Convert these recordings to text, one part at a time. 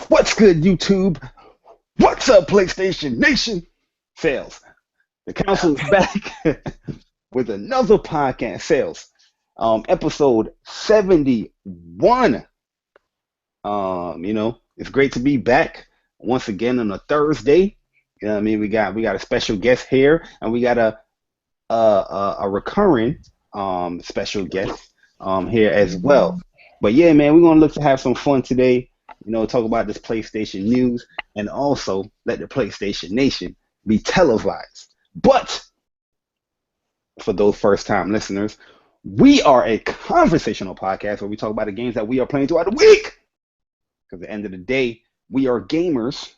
What's good, YouTube? What's up, PlayStation Nation? Sales. The council is back with another podcast. Sales. Episode 71. It's great to be back once again on a Thursday. You know what I mean? We got a special guest here, and we got a recurring special guest here as well. But yeah, man, we're gonna look to have some fun today. Talk about this PlayStation news and also let the PlayStation Nation be televised. But for those first-time listeners, we are a conversational podcast where we talk about the games that we are playing throughout the week. Because at the end of the day, we are gamers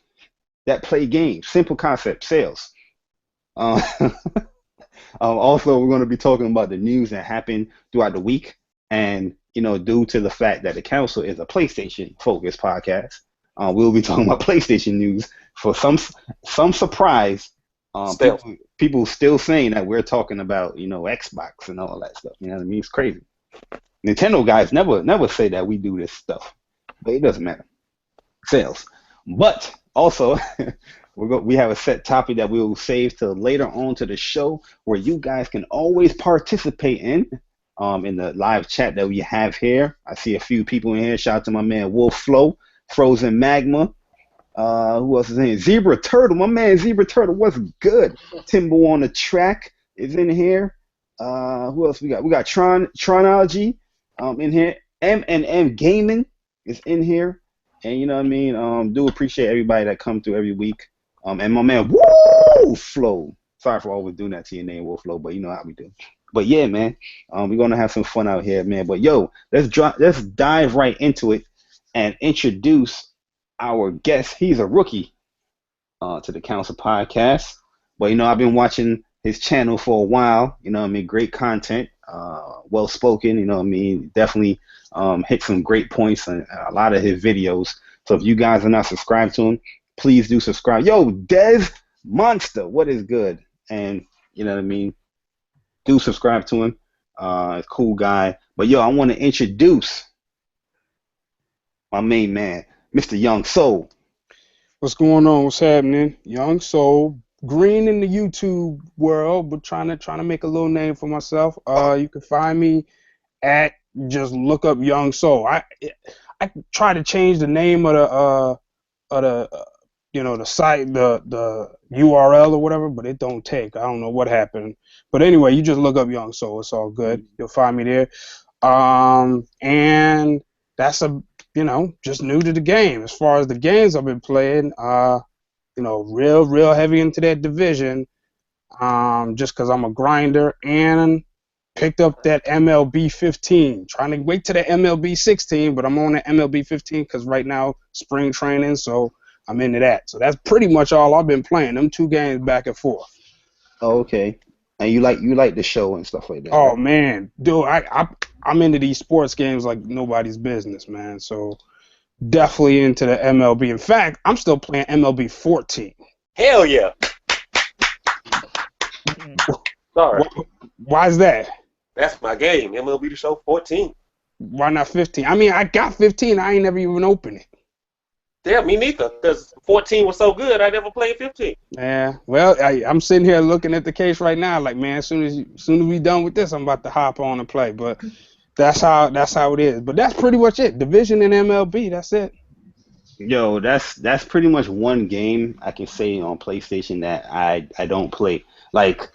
that play games. Simple concept, sales. Also, we're going to be talking about the news that happened throughout the week. And due to the fact that the council is a PlayStation-focused podcast, we'll be talking about PlayStation news. For some surprise, people still saying that we're talking about, Xbox and all that stuff. You know what I mean? It's crazy. Nintendo guys never say that we do this stuff, but it doesn't matter. Sales. But also, we have a set topic that we will save till later on to the show, where you guys can always participate in the live chat that we have here. I see a few people in here. Shout out to my man WolfFlow, Frozen Magma. Who else is in here? Zebra Turtle. My man Zebra Turtle, what's good? Timbo on the track is in here. Who else we got? We got Tronology in here. M Gaming is in here. And you know what I mean? Do appreciate everybody that come through every week. And my man WolfFlow. Sorry for always doing that to your name, WolfFlow, but you know how we do. But yeah, man, we're gonna have some fun out here, man. But yo, let's dive right into it and introduce our guest. He's a rookie to the Council Podcast, but I've been watching his channel for a while. Great content, well spoken. Definitely hit some great points in a lot of his videos. So if you guys are not subscribed to him, please do subscribe. Yo, Des Monster, what is good? And do subscribe to him. A cool guy. But yo, I want to introduce my main man, Mr. YoungSoul. What's going on? What's happening? YoungSoul, green in the YouTube world, but trying to make a little name for myself. You can find me at, just look up YoungSoul. I try to change the name of the site, the URL or whatever, but it don't take. I don't know what happened. But anyway, you just look up YoungSoul. It's all good. You'll find me there. And that's just new to the game. As far as the games I've been playing, real heavy into that division, just because I'm a grinder, and picked up that MLB 15. Trying to wait to the MLB 16, but I'm on the MLB 15 because right now spring training, so I'm into that. So that's pretty much all I've been playing. Them two games back and forth. Oh, okay. And you like the show and stuff like that. Oh right? Man, dude, I'm into these sports games like nobody's business, man. So definitely into the MLB. In fact, I'm still playing MLB 14. Hell yeah. Sorry. Why is that? That's my game. MLB The Show 14. Why not 15? I mean, I got 15. I ain't never even opened it. Yeah, me neither. Because 14 was so good, I never played 15. Yeah. Well, I'm sitting here looking at the case right now, like, man, as soon as we done with this, I'm about to hop on and play. But that's how it is. But that's pretty much it. Division and MLB. That's it. Yo, that's pretty much one game I can say on PlayStation that I don't play. Like,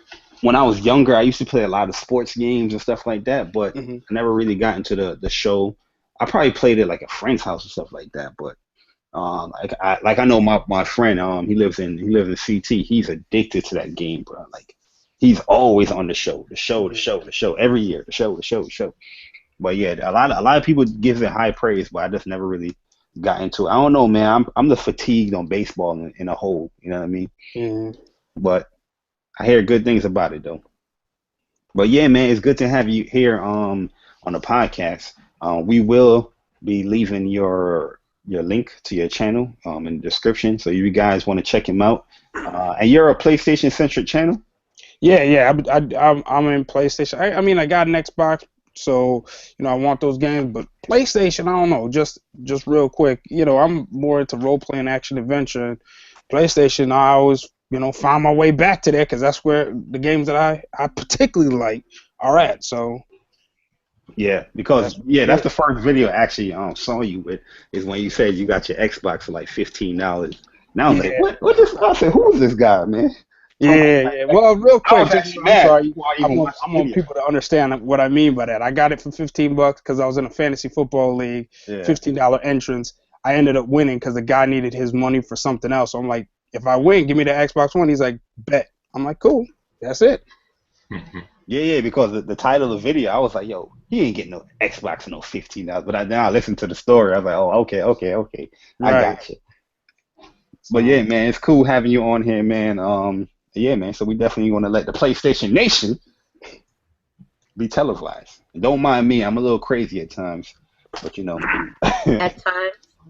when I was younger, I used to play a lot of sports games and stuff like that, but I never really got into the show. I probably played it like at a friend's house and stuff like that, but I know my friend, he lives in CT. He's addicted to that game, bro. Like, he's always on the show every year, the show. But yeah, a lot of people give it high praise, but I just never really got into it. I don't know, man. I'm the fatigued on baseball in a whole. You know what I mean? Mm-hmm. But I hear good things about it though. But yeah, man, it's good to have you here on the podcast. We will be leaving your link to your channel in the description, so you guys want to check him out. And you're a PlayStation centric channel? Yeah. I'm in PlayStation. I mean, I got an Xbox, So, I want those games. But PlayStation, I don't know. Just real quick, I'm more into role playing, action, adventure. PlayStation, I always, find my way back to there because that's where the games that I particularly like are at. So. Yeah, because that's the first video actually saw you with is when you said you got your Xbox for like $15. Now I was like, what this? I said, who is this guy, man? Yeah. Well, real I was quick, actually mad. I want people to understand what I mean by that. I got it for $15 because I was in a fantasy football league. Yeah. $15 entrance. I ended up winning because the guy needed his money for something else. So I'm like, if I win, give me the Xbox One. He's like, bet. I'm like, cool. That's it. Yeah, because the title of the video, I was like, yo, he ain't getting no Xbox for no $15. But now I listened to the story. I was like, oh, okay. I got you. But yeah, man, it's cool having you on here, man. Yeah, man. So we definitely want to let the PlayStation Nation be televised. Don't mind me. I'm a little crazy at times. But,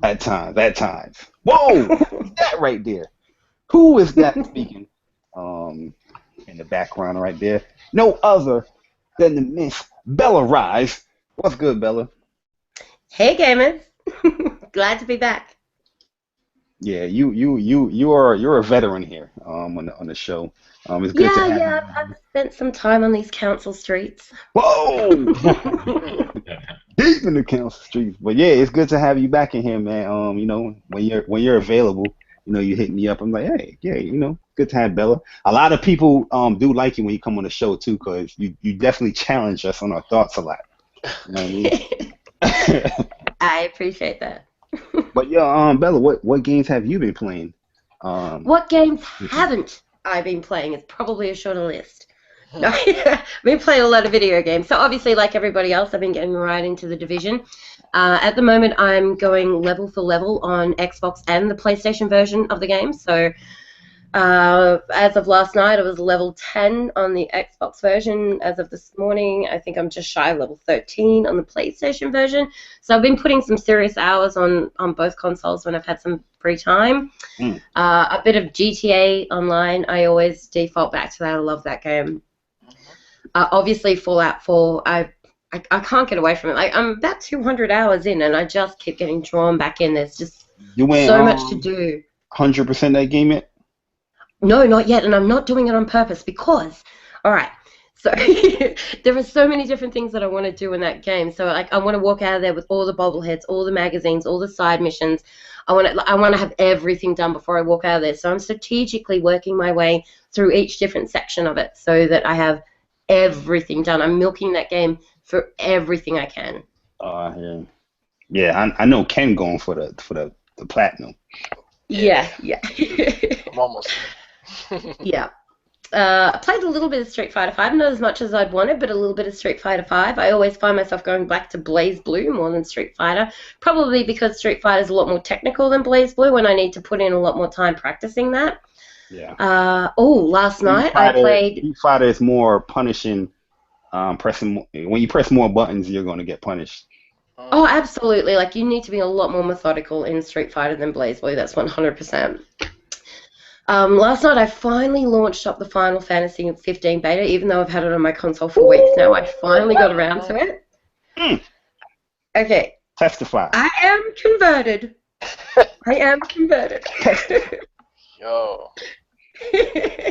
At times. At times. Whoa! Who's that right there? Who is that speaking? In the background right there. No other than the Miss Bella Rise. What's good, Bella? Hey, gamers. Glad to be back. Yeah, you're a veteran here on the show. It's good to have you. I've spent some time on these council streets. Whoa! Deep in the council streets. But yeah, it's good to have you back in here, man. When you're available, you hit me up. I'm like, hey, yeah, good to have Bella. A lot of people do like you when you come on the show too, because you definitely challenge us on our thoughts a lot. You know what I mean? I appreciate that. But yeah, Bella, what games have you been playing? What games haven't I been playing? It's probably a shorter list. No, I've been playing a lot of video games. So obviously, like everybody else, I've been getting right into the Division. At the moment, I'm going level for level on Xbox and the PlayStation version of the game. So as of last night, I was level 10 on the Xbox version. As of this morning, I think I'm just shy of level 13 on the PlayStation version. So I've been putting some serious hours on both consoles when I've had some free time. A bit of GTA Online. I always default back to that. I love that game. Obviously, Fallout 4, I can't get away from it. Like, I'm about 200 hours in, and I just keep getting drawn back in. There's just so much to do. 100% that game yet? No, not yet, and I'm not doing it on purpose because, all right, so there are so many different things that I want to do in that game. So, like, I want to walk out of there with all the bobbleheads, all the magazines, all the side missions. I want to have everything done before I walk out of there. So I'm strategically working my way through each different section of it so that I have everything done. I'm milking that game for everything I can. Yeah. I know Ken going for the platinum. Yeah. I'm almost there. Yeah. I played a little bit of Street Fighter 5, not as much as I'd wanted, but a little bit of Street Fighter 5. I always find myself going back to Blaze Blue more than Street Fighter, probably because Street Fighter is a lot more technical than Blaze Blue, and I need to put in a lot more time practicing that. Yeah. Last night I played. Street Fighter is more punishing. When you press more buttons, you're going to get punished. Oh, absolutely. Like, you need to be a lot more methodical in Street Fighter than Blaze Blue. That's 100%. Last night I finally launched up the Final Fantasy 15 beta, even though I've had it on my console for weeks now. I finally got around to it. Okay. Testify. I am converted. Yo.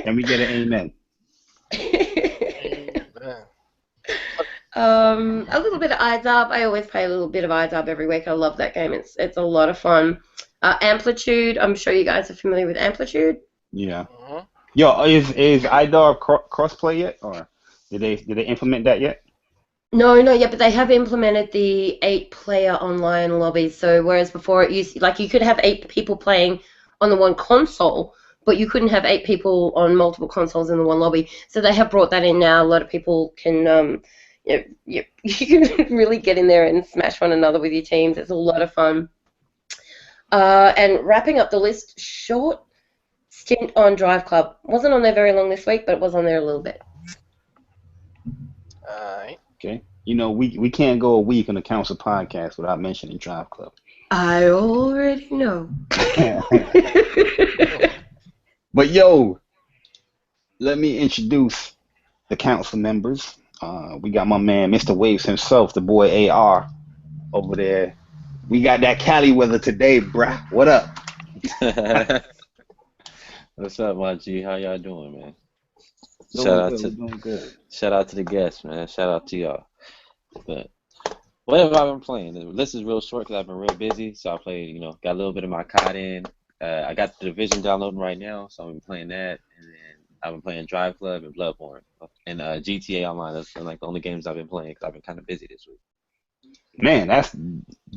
Can we get an amen? A little bit of IDUB. I always play a little bit of IDUB every week. I love that game. It's a lot of fun. Amplitude. I'm sure you guys are familiar with Amplitude. Yeah. Yo, is IDUB crossplay yet, or did they implement that yet? No, not yet, but they have implemented the 8-player online lobby. So whereas before it used you could have 8 people playing on the one console, but you couldn't have 8 people on multiple consoles in the one lobby. So they have brought that in now. A lot of people can you can really get in there and smash one another with your teams. It's a lot of fun. And wrapping up the list, short stint on Drive Club. Wasn't on there very long this week, but it was on there a little bit. Alright. Okay. We can't go a week on the Council podcast without mentioning Drive Club. I already know. But yo, let me introduce the council members. We got my man, Mr. Waves himself, the boy AR over there. We got that Cali weather today, bruh. What up? What's up, my G? How y'all doing, man? Doing good. Shout out to the guests, man. Shout out to y'all. But what have I been playing? The list is real short because I've been real busy. So I played, got a little bit of my COD in. I got the Division downloading right now, so I've been playing that. And then I've been playing Drive Club and Bloodborne and GTA Online. That's been like the only games I've been playing because I've been kind of busy this week. Man,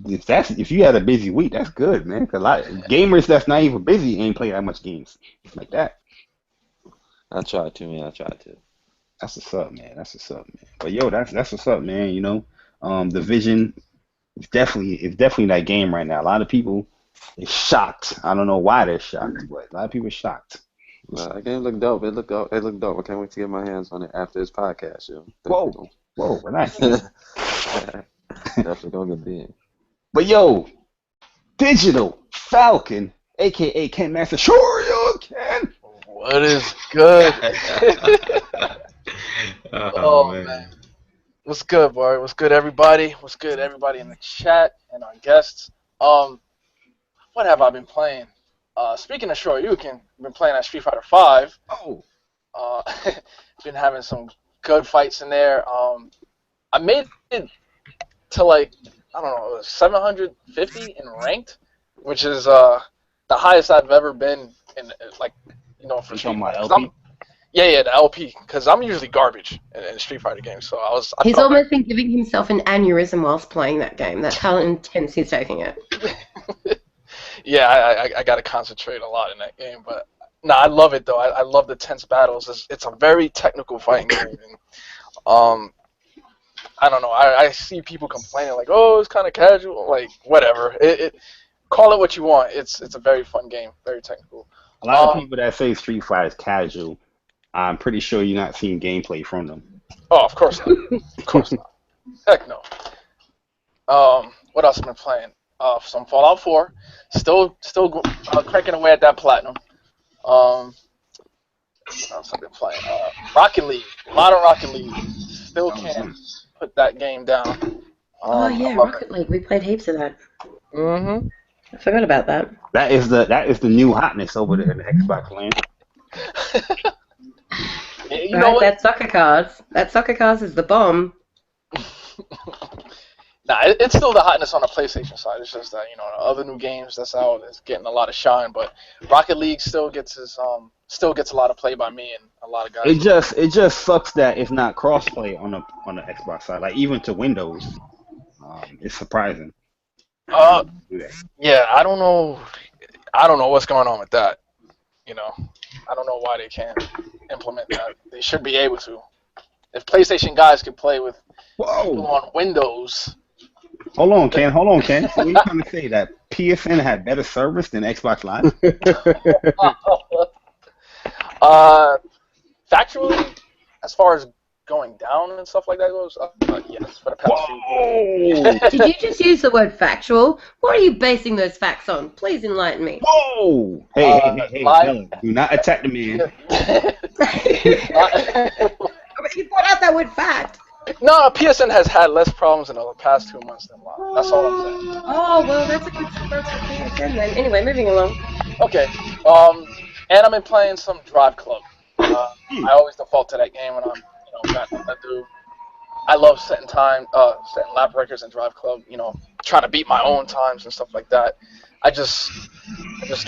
if you had a busy week, that's good, man. Because gamers that's not even busy ain't play that much games like that. I tried to, man. I tried to. That's what's up, man. That's what's up, man. But yo, that's what's up, man. Division is definitely that game right now. A lot of people is shocked. I don't know why they're shocked, but a lot of people are shocked. That game looked dope. It looked dope. I can't wait to get my hands on it after this podcast, yo. Whoa, relax. Definitely gonna get big. But yo, Digital Falcon, aka Ken Master, sure you can. What is good? Oh man. What's good, boy? What's good, everybody? What's good, everybody in the chat and our guests? What have I been playing? Speaking of Shoryuken, I've been playing at Street Fighter V. Oh. Been having some good fights in there. I made it to like, I don't know, 750 in ranked, which is the highest I've ever been in, like, for Street Fighter. LP? Yeah, the LP, because I'm usually garbage in Street Fighter games. So he's almost been giving himself an aneurysm whilst playing that game. That's how intense he's taking it. Yeah, I got to concentrate a lot in that game, but no, I love it though. I love the tense battles. It's a very technical fighting game. And, I don't know. I see people complaining like, oh, it's kind of casual. Like, whatever. Call it what you want. It's a very fun game, very technical. A lot of people that say Street Fighter is casual, I'm pretty sure you're not seeing gameplay from them. Oh, of course not. Of course not. Heck no. What else have I been playing? Some Fallout 4. Still cranking away at that platinum. What else have I been playing? Rocket League. A lot of Rocket League. Still can't put that game down. Oh yeah, Rocket League. We played heaps of that. Mm-hmm. I forgot about that. That is the new hotness over there in the Xbox land. You know what? That soccer cards. That soccer cards is the bomb. Nah, it's still the hotness on the PlayStation side. It's just that the other new games that's out is getting a lot of shine, but Rocket League still gets a lot of play by me and a lot of guys. It just sucks that it's not crossplay on the Xbox side. Like even to Windows, it's surprising. Yeah, I don't know what's going on with that. I don't know why they can't implement that. They should be able to. If PlayStation guys could play with people on Windows. Hold on, Ken. So what are you trying to say? That PSN had better service than Xbox Live? Factually, as far as going down and stuff like that goes, yes, for the past few. Did you just use the word factual? What are you basing those facts on? Please enlighten me. Whoa! Hey, Dylan, do not attack the man. You brought out that word fact. No, PSN has had less problems in the past 2 months than Live. That's all I'm saying. Oh, well, that's a good start for PSN then. Anyway, moving along. Okay. And I've been playing some Drive Club. I always default to that game when I'm got nothing to do. I love setting lap records in Drive Club. Trying to beat my own times and stuff like that. I just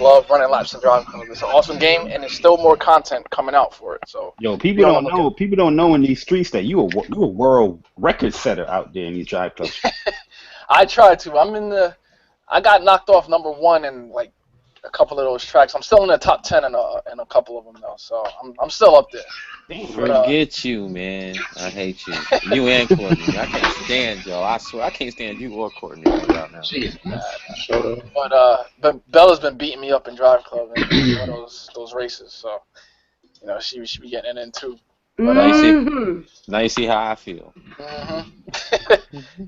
love running laps in Drive Club. It's an awesome game, and there's still more content coming out for it. So people don't know in these streets that you a world record setter out there in these Drive Clubs. I try to. I got knocked off #1 in like a couple of those tracks. I'm still in the top 10 in a couple of them though, so I'm still up there. Forget you, man. I hate you. You and Courtney. I can't stand y'all. I swear, I can't stand you or Courtney right now. But Bella's been beating me up in Drive Club in one of those races, so she should be getting it in too. But, now you see how I feel.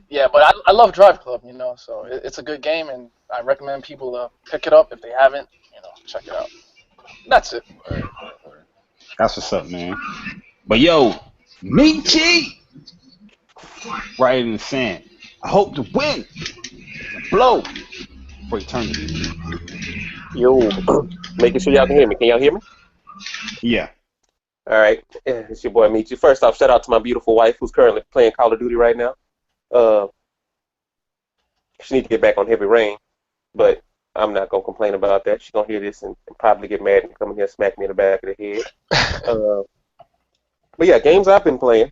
Yeah, but I love Drive Club, so it's a good game, and I recommend people to pick it up if they haven't. Check it out. That's it. That's what's up, man. But yo, Michy right in the sand. I hope to win, blow for eternity. Yo, making sure y'all can hear me. Can y'all hear me? Yeah. All right. Yeah, it's your boy Michy. First off, shout out to my beautiful wife who's currently playing Call of Duty right now. She needs to get back on Heavy Rain, but I'm not gonna complain about that. She's gonna hear this and probably get mad and come in here and smack me in the back of the head. But yeah, games I've been playing.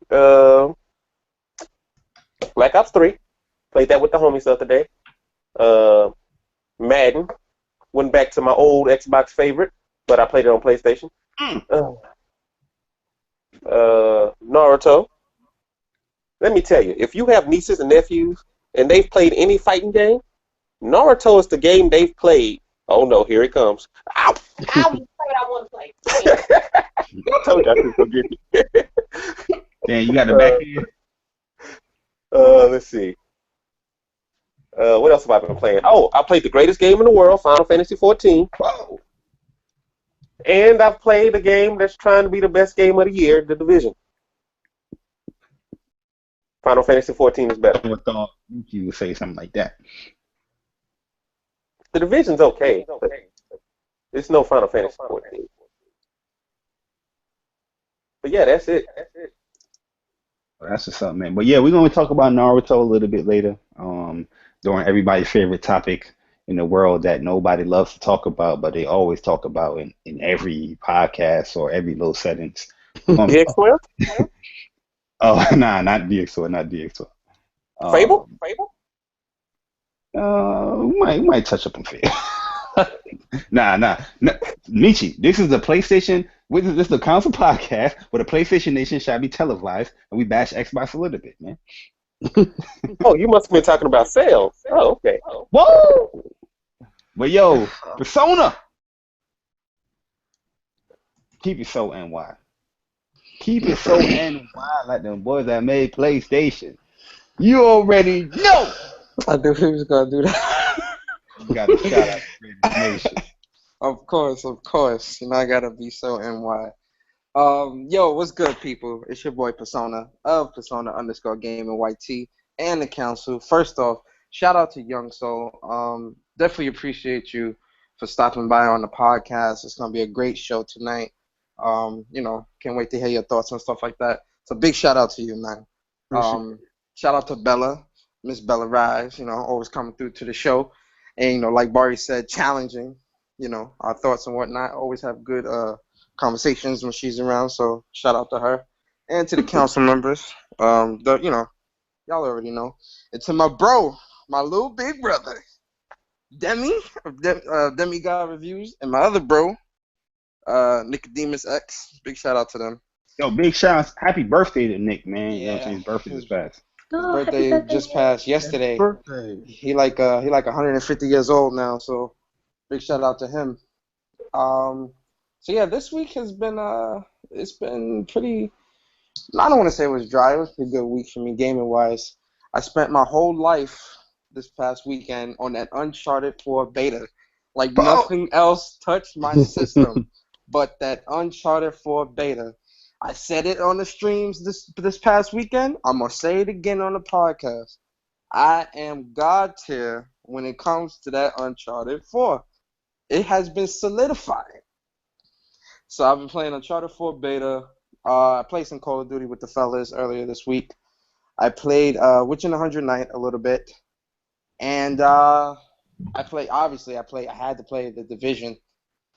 Black Ops 3. Played that with the homies the other day. Madden. Went back to my old Xbox favorite, but I played it on PlayStation. Naruto. Let me tell you, if you have nieces and nephews and they've played any fighting game, Naruto is the game they've played. Oh no, here it comes. Ow! I want to play. I told you I could go get you. Damn, you got the back end? Let's see. What else have I been playing? Oh, I played the greatest game in the world, Final Fantasy 14. Whoa. And I've played a game that's trying to be the best game of the year, The Division. Final Fantasy 14 is better. I thought you would say something like that. The Division's okay, but it's no Final Fantasy 14. But yeah, that's it. Well, that's just something, man. But yeah, we're going to talk about Naruto a little bit later. During everybody's favorite topic in the world that nobody loves to talk about, but they always talk about in every podcast or every little settings. DX12? Oh, nah, not DX12, not DX12. Fable? We might touch up on Fable. Nah. Michy, this is the PlayStation. This is the console podcast where the PlayStation Nation shall be televised, and we bash Xbox a little bit, man. Oh, you must have been talking about sales. Oh, okay. Whoa! But yo, Persona. Keep it so NY. Keep it so NY like them boys that made PlayStation. You already know. I knew he was gonna do that. You got to shout out to the Nation. Of course. You know I gotta be so NY. Yo, what's good, people? It's your boy Persona of Persona_Gaming YT and the Council. First off, shout out to YoungSoul. Definitely appreciate you for stopping by on the podcast. It's gonna be a great show tonight. Can't wait to hear your thoughts and stuff like that. So big shout out to you, man. Shout out to Bella, Miss Bella Rise, always coming through to the show. And, like Barry said, challenging, our thoughts and whatnot. Always have good conversations when she's around, so shout out to her. And to the council members, y'all already know. And to my bro, my little big brother, Demi, of DemiGodReviews, and my other bro, Nicodemus X. Big shout out to them. Yo, big shout out. Happy birthday to Nick, man. Yeah. His birthday just passed. His birthday just passed yesterday. He like 150 years old now, so big shout out to him. So yeah, this week has been it's been pretty. I don't want to say it was dry. It was a pretty good week for me gaming wise. I spent my whole life this past weekend on that Uncharted 4 beta. Like nothing else touched my system but that Uncharted 4 beta. I said it on the streams this past weekend. I'm gonna say it again on the podcast. I am God tier when it comes to that Uncharted 4. It has been solidified. So I've been playing Uncharted 4 beta. I played some Call of Duty with the fellas earlier this week. I played Witcher 100 Night a little bit. And I had to play The Division.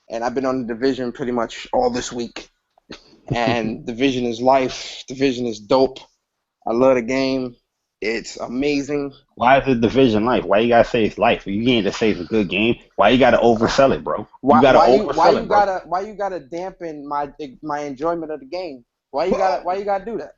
And I've been on The Division pretty much all this week. And Division is life. Division is dope. I love the game. It's amazing. Why is the Division life? Why you gotta say it's life? You can't just say it's a good game. Why you gotta oversell it, bro? Why you gotta dampen my enjoyment of the game? Why you gotta do that?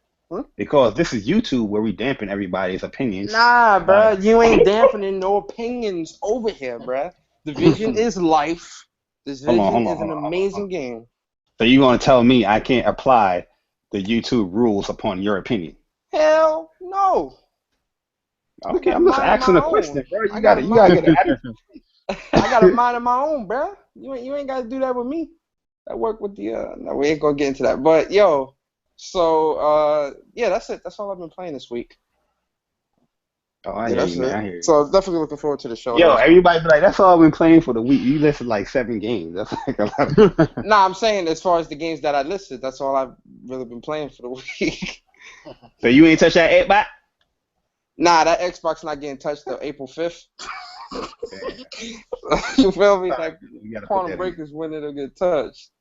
Because this is YouTube where we dampen everybody's opinions. Nah, bro, you ain't dampening no opinions over here, bro. Division is life. Division is an amazing game. So you gonna tell me I can't apply the YouTube rules upon your opinion? Hell no. Okay, I'm just asking a question, bro. You gotta get an attitude. I got a mind of my own, bro. You ain't gotta do that with me. I work with the. No, we ain't gonna get into that. But yo, So yeah, that's it. That's all I've been playing this week. Oh, I Yeah, hear that's you, man. it. I hear you. So definitely looking forward to the show. Yo, Though. everybody be like, that's all I've been playing for the week. You listed like 7 games. That's like a lot. Nah, I'm saying as far as the games that I listed, that's all I've really been playing for the week. So you ain't touched that Xbox? Nah, that Xbox not getting touched till April 5th. You feel me? Like You gotta put Quantum that Break in. is when it'll get touched.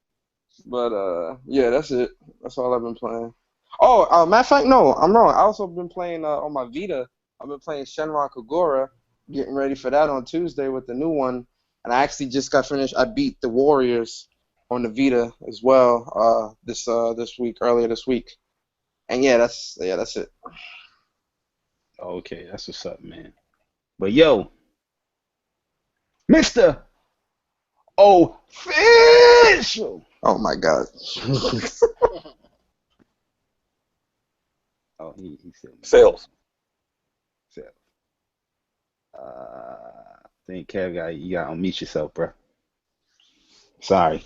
But yeah, that's it. That's all I've been playing. Oh, matter of fact, no, I'm wrong. I also been playing on my Vita. I've been playing Shenron Kagura, getting ready for that on Tuesday with the new one. And I actually just got finished. I beat the Warriors on the Vita as well this week, earlier this week. And yeah, that's it. Okay, that's what's up, man. But yo, Mr. Official. Oh my God. Oh, he said Sales. I think Kev you got to unmute yourself, bro. Sorry.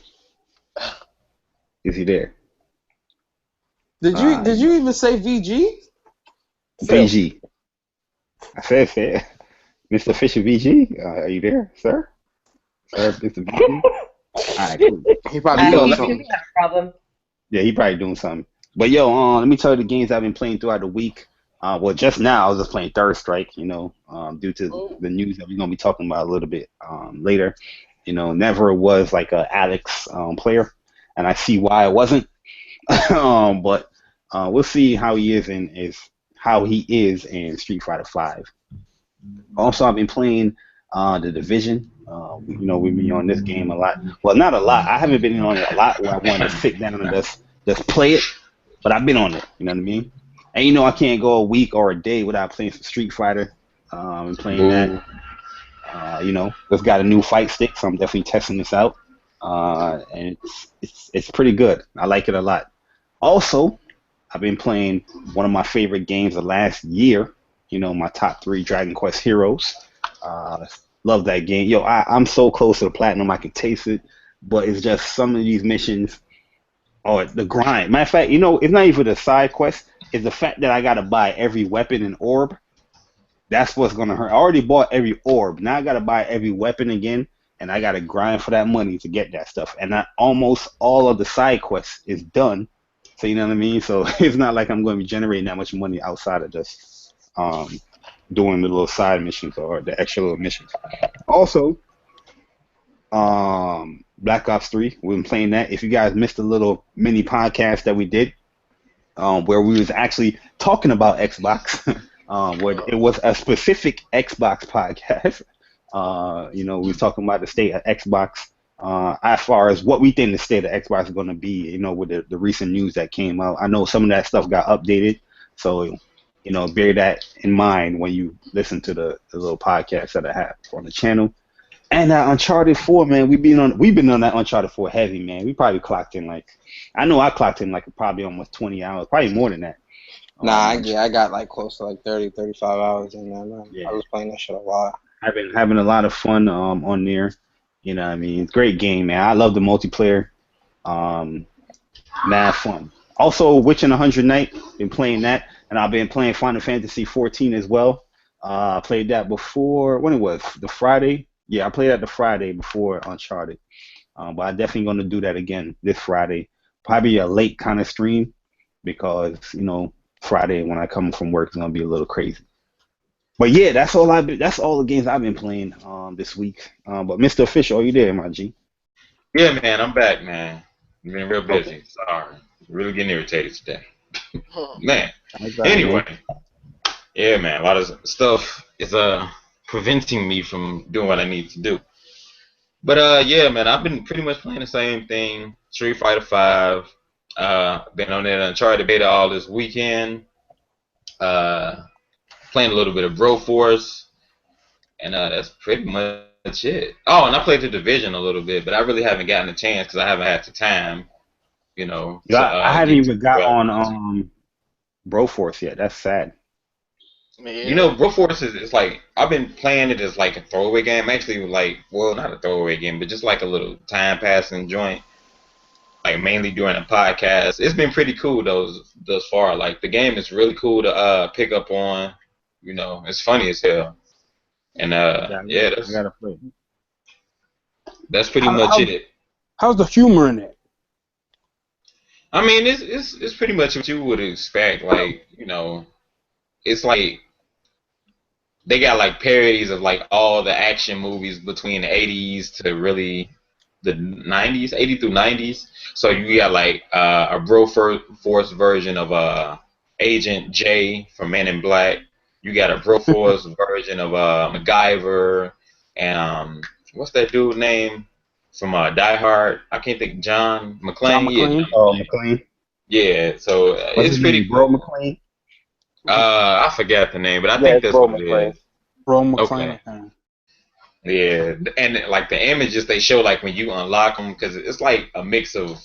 Is he there? Did you even say VG? VG. I said fair. Mr. Official VG, are you there, sir? Sir, Mr. VG? All right, cool. He probably doing something. Not a problem. Yeah, he probably doing something. But yo, let me tell you the games I've been playing throughout the week. Well, just now I was just playing Third Strike, due to the news that we're gonna be talking about a little bit later. Never was like a Alex player, and I see why I wasn't. But we'll see how he is in Street Fighter V. Also, I've been playing the Division. We've been on this game a lot. Well, not a lot. I haven't been on it a lot where I want to sit down and just play it, but I've been on it. You know what I mean? And I can't go a week or a day without playing some Street Fighter and playing that. It's got a new fight stick, so I'm definitely testing this out. And it's pretty good. I like it a lot. Also, I've been playing one of my favorite games of last year. My top 3 Dragon Quest Heroes. Love that game. Yo, I'm so close to the platinum, I can taste it. But it's just some of these missions. Oh, the grind. Matter of fact, it's not even the side quest. It's the fact that I gotta buy every weapon and orb. That's what's gonna hurt. I already bought every orb. Now I gotta buy every weapon again, and I gotta grind for that money to get that stuff. And almost all of the side quests is done. So you know what I mean? So it's not like I'm going to be generating that much money outside of just doing the little side missions or the extra little missions. Also, Black Ops 3, we've been playing that. If you guys missed a little mini podcast that we did, where we was actually talking about Xbox, where it was a specific Xbox podcast. We were talking about the state of Xbox, as far as what we think the state of Xbox is going to be, with the recent news that came out. I know some of that stuff got updated, so, bear that in mind when you listen to the little podcast that I have on the channel. And Uncharted 4, man, we've been on that Uncharted 4 heavy, man. We probably clocked in I know I clocked in probably almost 20 hours, probably more than that. Nah, I got close to 30, 35 hours in there, man. Yeah. I was playing that shit a lot. I've been having a lot of fun on there. You know what I mean? It's a great game, man. I love the multiplayer. Mad fun. Also, Witching 100 Night, been playing that. And I've been playing Final Fantasy 14 as well. I played that before, when it was, the Friday. Yeah, I played that the Friday before Uncharted. But I'm definitely going to do that again this Friday. Probably a late kind of stream because, Friday when I come from work is going to be a little crazy. But yeah, that's all the games I've been playing this week. But Mr. Official, are you there, my G? Yeah, man, I'm back, man. I've been real busy. Okay. Sorry. Really getting irritated today. Man. Anyway. Yeah, man, a lot of stuff is preventing me from doing what I need to do. But yeah, man, I've been pretty much playing the same thing. Street Fighter V. Been on that Uncharted beta all this weekend. Playing a little bit of Broforce, and that's pretty much it. Oh, and I played the Division a little bit, but I really haven't gotten a chance because I haven't had the time, I haven't even got on Broforce yet. That's sad. Yeah. Broforce is like, I've been playing it as like a throwaway game. Actually, not a throwaway game, but just like a little time passing joint. like mainly during the podcast. It's been pretty cool thus far. Like the game is really cool to pick up on. You know, it's funny as hell. And yeah, I gotta play. that's pretty much it. How's the humor in it? I mean, it's pretty much what you would expect. Like, you know, it's like they got like parodies of like all the action movies between the 80s to really the 90s, 80 through 90s. So you got like a Broforce version of Agent J from Men in Black. You got a Broforce version of MacGyver and what's that dude name from Die Hard? I can't think. John McClane. Yeah, John McClane. Yeah, so it's pretty cool. Bro McClane. I forgot the name, but I think that's what it is. Bro McClane. Okay. Yeah, and like the images they show, like when you unlock them, because it's like a mix of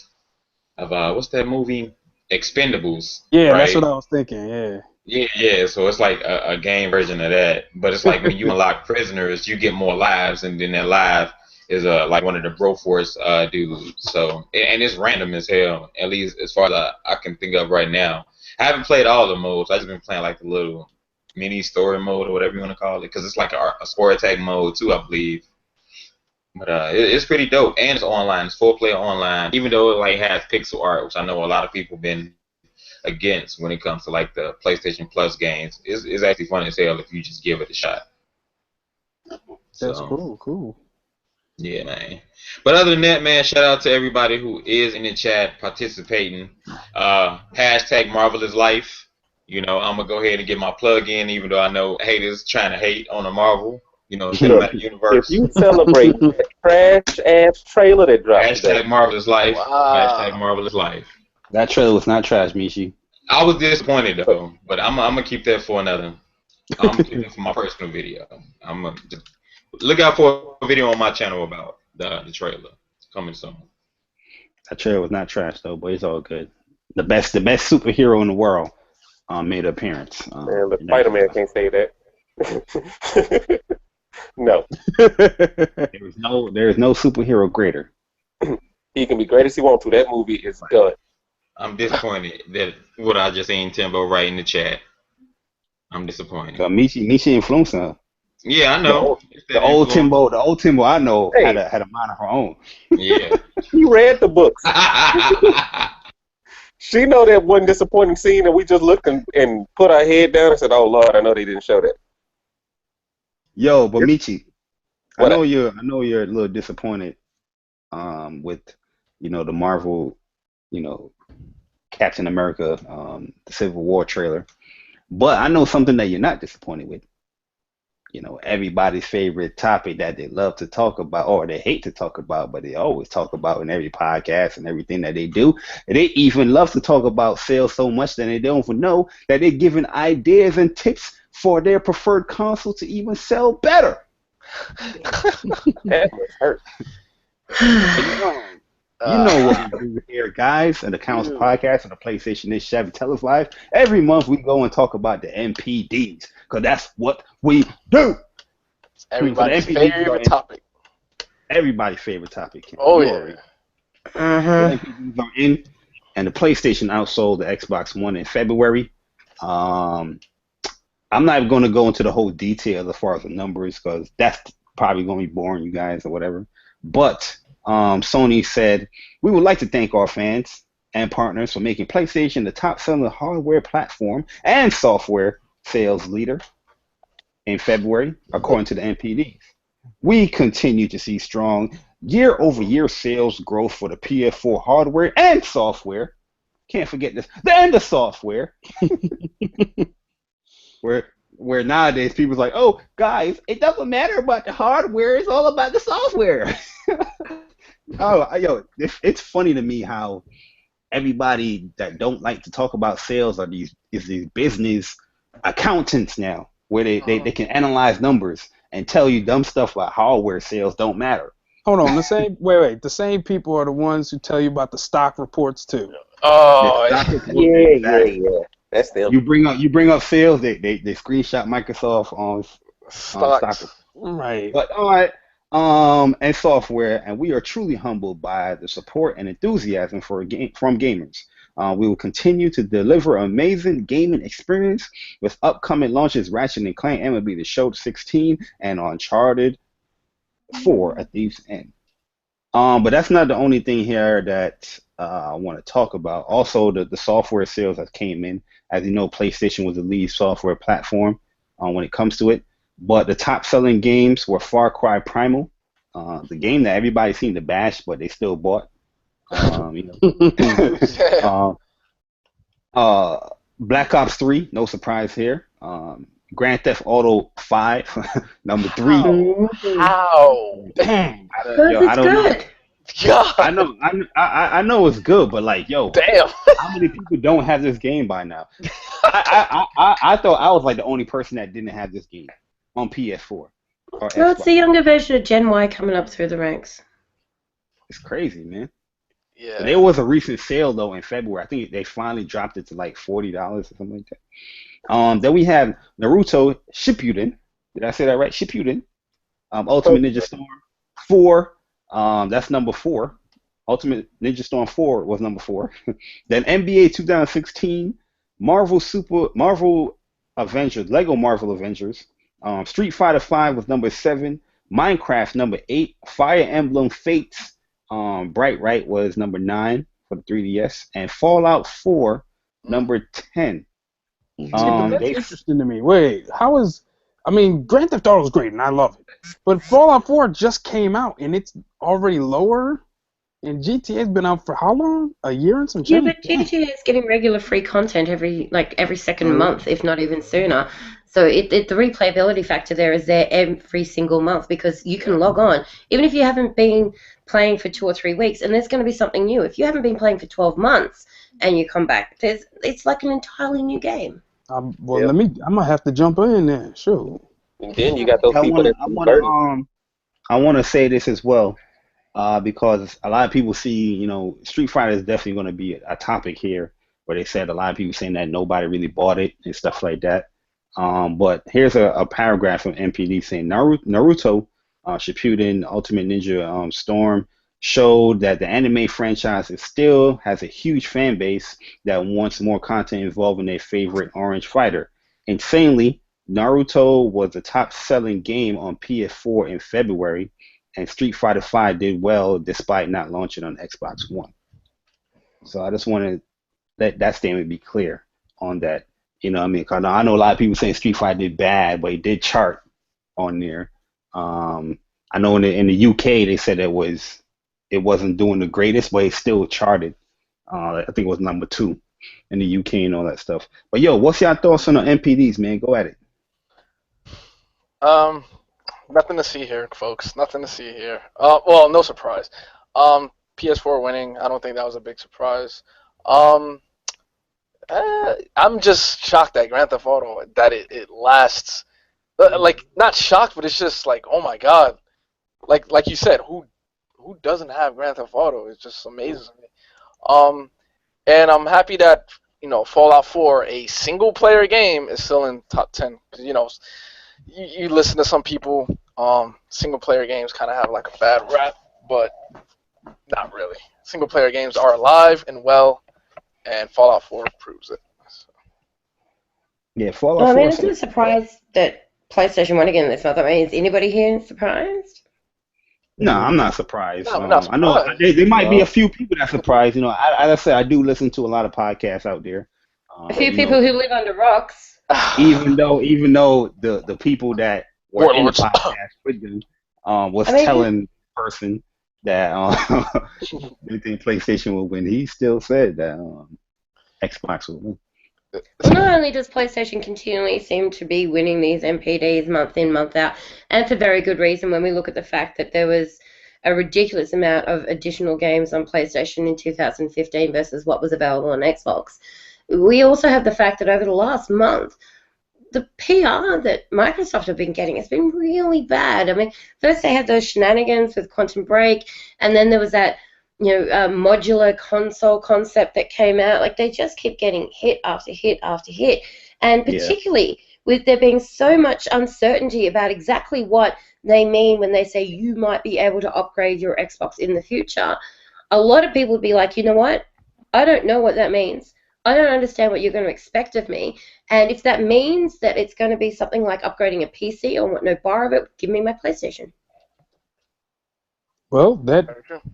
what's that movie? Expendables. Yeah, right? That's what I was thinking. Yeah. Yeah. So it's like a game version of that, but it's like when you unlock prisoners, you get more lives, and then that live is like one of the Broforce dudes. So and it's random as hell, at least as far as I can think of right now. I haven't played all the modes. I've just been playing like the little mini story mode or whatever you want to call it, because it's like a score attack mode too, I believe. But it's pretty dope, and it's online. It's 4-player online, even though it like has pixel art, which I know a lot of people been against when it comes to like the PlayStation Plus games. It's actually fun as hell if you just give it a shot. That's cool. Yeah, man. But other than that, man, shout out to everybody who is in the chat participating. Hashtag Marvelous Life. You know, I'm gonna go ahead and get my plug in, even though I know haters trying to hate on the Marvel, you know, cinematic universe. If you celebrate that trash ass trailer that dropped Hashtag today. Marvelous Life. Wow. Hashtag Marvelous Life. That trailer was not trash, Michy. I was disappointed though, but I'm gonna keep that for another. I'm keeping it for my personal video. I'm gonna just look out for a video on my channel about the trailer coming soon. That trailer was not trash though, but it's all good. The best superhero in the world made an appearance. Man, the Spider-Man can't say that. No. There is no superhero greater. He can be great as he wants to. That movie is done. I'm disappointed that what I just seen Timbo write in the chat. I'm disappointed. Michy influenced her. Yeah, I know. The old Timbo I know had a mind of her own. Yeah. She read the books. She know that one disappointing scene, and we just looked and put our head down and said, "Oh Lord, I know they didn't show that." Yo, but Michy, What I know you're a little disappointed with the Marvel, Captain America, the Civil War trailer. But I know something that you're not disappointed with. Everybody's favorite topic that they love to talk about, or they hate to talk about, but they always talk about in every podcast and everything that they do. And they even love to talk about sales so much that they don't even know that they're giving ideas and tips for their preferred console to even sell better. That must hurt. You know what we do here, guys, at the Council Podcast and the PlayStation is Chevy Tell Us Live. Every month we go and talk about the MPDs, because that's what we do. It's everybody's favorite topic. Everybody's favorite topic. Oh, yeah. The MPDs are in, and the PlayStation outsold the Xbox One in February. I'm not even going to go into the whole details as far as the numbers, because that's probably going to be boring, you guys, or whatever. But Sony said, "We would like to thank our fans and partners for making PlayStation the top-selling hardware platform and software sales leader in February, according to the NPDs. We continue to see strong year-over-year sales growth for the PS4 hardware and software. Can't forget this. And the software. Where nowadays people's like, oh, guys, it doesn't matter about the hardware. It's all about the software." It's funny to me how everybody that don't like to talk about sales are these business accountants now, where they can analyze numbers and tell you dumb stuff like hardware sales don't matter. Hold on, the same people are the ones who tell you about the stock reports too. Oh, Yeah. That's them. You bring up sales, they screenshot Microsoft on stock. Right. But all right. and software, and we are truly humbled by the support and enthusiasm from gamers. We will continue to deliver amazing gaming experience with upcoming launches Ratchet and Clank MLB The Show 16 and Uncharted 4 at Thieves End. But that's not the only thing here that I want to talk about. Also, the software sales that came in. As you know, PlayStation was the lead software platform when it comes to it. But the top-selling games were Far Cry Primal, the game that everybody seemed to bash, but they still bought. Black Ops 3, no surprise here. Grand Theft Auto 5, number 3. How? Damn. I don't know. God. I know it's good, but like, yo, Damn. how many people don't have this game by now? I thought I was like the only person that didn't have this game on PS4 or Well, Xbox. it's the younger version of Gen Y coming up through the ranks. It's crazy, man. Yeah. But there was a recent sale though in February. I think they finally dropped it to like $40 or something like that. Then we have Naruto Shippuden. Did I say that right? Shippuden. Ultimate Ninja Storm 4. That's number 4. Ultimate Ninja Storm 4 was number 4. Then NBA 2016, Marvel Avengers, Lego Marvel Avengers. Street Fighter 5 was number 7. Minecraft number 8. Fire Emblem Fates. Bright Right was number 9 for the 3DS, and Fallout 4 number 10. That's interesting to me. Wait, how is? I mean, Grand Theft Auto is great, and I love it. But Fallout 4 just came out, and it's already lower. And GTA's been out for how long? A year and some Yeah, change. but GTA is getting regular free content every second month, if not even sooner. So the replayability factor there is there every single month because you can log on, even if you haven't been playing for 2 or 3 weeks, and there's going to be something new. If you haven't been playing for 12 months and you come back, it's like an entirely new game. I'm gonna have to jump in there. Sure. And then you got those people that I want to say this as well, because a lot of people see, Street Fighter is definitely going to be a topic here, where they said a lot of people saying that nobody really bought it and stuff like that. But here's a paragraph from NPD saying Naruto Shippuden Ultimate Ninja Storm showed that the anime franchise still has a huge fan base that wants more content involving their favorite orange fighter. Insanely, Naruto was the top-selling game on PS4 in February, and Street Fighter V did well despite not launching on Xbox One. So I just want to let that statement be clear on that. You know what I mean? Because I know a lot of people saying Street Fighter did bad, but it did chart on there. I know in the UK they said it wasn't doing the greatest, but it still charted. I think it was number 2 in the UK and all that stuff. But yo, what's your thoughts on the NPDs, man? Go at it. Nothing to see here, folks. Nothing to see here. Well, no surprise. PS4 winning. I don't think that was a big surprise. I'm just shocked at Grand Theft Auto that it lasts. Like, not shocked, but it's just like, oh my god. Like you said, who doesn't have Grand Theft Auto? It just amazes me. And I'm happy that Fallout 4, a single player game, is still in top 10. Because you listen to some people, single player games kind of have like a bad rap, but not really. Single player games are alive and well, and Fallout 4 proves it. So. Yeah, Fallout 4. I mean, it's a surprise that PlayStation won again this month. I mean, is anybody here surprised? No, I'm not surprised. No, I'm not surprised. I know there might be a few people that are surprised. As I said, I do listen to a lot of podcasts out there. A few people who live under rocks. Even though the people that were in the podcast with them was telling the person that they think PlayStation will win, he still said that Xbox will win. Well, not only does PlayStation continually seem to be winning these MPDs month in, month out, and for very good reason when we look at the fact that there was a ridiculous amount of additional games on PlayStation in 2015 versus what was available on Xbox. We also have the fact that over the last month, the PR that Microsoft have been getting has been really bad. I mean, first they had those shenanigans with Quantum Break, and then there was that modular console concept that came out. Like, they just keep getting hit after hit after hit, and particularly with there being so much uncertainty about exactly what they mean when they say you might be able to upgrade your Xbox in the future, a lot of people would be like, you know what? I don't know what that means. I don't understand what you're going to expect of me. And if that means that it's going to be something like upgrading a PC or want no bar of it, give me my PlayStation. Well, that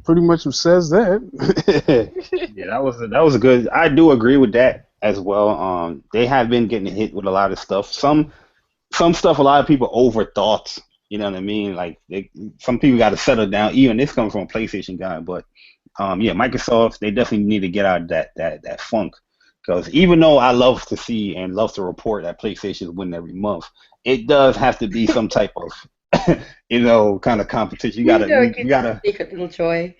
pretty much says that. Yeah, that was a good. I do agree with that as well. They have been getting hit with a lot of stuff. Some stuff a lot of people overthought. You know what I mean? Like some people got to settle down. Even this comes from a PlayStation guy, but yeah, Microsoft, they definitely need to get out of that funk. Because even though I love to see and love to report that PlayStation is winning every month, it does have to be some type of kind of competition. You gotta secret little joy.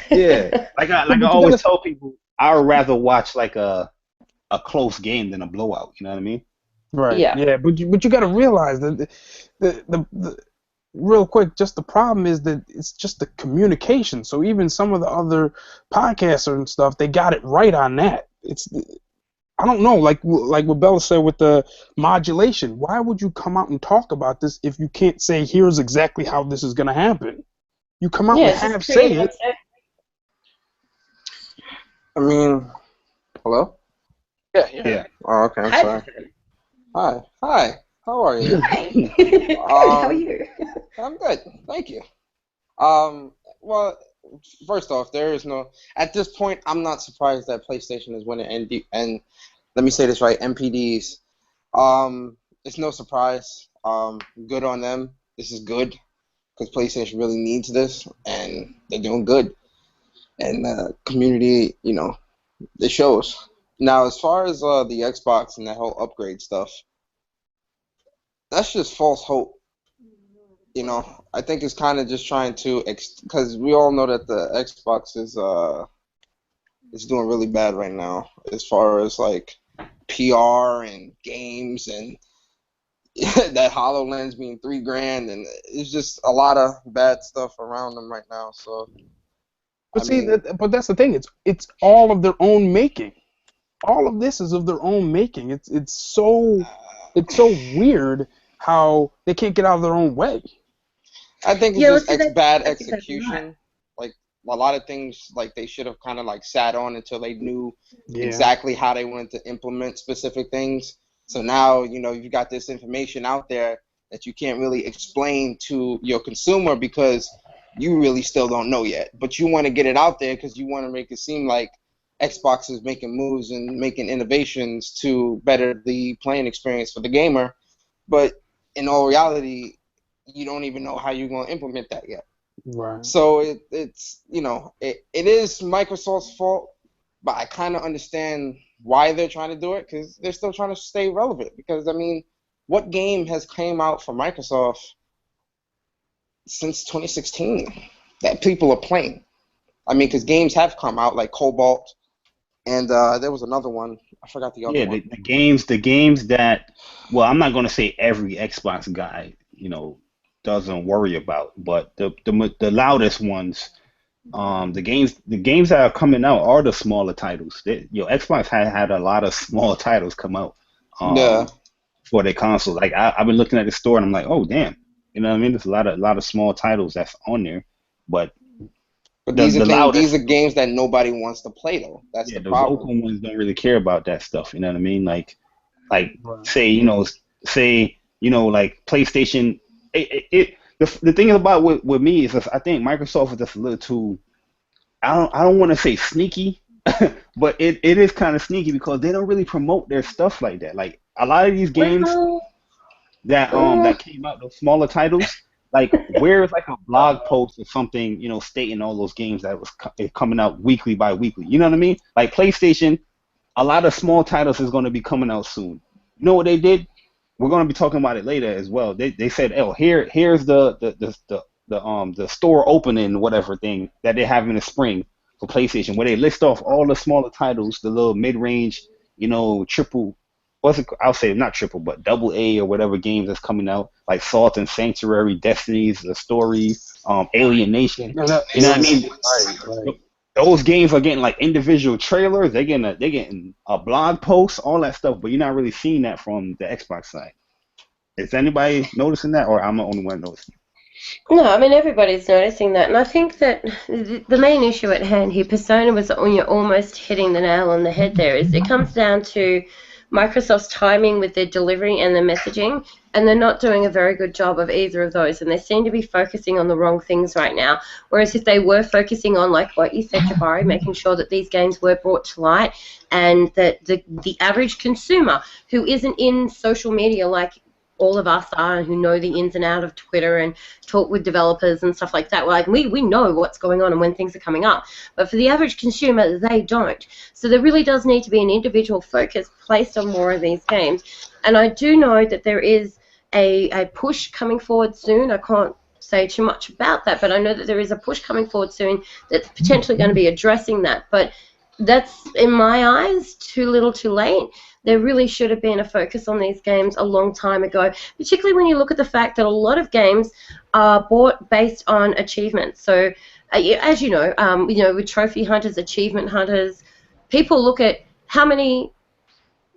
yeah. Like I But you always gotta, tell people, I would rather watch like a close game than a blowout. You know what I mean? right? Yeah. Yeah, but you got to realize that the real quick, just the problem is that it's just the communication. So even some of the other podcasters and stuff, they got it right on that. I don't know, like what Bella said with the modulation. Why would you come out and talk about this if you can't say here's exactly how this is going to happen? You come out Yeah, and it's just have say creating it. I mean, hello? Yeah. Yeah. Oh, okay, I'm sorry. Hi. How are you? Hi. Good, how are you? I'm good, thank you. Well, first off, there is no. At this point, I'm not surprised that PlayStation is winning. And let me say this right, MPDs. It's no surprise. Good on them. This is good because PlayStation really needs this, and they're doing good. And the community, it shows. Now, as far as the Xbox and that whole upgrade stuff, that's just false hope. I think it's kind of just trying to, because we all know that the Xbox is doing really bad right now as far as like PR and games and that HoloLens being $3,000, and it's just a lot of bad stuff around them right now. So, But but that's the thing. It's all of their own making. All of this is of their own making. It's so weird how they can't get out of their own way. I think it's Yeah, just well, see, bad that's exactly execution. right. Like a lot of things, like they should have kind of like sat on until they knew Yeah. exactly how they wanted to implement specific things. So now you've got this information out there that you can't really explain to your consumer because you really still don't know yet. But you want to get it out there because you want to make it seem like Xbox is making moves and making innovations to better the playing experience for the gamer. But in all reality, you don't even know how you're going to implement that yet. Right. So it's it is Microsoft's fault, but I kind of understand why they're trying to do it because they're still trying to stay relevant. Because I mean, what game has came out from Microsoft since 2016 that people are playing? I mean, because games have come out like Cobalt, and there was another one. I forgot the other Yeah, one. the games that, well, I'm not gonna say every Xbox guy, doesn't worry about, but the loudest ones, the games that are coming out are the smaller titles. Xbox had a lot of small titles come out, Yeah. for their console. Like I've been looking at the store and I'm like, oh damn, you know what I mean? There's a lot of small titles that's on there, but But the these are the things. These loudest, are games that nobody wants to play, though. That's yeah, the the problem. vocal ones don't really care about that stuff. You know what I mean? Like Right. say like PlayStation. The thing about with me is just, I think Microsoft is just a little too. I don't want to say sneaky, but it is kind of sneaky because they don't really promote their stuff like that. Like a lot of these games Well, that came out, those smaller titles, like where's like a blog post or something, stating all those games that was coming out weekly by weekly. You know what I mean? Like PlayStation, a lot of small titles is going to be coming out soon. You know what they did? We're going to be talking about it later as well. They said, oh, here's the store opening whatever thing that they have in the spring for PlayStation, where they list off all the smaller titles, the little mid-range, triple, I'll say not triple, but double A or whatever games that's coming out, like Salt and Sanctuary, Destinies, The Story, Alien Nation. No, that, You know what I mean? right. Those games are getting like individual trailers. They're getting a blog post, all that stuff, but you're not really seeing that from the Xbox side. Is anybody noticing that, or I'm the only one noticing? No, I mean everybody's noticing that, and I think that the main issue at hand here, Persona was almost hitting the nail on the head. There is it comes down to Microsoft's timing with their delivery and their messaging, and they're not doing a very good job of either of those, and they seem to be focusing on the wrong things right now. Whereas if they were focusing on, like what you said, Jabari, making sure that these games were brought to light, and that the average consumer who isn't in social media like all of us are, who know the ins and out of Twitter and talk with developers and stuff like that. Like we know what's going on and when things are coming up. But for the average consumer, they don't. So there really does need to be an individual focus placed on more of these games. And I do know that there is a push coming forward soon. I can't say too much about that, but I know that there is a push coming forward soon that's potentially going to be addressing that. But that's, in my eyes, too little too late. There really should have been a focus on these games a long time ago, particularly when you look at the fact that a lot of games are bought based on achievements. So, as you know, with trophy hunters, achievement hunters, people look at how many,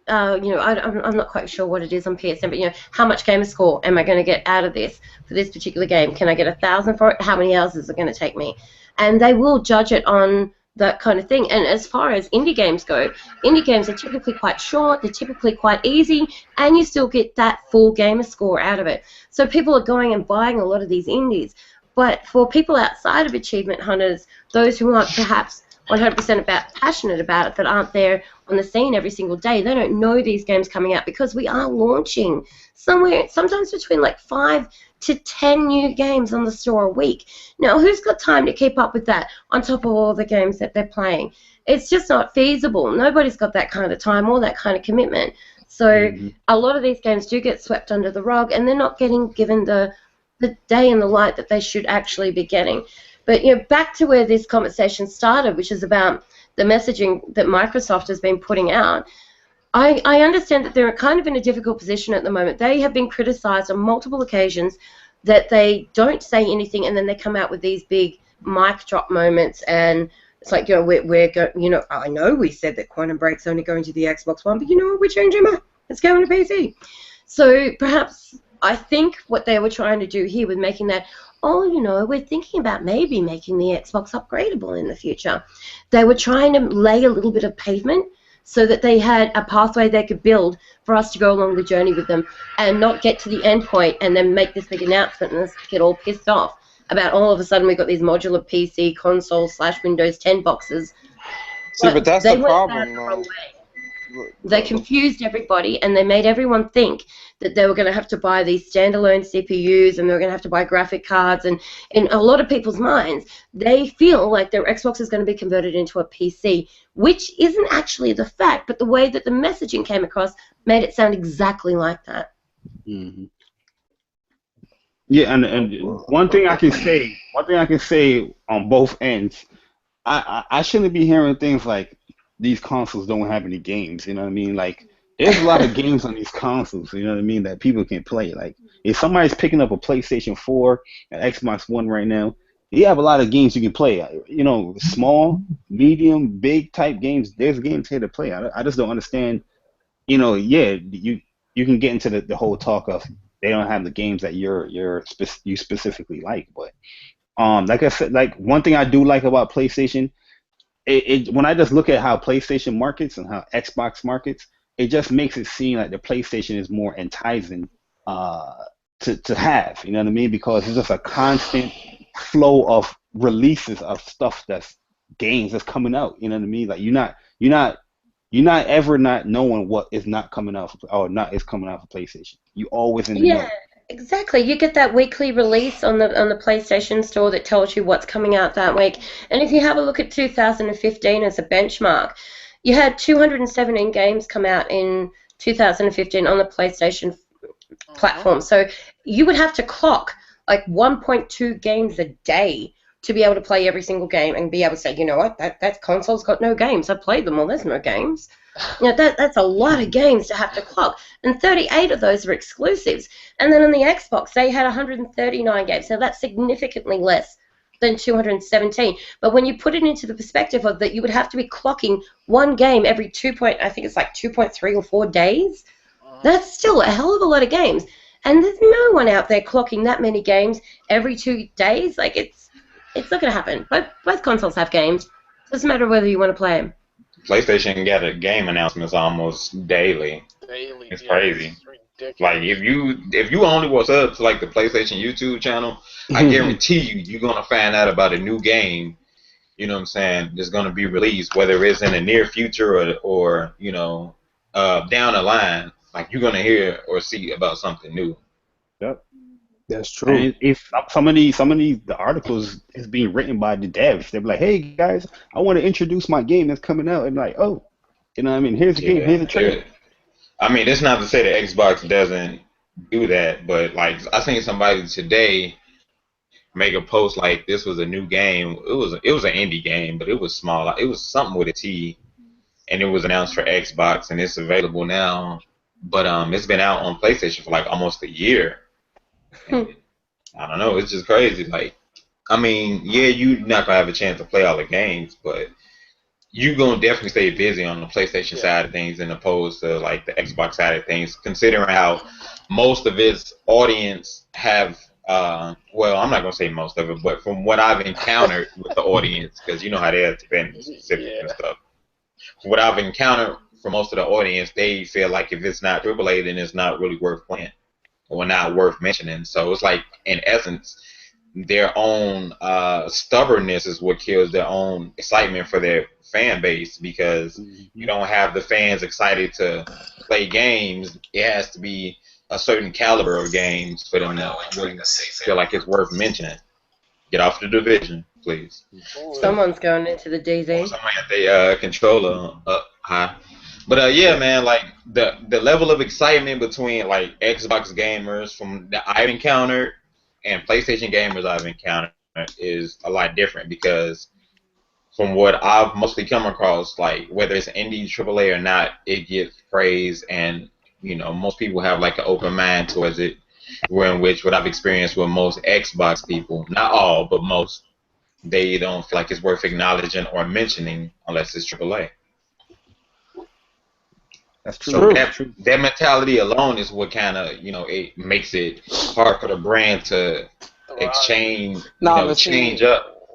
I'm not quite sure what it is on PSN, but how much gamer score am I going to get out of this for this particular game? Can I get 1,000 for it? How many hours is it going to take me? And they will judge it on that kind of thing. And as far as indie games go, indie games are typically quite short, they're typically quite easy, and you still get that full gamer score out of it. So people are going and buying a lot of these indies. But for people outside of achievement hunters, those who aren't perhaps 100% passionate about it, that aren't there on the scene every single day, they don't know these games coming out, because we are launching sometimes between like 5 to 10 new games on the store a week. Now, who's got time to keep up with that on top of all the games that they're playing? It's just not feasible. Nobody's got that kind of time or that kind of commitment. So a lot of these games do get swept under the rug, and they're not getting given the day and the light that they should actually be getting. But back to where this conversation started, which is about the messaging that Microsoft has been putting out. I understand that they're kind of in a difficult position at the moment. They have been criticized on multiple occasions that they don't say anything, and then they come out with these big mic drop moments, and it's like, I know we said that Quantum Break's only going to the Xbox One, but you know what, we're changing it. It's going to PC. So perhaps I think what they were trying to do here with making that, we're thinking about maybe making the Xbox upgradable in the future. They were trying to lay a little bit of pavement so that they had a pathway they could build for us to go along the journey with them, and not get to the end point and then make this big announcement and us get all pissed off about all of a sudden we've got these modular PC, console / Windows 10 boxes. See, but that's the problem, though. They confused everybody, and they made everyone think that they were going to have to buy these standalone CPUs, and they were going to have to buy graphic cards, and in a lot of people's minds, they feel like their Xbox is going to be converted into a PC, which isn't actually the fact, but the way that the messaging came across made it sound exactly like that. Mm-hmm. Yeah, and one thing I can say on both ends, I shouldn't be hearing things like these consoles don't have any games, you know what I mean? Like, there's a lot of games on these consoles, you know what I mean, that people can play. Like, if somebody's picking up a PlayStation 4, an Xbox One right now, you have a lot of games you can play. Small, medium, big type games. There's games here to play. I just don't understand. You can get into the whole talk of they don't have the games that you specifically like. But like I said, like one thing I do like about PlayStation, when I just look at how PlayStation markets and how Xbox markets, it just makes it seem like the PlayStation is more enticing to have. You know what I mean? Because it's just a constant flow of releases of stuff that's games that's coming out. You know what I mean? Like you're not ever not knowing what is not coming out or not is coming out for PlayStation. You always in the know. Exactly. You get that weekly release on the PlayStation Store that tells you what's coming out that week. And if you have a look at 2015 as a benchmark, you had 217 games come out in 2015 on the PlayStation platform. So you would have to clock like 1.2 games a day to be able to play every single game and be able to say, you know what, that console's got no games. I've played them all. There's no games. That's a lot of games to have to clock. And 38 of those are exclusives. And then on the Xbox, they had 139 games. So that's significantly less than 217. But when you put it into the perspective of that, you would have to be clocking one game every I think it's like 2.3 or 4 days. That's still a hell of a lot of games. and there's no one out there clocking that many games every 2 days. Like, it's not going to happen. Both consoles have games. It doesn't matter whether you want to play them. PlayStation got a game announcements almost daily. It's crazy. It's like if you only was up to like the PlayStation YouTube channel, I guarantee you're gonna find out about a new game. You know what I'm saying? That's gonna be released, whether it's in the near future or you know down the line. Like you're gonna hear or see about something new. Yep. That's true. And if some of these the articles is being written by the devs, they're like, hey guys, I want to introduce my game that's coming out, and like, oh, you know what I mean? Here's the game, here's the trailer. I mean, it's not to say that Xbox doesn't do that, but like I seen somebody today make a post like this was a new game. It was an indie game, but it was small. It was something with a T, and it was announced for Xbox, and it's available now. But it's been out on PlayStation for like almost a year. And I don't know. It's just crazy. Like, I mean, yeah, you're not gonna have a chance to play all the games, but you're gonna definitely stay busy on the PlayStation side of things, as opposed to like the Xbox side of things. Considering how most of its audience have, well, I'm not gonna say most of it, but from what I've encountered with the audience, because you know how they have been specific and stuff. From what I've encountered from most of the audience, they feel like if it's not AAA, then it's not really worth playing or not worth mentioning. So it's like, in essence, their own stubbornness is what kills their own excitement for their fan base, because you don't have the fans excited to play games. It has to be a certain caliber of games for them to really feel like it's worth mentioning. Get off the Division, please. Someone's going into the DZ. Somebody got the controller up high. But yeah, man, like the level of excitement between like Xbox gamers from that I've encountered and PlayStation gamers I've encountered is a lot different, because from what I've mostly come across, like whether it's indie, AAA or not, it gets praise, and you know most people have like an open mind towards it. Where in which what I've experienced with most Xbox people, not all, but most, they don't feel like it's worth acknowledging or mentioning unless it's AAA. That's true. So that mentality alone is what kind of, you know, it makes it hard for the brand to change up.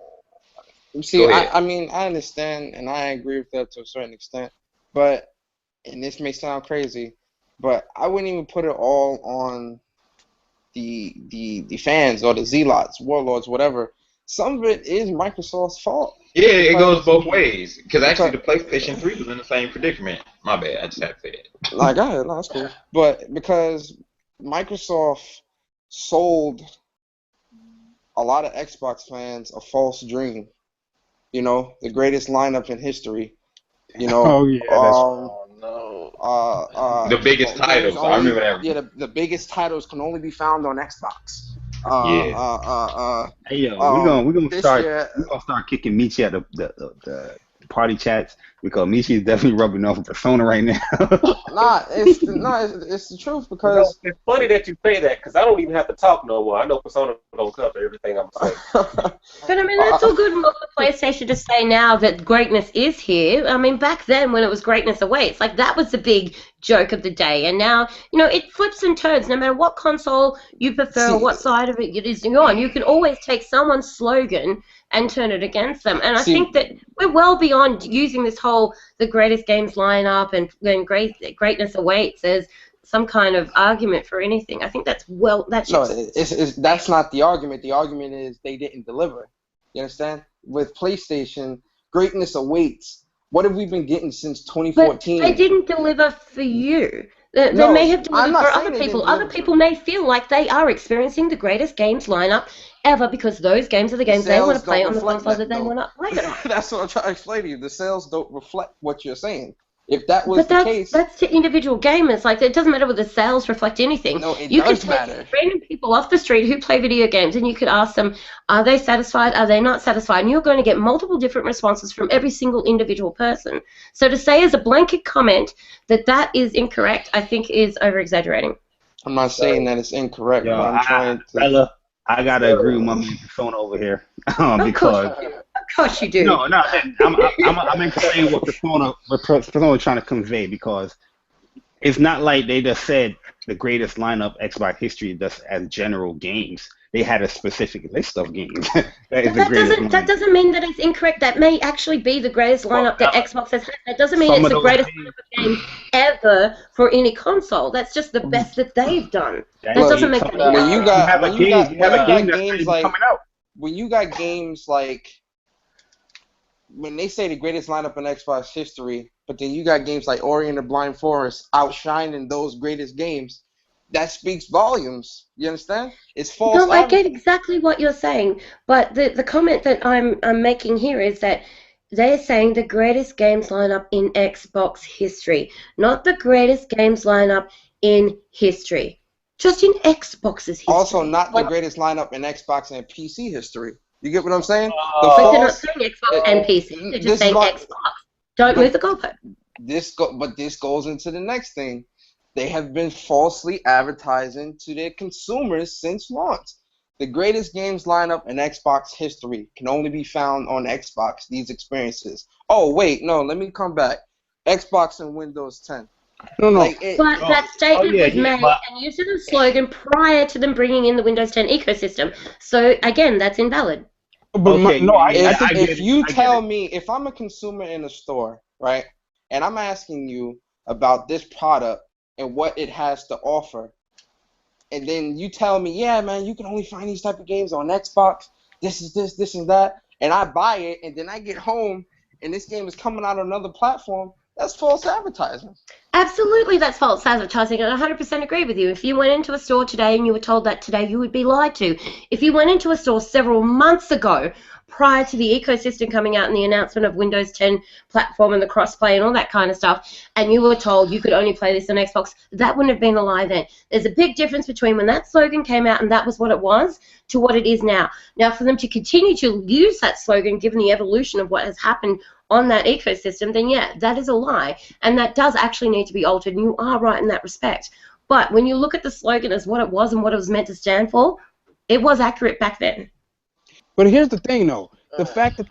See, I mean, I understand and I agree with that to a certain extent, but, and this may sound crazy, but I wouldn't even put it all on the fans or the zealots, warlords, whatever. Some of it is Microsoft's fault. Yeah, it goes both ways. Because actually, the PlayStation 3 was in the same predicament. My bad, I just had to say it. Like, go ahead, no, that's cool. But because Microsoft sold a lot of Xbox fans a false dream. You know, the greatest lineup in history. You know, oh yeah, the biggest titles. Only, I remember that. Yeah, the biggest titles can only be found on Xbox. Hey yo, we're gonna start kicking Michy out the party chats, because Michy is definitely rubbing off a Persona right now. It's the truth, because it's funny that you say that, because I don't even have to talk no more. I know Persona don't cover everything I'm saying. But I mean, that's all good and well for PlayStation to say now that greatness is here. I mean, back then when it was greatness awaits, like that was the big joke of the day, and now, you know, it flips and turns. No matter what console you prefer or what side of it is you're on, you can always take someone's slogan and turn it against them. And I think that we're well beyond using this whole the greatest games lineup and greatness awaits as some kind of argument for anything. I think that's that's not the argument. The argument is they didn't deliver. You understand? With PlayStation, greatness awaits. What have we been getting since 2014? But they didn't deliver for you. They may have delivered for other people. Other people may feel like they are experiencing the greatest games lineup ever, because those games are the games they want to play on the console that they want to play it on. That's what I'm trying to explain to you. The sales don't reflect what you're saying. If that was the case, that's to individual gamers. Like, it doesn't matter whether the sales reflect anything. No, it does matter. You could take random people off the street who play video games, and you could ask them, are they satisfied? Are they not satisfied? And you're going to get multiple different responses from every single individual person. So to say as a blanket comment that is incorrect, I think is over-exaggerating. I'm not saying that it's incorrect, but I'm trying to... Bella, I gotta agree with my man Persona over here, because. Of course you do. No, I'm explaining what Persona is trying to convey, because it's not like they just said the greatest lineup Xbox history does as general games. They had a specific list of games. That is But the greatest that lineup. doesn't mean that it's incorrect. That may actually be the greatest lineup that Xbox has had. That doesn't mean Some it's of the those greatest games, lineup of games ever for any console. That's just the best that they've done. That that doesn't game, make some that of those, when you incorrect. you got have a when you game, got you when have you a game got that's not games even like coming out. when you got games like when they say the greatest lineup in Xbox history, but then you got games like Ori and the Blind Forest outshining those greatest games, that speaks volumes. You understand? It's false No, I get advertising. exactly what you're saying, but the comment that I'm making here is that they're saying the greatest games lineup in Xbox history, not the greatest games lineup in history, just in Xbox's Also, history. not the But greatest lineup in Xbox and PC history. You get what I'm saying? The But they're not false. saying Xbox and PC. They're just This is saying what. Xbox. Don't move But the goalpost. this goes into the next thing. They have been falsely advertising to their consumers since launch. The greatest games lineup in Xbox history can only be found on Xbox. These experiences. Oh wait, no. Let me come back. Xbox and Windows 10. No, no. Like it. But that statement Yeah, was yeah, made but and used as a slogan prior to them bringing in the Windows 10 ecosystem. So again, that's invalid. But okay, no, I If think I get if it, you I get tell it. me, if I'm a consumer in a store, right, and I'm asking you about this product and what it has to offer, and then you tell me, yeah, man, you can only find these type of games on Xbox. This is this and that, and I buy it, and then I get home and this game is coming out on another platform. That's false advertising. Absolutely, that's false advertising, and I 100% agree with you. If you went into a store today and you were told that today, you would be lied to. If you went into a store several months ago, prior to the ecosystem coming out and the announcement of Windows 10 platform and the crossplay and all that kind of stuff, and you were told you could only play this on Xbox, that wouldn't have been a lie then. There's a big difference between when that slogan came out and that was what it was to what it is now. Now, for them to continue to use that slogan, given the evolution of what has happened on that ecosystem, then yeah, that is a lie, and that does actually need to be altered, and you are right in that respect. But when you look at the slogan as what it was and what it was meant to stand for, it was accurate back then. But here's the thing, though: the fact that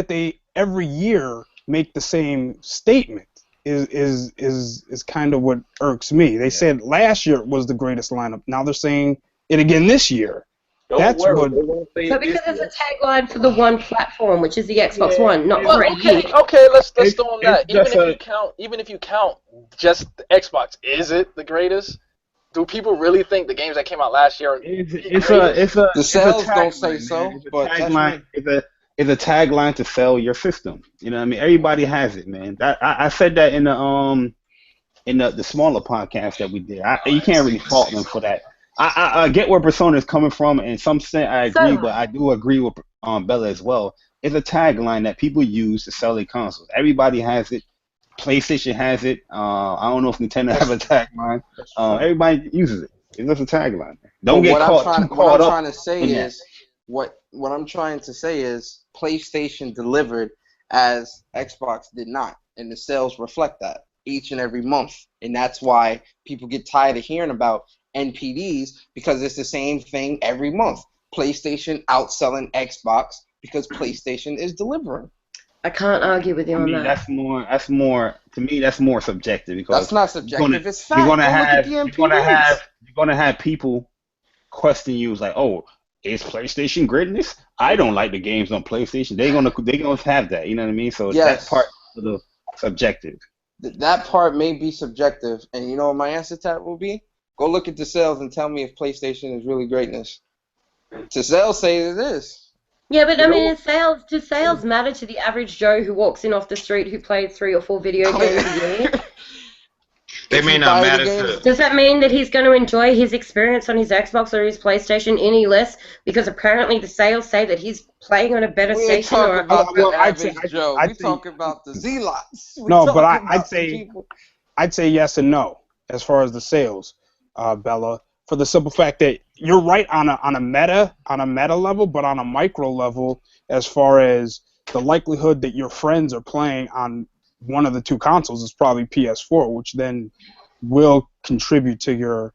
they every year make the same statement is kind of what irks me. They said last year was the greatest lineup. Now they're saying it again this year. That's what. But because it's a tagline for the one platform, which is the Xbox One, not Well, for a okay, year. okay, let's It's go on that. just Even if you count just the Xbox, is it the greatest? Do people really think the games that came out last year are the greatest? The sales don't say so, It's a but that's tagline. me. It's a tagline to sell your system. You know what I mean? Everybody has it, man. I said that in the smaller podcast that we did. You can't really fault them for that. I get where Persona is coming from, and in some sense I agree, but I do agree with Bella as well. It's a tagline that people use to sell their consoles. Everybody has it. PlayStation has it. I don't know if Nintendo have a tagline. Everybody uses it. It's just a tagline. Don't But get what I'm caught trying too what caught I'm up trying to say in that. is what I'm trying to say is PlayStation delivered as Xbox did not, and the sales reflect that each and every month, and that's why people get tired of hearing about NPDs because it's the same thing every month. PlayStation outselling Xbox because PlayStation is delivering. I can't argue with you I on mean, that. that's more to me. That's more subjective because That's not subjective. It's fact. you're gonna Go look at have the NPDs. you're gonna have people question you like, oh, is PlayStation greatness? I don't like the games on PlayStation. They're gonna have that. You know what I mean? So that's part Yes, of the subjective. that part may be subjective, and you know what my answer to that will be? Go look at the sales and tell me if PlayStation is really greatness. The sales say it is. Yeah, but You I know mean, do sales matter to the average Joe who walks in off the street who plays 3 or 4 video games a year? They If may you not buy the matter games, to. Does that mean that he's going to enjoy his experience on his Xbox or his PlayStation any less because apparently the sales say that he's playing on a better we ain't station or talking about the Well, average Joe. We I'd say talking about the zealots. We no, but talking I'd about the say people. yes and no as far as the sales, Bella, for the simple fact that you're right on a meta level, but on a micro level, as far as the likelihood that your friends are playing on one of the two consoles is probably PS4, which then will contribute to your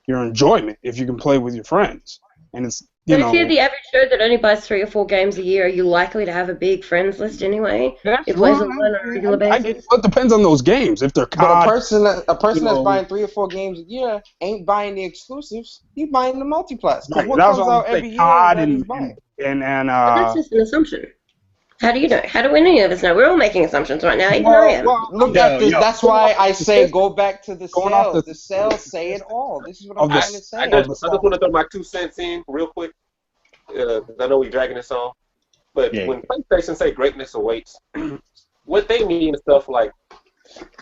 enjoyment if you can play with your friends. And it's you But if you're know, the average Joe that only buys 3 or 4 games a year, are you likely to have a big friends list anyway? that's Who plays well, online on a regular basis? it depends on those games. If they're But COD, a you person that's know, buying 3 or 4 games a year ain't buying the exclusives. He's buying the multiplats. Because right? what That's comes what I'm out saying. every year COD that he's buying? and But that's just an assumption. How do you know? How do any of us know? We're all making assumptions right now. Even I am. Look I'm at this. yo, That's going why off I the say statistics, go back to the going off sales. The sales say it all. This is what I'm of the trying to say. I of just the want to throw my 2 cents in real quick. 'Cause I know we're dragging this on. But yeah. when PlayStation say greatness awaits, what they mean is stuff like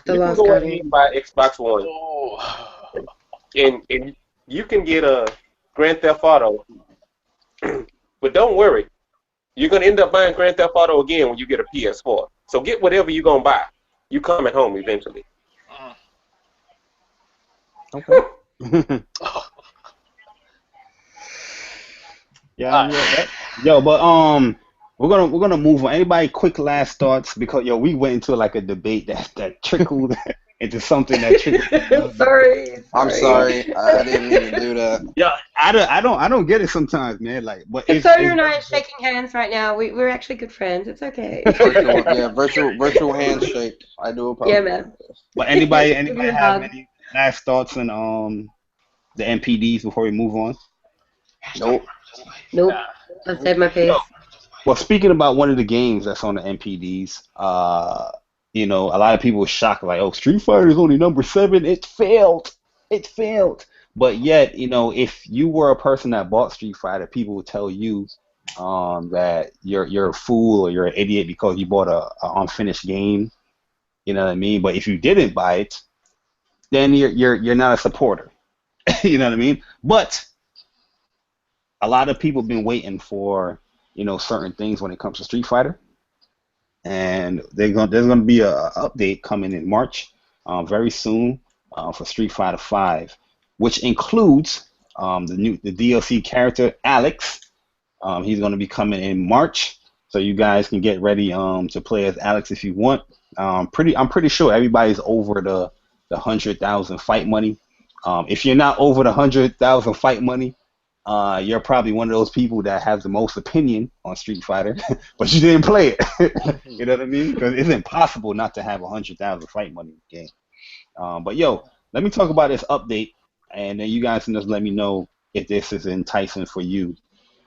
The you can Last go ahead Guardian. and buy Xbox One, Oh. and you can get a Grand Theft Auto. But don't worry, you're gonna end up buying Grand Theft Auto again when you get a PS4. So get whatever you're gonna buy. You coming home eventually. Okay. Yeah. Yo, but we're gonna move on. Anybody quick last thoughts because yo, we went into like a debate that trickled into something that trickled. Sorry. I'm sorry. I didn't mean to do that. Yeah, I don't get it sometimes, man. Like, but Sonia and I are shaking hands right now. We're actually good friends. It's okay. Virtual handshake. I do apologize. Yeah, man. But anybody Give you a have hug. any last thoughts on the MPDs before we move on? Nope. Nope. I said my piece. Well, speaking about one of the games that's on the MPDs, you know, a lot of people were shocked, like, oh, Street Fighter is only number 7. It failed. It failed. But yet, you know, if you were a person that bought Street Fighter, people would tell you that you're a fool or you're an idiot because you bought a unfinished game. You know what I mean? But if you didn't buy it, then you're not a supporter. You know what I mean? But a lot of people have been waiting for, you know, certain things when it comes to Street Fighter, and there's gonna be a update coming in March, very soon, for Street Fighter 5, which includes the DLC character Alex. He's gonna be coming in March, so you guys can get ready to play as Alex if you want. I'm pretty sure everybody's over the 100,000 fight money. If you're not over the 100,000 fight money, you're probably one of those people that has the most opinion on Street Fighter, but you didn't play it. You know what I mean? Because it's impossible not to have 100,000 fight money in the game. But yo, let me talk about this update, and then you guys can just let me know if this is enticing for you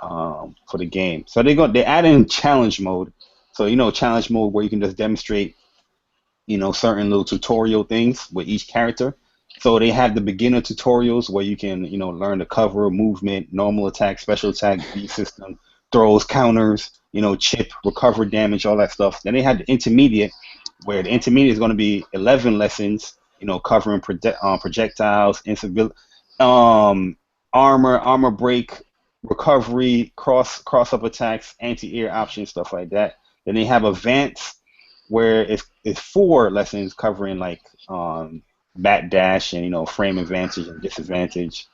for the game. So they're adding challenge mode. So you know, challenge mode where you can just demonstrate, you know, certain little tutorial things with each character. So they have the beginner tutorials where you can, you know, learn the cover, movement, normal attack, special attack, B system, throws, counters, you know, chip, recover damage, all that stuff. Then they have the intermediate, where the intermediate is going to be 11 lessons, you know, covering projectiles, armor break, recovery, cross up attacks, anti-air options, stuff like that. Then they have advanced, where it's 4 lessons covering like back dash and, you know, frame advantage and disadvantage,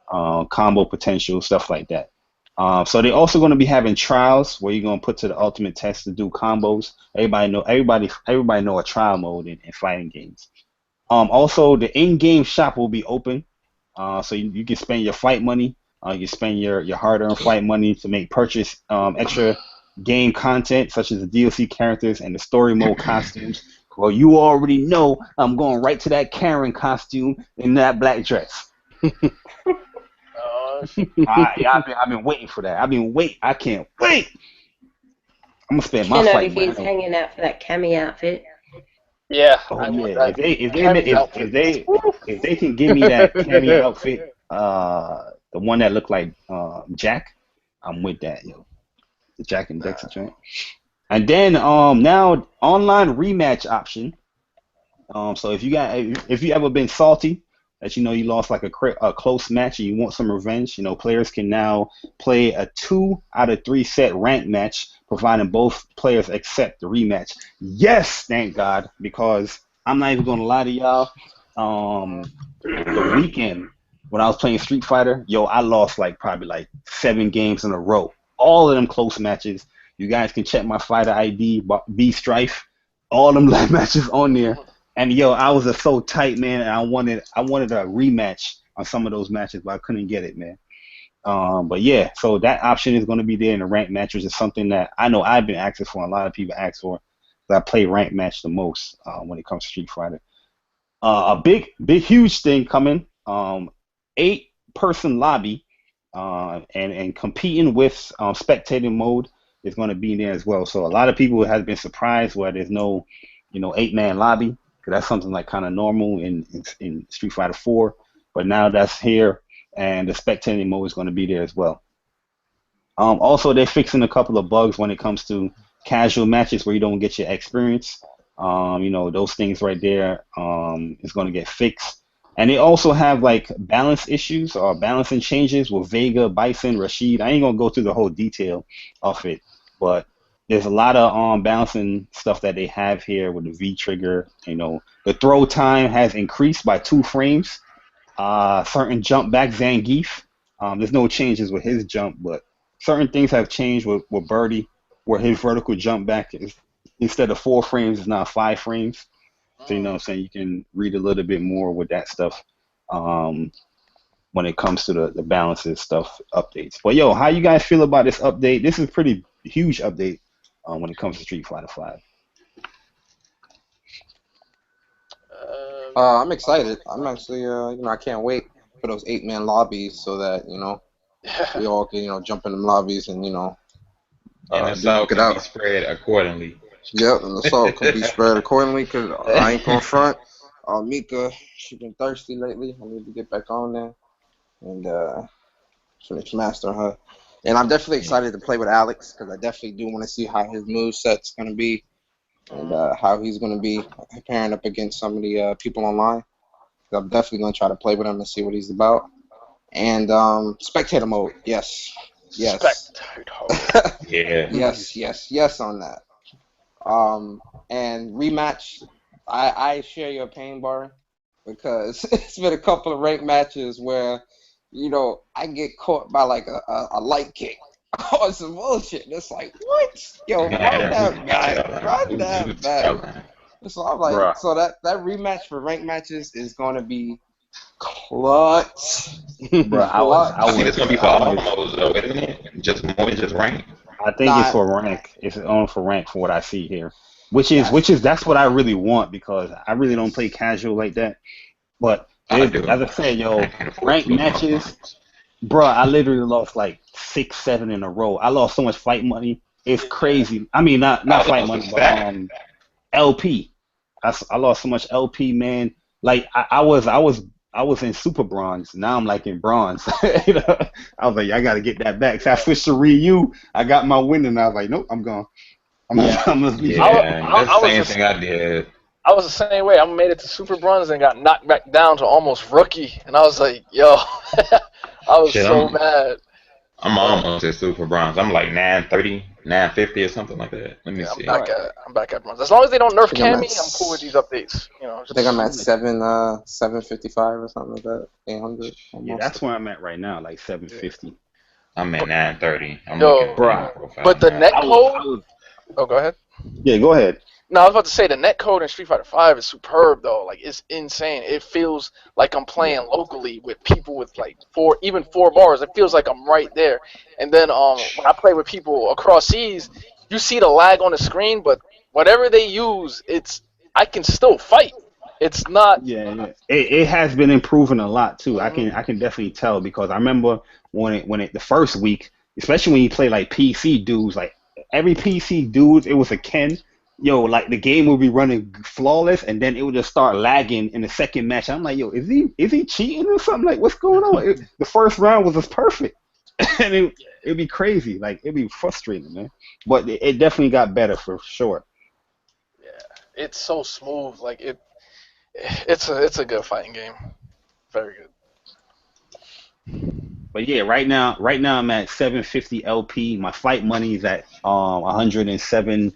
combo potential, stuff like that. So they're also going to be having trials where you're going to put to the ultimate test to do combos. Everybody know a trial mode in fighting games. Also, the in-game shop will be open, so you can spend your fight money. You can spend your hard-earned fight money to make purchase extra game content such as the DLC characters and the story mode costumes. Well, you already know I'm going right to that Karen costume in that black dress. I've been waiting for that. I can't wait. I'm gonna spend my fight He's money. hanging out for that cami outfit. Yeah. Oh yeah. If they can give me that cameo outfit, the one that looked like Jack, I'm with that, yo. The Jack and Dexter joint. And then now online rematch option. So if you ever been salty that you know you lost like a close match and you want some revenge, you know, players can now play a 2 out of 3 set ranked match, providing both players accept the rematch. Yes, thank God, because I'm not even gonna lie to y'all. The weekend when I was playing Street Fighter, yo, I lost probably 7 games in a row. All of them close matches. You guys can check my fighter ID, B Strife. All them matches on there. And yo, I was so tight, man. And I wanted a rematch on some of those matches, but I couldn't get it, man. But yeah, so that option is going to be there in the ranked match, which is something that I know I've been asking for. A lot of people ask for. I play ranked match the most when it comes to Street Fighter. A big, huge thing coming. 8-person lobby, and competing with spectating mode is going to be there as well. So a lot of people have been surprised where there's no, 8-man lobby, because that's something like kind of normal in Street Fighter 4. But now that's here, and the spectating mode is going to be there as well. Also, they're fixing a couple of bugs when it comes to casual matches where you don't get your experience. Those things right there is going to get fixed. And they also have like balance issues or balancing changes with Vega, Bison, Rashid. I ain't going to go through the whole detail of it, but there's a lot of balancing stuff that they have here with the V trigger. The throw time has increased by 2 frames. Certain jump back Zangief. There's no changes with his jump, but certain things have changed with Birdie, where his vertical jump back is, instead of 4 frames, is now 5 frames. So you know what I'm saying, you can read a little bit more with that stuff when it comes to the balances stuff updates. But yo, how you guys feel about this update? This is a pretty huge update when it comes to Street Fighter 5. I'm excited. I'm actually, I can't wait for those 8-man lobbies so that, we all can, jump in them lobbies and, and the salt can be spread accordingly. Yep, and the salt can be spread accordingly, because I ain't gonna front. Mika, she been thirsty lately. I need to get back on there and finish mastering her. And I'm definitely excited to play with Alex, because I definitely do want to see how his moveset's gonna be. And how he's going to be pairing up against some of the people online. I'm definitely going to try to play with him and see what he's about. And spectator mode, yes. Spectator mode. Yeah. Yes on that. And rematch, I share your pain, Barry, because it's been a couple of ranked matches where, I get caught by like a light kick. Oh, some bullshit. It's like, what? Yo, run that back. So I'm like, Bruh. so that rematch for ranked matches is going to be clutch. Bro, I think it's going to be for all modes, though, isn't it? Just more than just rank. I think it's for rank. It's only for rank from what I see here. Which is that's what I really want, because I really don't play casual like that. But as I said, ranked matches. Bro, I literally lost like 6, 7 in a row. I lost so much fight money. It's crazy. I mean, not fight money, but LP. I lost so much LP, man. Like I was in super bronze. Now I'm like in bronze. I was like, I gotta get that back. So I switched to Ryu. I got my win, and I was like, nope, I'm gone. I'm gonna leave. That's the same thing I did. I was the same way. I made it to super bronze and got knocked back down to almost rookie, and I was like, yo. I was mad. I'm almost at super bronze. I'm like 930, 950 or something like that. Let me see. I'm back at bronze. As long as they don't nerf Cammy, I'm cool with these updates. I think I'm at 755 or something like that. 800. Yeah, that's where I'm at right now, like 750. I'm at 930. But the net code. Oh, go ahead. Yeah, go ahead. No, I was about to say the net code in Street Fighter 5 is superb though. Like, it's insane. It feels like I'm playing locally with people with like 4 bars. It feels like I'm right there. And then when I play with people across seas, you see the lag on the screen, but whatever they use, I can still fight. It's not. Yeah. It has been improving a lot too. Mm-hmm. I can definitely tell, because I remember when the first week, especially when you play like PC dudes, like every PC dude, it was a Ken. Yo, like the game would be running flawless, and then it would just start lagging in the second match. I'm like, yo, is he cheating or something? Like, what's going on? The first round was just perfect, and it'd be crazy. Like, it'd be frustrating, man. But it definitely got better for sure. Yeah, it's so smooth. Like it's a good fighting game. Very good. But yeah, right now I'm at 750 LP. My fight money is at 107.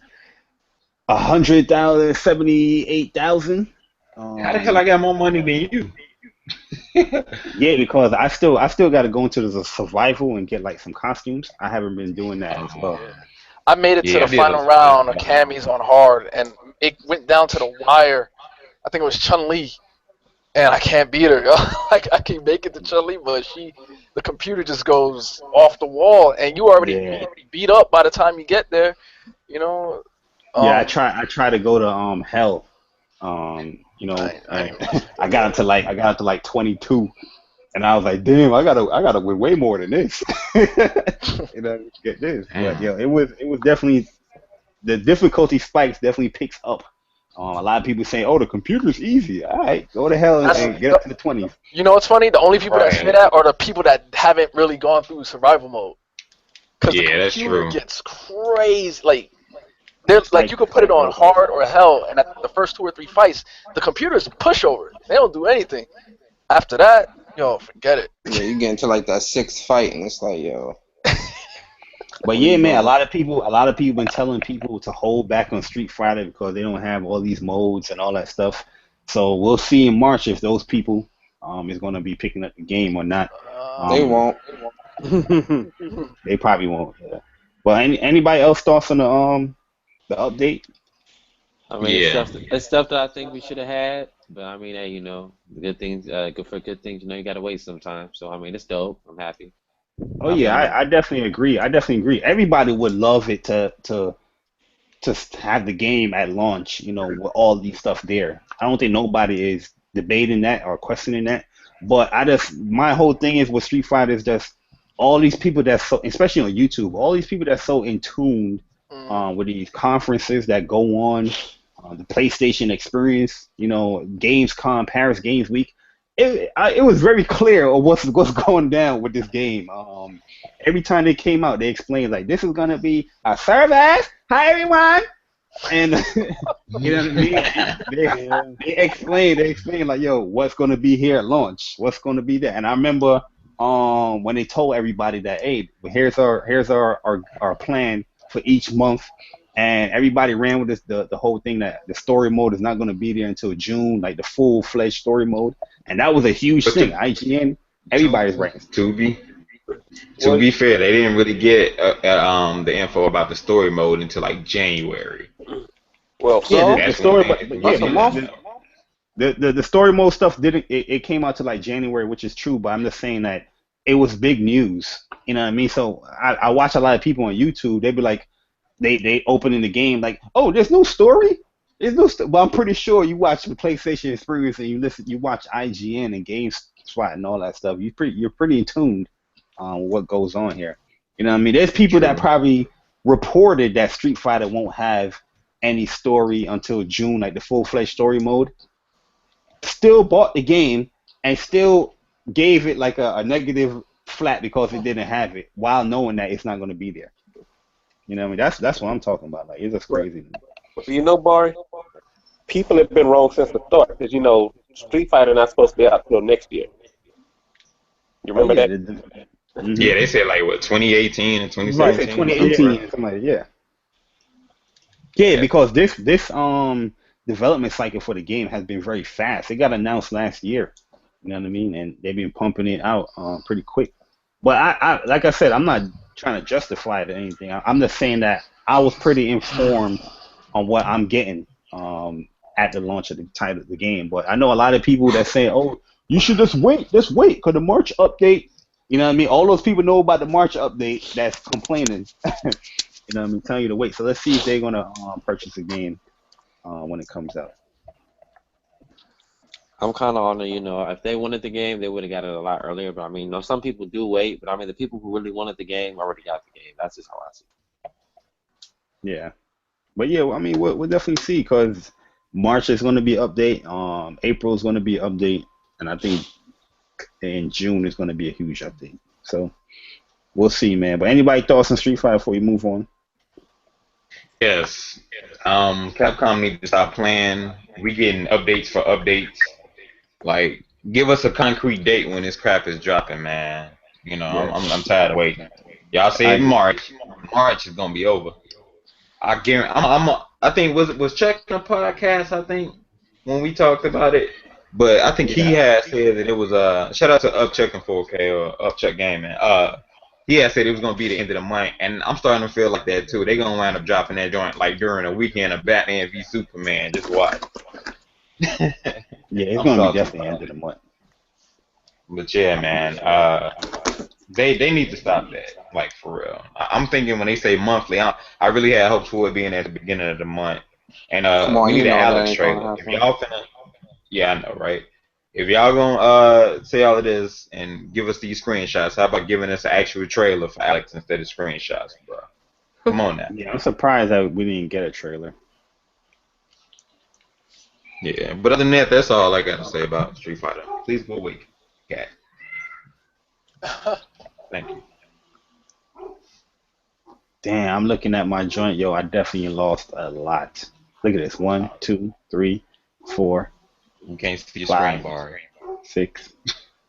178,000. How the hell I got more money than you? Yeah, because I still got to go into the survival and get like some costumes. I haven't been doing that as well. Yeah. I made it to the final round of Cammy's on hard, and it went down to the wire. I think it was Chun-Li, and I can't beat her. Like I can make it to Chun-Li, but the computer just goes off the wall, and you already beat up by the time you get there. You know. Yeah, I try to go to hell. You know, I got up to like 22, and I was like, damn, I gotta win way more than this. You know, get this. But yeah, it was definitely, the difficulty spikes definitely picks up. A lot of people saying, "Oh, the computer's easy." All right, go to hell and get up to the 20s. You know what's funny? The only people that say that are the people that haven't really gone through survival mode. Because the computer gets crazy. Like, there's like you can put it on hard or hell, and at the first 2 or 3 fights, the computer's a pushover. They don't do anything. After that, yo, forget it. Yeah, you get into like that 6th fight, and it's like, yo. But yeah, man, a lot of people been telling people to hold back on Street Fighter because they don't have all these modes and all that stuff. So we'll see in March if those people is going to be picking up the game or not. They won't. They probably won't. Yeah. Well, anybody else thoughts on the update? I mean, it's stuff that I think we should have had, but I mean, hey, you know, good things, good for good things. You know, you gotta wait sometimes. So I mean, it's dope. I'm happy. Oh yeah, I definitely agree. Everybody would love it to have the game at launch, you know, with all these stuff there. I don't think nobody is debating that or questioning that. But my whole thing is with Street Fighter is just all these people that's so, especially on YouTube, all these people that's so in tune with these conferences that go on, the PlayStation Experience, you know, Gamescom, Paris Games Week. It was very clear of what's going down with this game. Every time they came out, they explained like this is gonna be a service. Hi everyone, and you know what I mean. They explained like, yo, what's gonna be here at launch? What's gonna be there? And I remember when they told everybody that, hey, here's our plan for each month. And everybody ran with this, the whole thing that the story mode is not going to be there until June, like the full-fledged story mode. And that was a huge thing. IGN, everybody's ranking. To be fair, they didn't really get the info about the story mode until like January. Well, yeah, the story mode stuff didn't. It came out to like January, which is true. But I'm just saying that it was big news. You know what I mean? So I watch a lot of people on YouTube. They be like, they open in the game like, oh, there's no story. But I'm pretty sure you watch the PlayStation Experience and you watch IGN and GameSpot and all that stuff. You're pretty in tuned on what goes on here. You know what I mean? There's people that probably reported that Street Fighter won't have any story until June, like the full-fledged story mode. Still bought the game and still gave it like a negative flat because it didn't have it, while knowing that it's not going to be there. You know what I mean? That's what I'm talking about. Like, it's just crazy. You know, Barry, people have been wrong since the start because, you know, Street Fighter not supposed to be out until next year. You remember that? Mm-hmm. Yeah, they said like what, 2018 and 2017. Right, 2018, something like that. Yeah. Yeah, because this development cycle for the game has been very fast. It got announced last year. You know what I mean? And they've been pumping it out pretty quick. But I like I said, I'm not trying to justify it or anything. I'm just saying that I was pretty informed on what I'm getting at the launch of the game. But I know a lot of people that say, oh, you should just wait, because the March update, you know what I mean? All those people know about the March update that's complaining. You know what I mean? Telling you to wait. So let's see if they're going to purchase the game when it comes out. I'm kind of on the, you know, if they wanted the game, they would have got it a lot earlier. But I mean, you know, some people do wait. But I mean, the people who really wanted the game already got the game. That's just how I see it. Yeah. But yeah, I mean, we'll definitely see, because March is going to be an update. April is going to be an update. And I think in June is going to be a huge update. So we'll see, man. But anybody thoughts on Street Fighter before we move on? Yes. Capcom needs to stop playing. We getting updates for updates. Like, give us a concrete date when this crap is dropping, man. You know, I'm tired of waiting. Y'all say March. March is gonna be over. I guarantee. I think was Chuck on the podcast. I think when we talked about it, but I think he had said that it was shout out to Upchuck and 4K or Upchuck Gaming. He had said it was gonna be the end of the month, and I'm starting to feel like that too. They're gonna wind up dropping that joint like during a weekend of Batman v Superman. Just watch. Yeah, it's I'm gonna be salty definitely about end of it. the month. But yeah, man, they need to stop that, like for real. I'm thinking when they say monthly, I really had hopes for it being at the beginning of the month. And Come we on, need you an know that Alex ain't gonna trailer. If happen. y'all finna, yeah, I know, right? If y'all gonna say all of this and give us these screenshots, how about giving us an actual trailer for Alex instead of screenshots, bro? Come on now. Yeah, I'm surprised that we didn't get a trailer. Yeah, but other than that, that's all I got to say about Street Fighter. Please go away, cat. Thank you. Damn, I'm looking at my joint, yo. I definitely lost a lot. Look at this: 1, 2, 3, 4, You can't see your screen 5, bar. 6,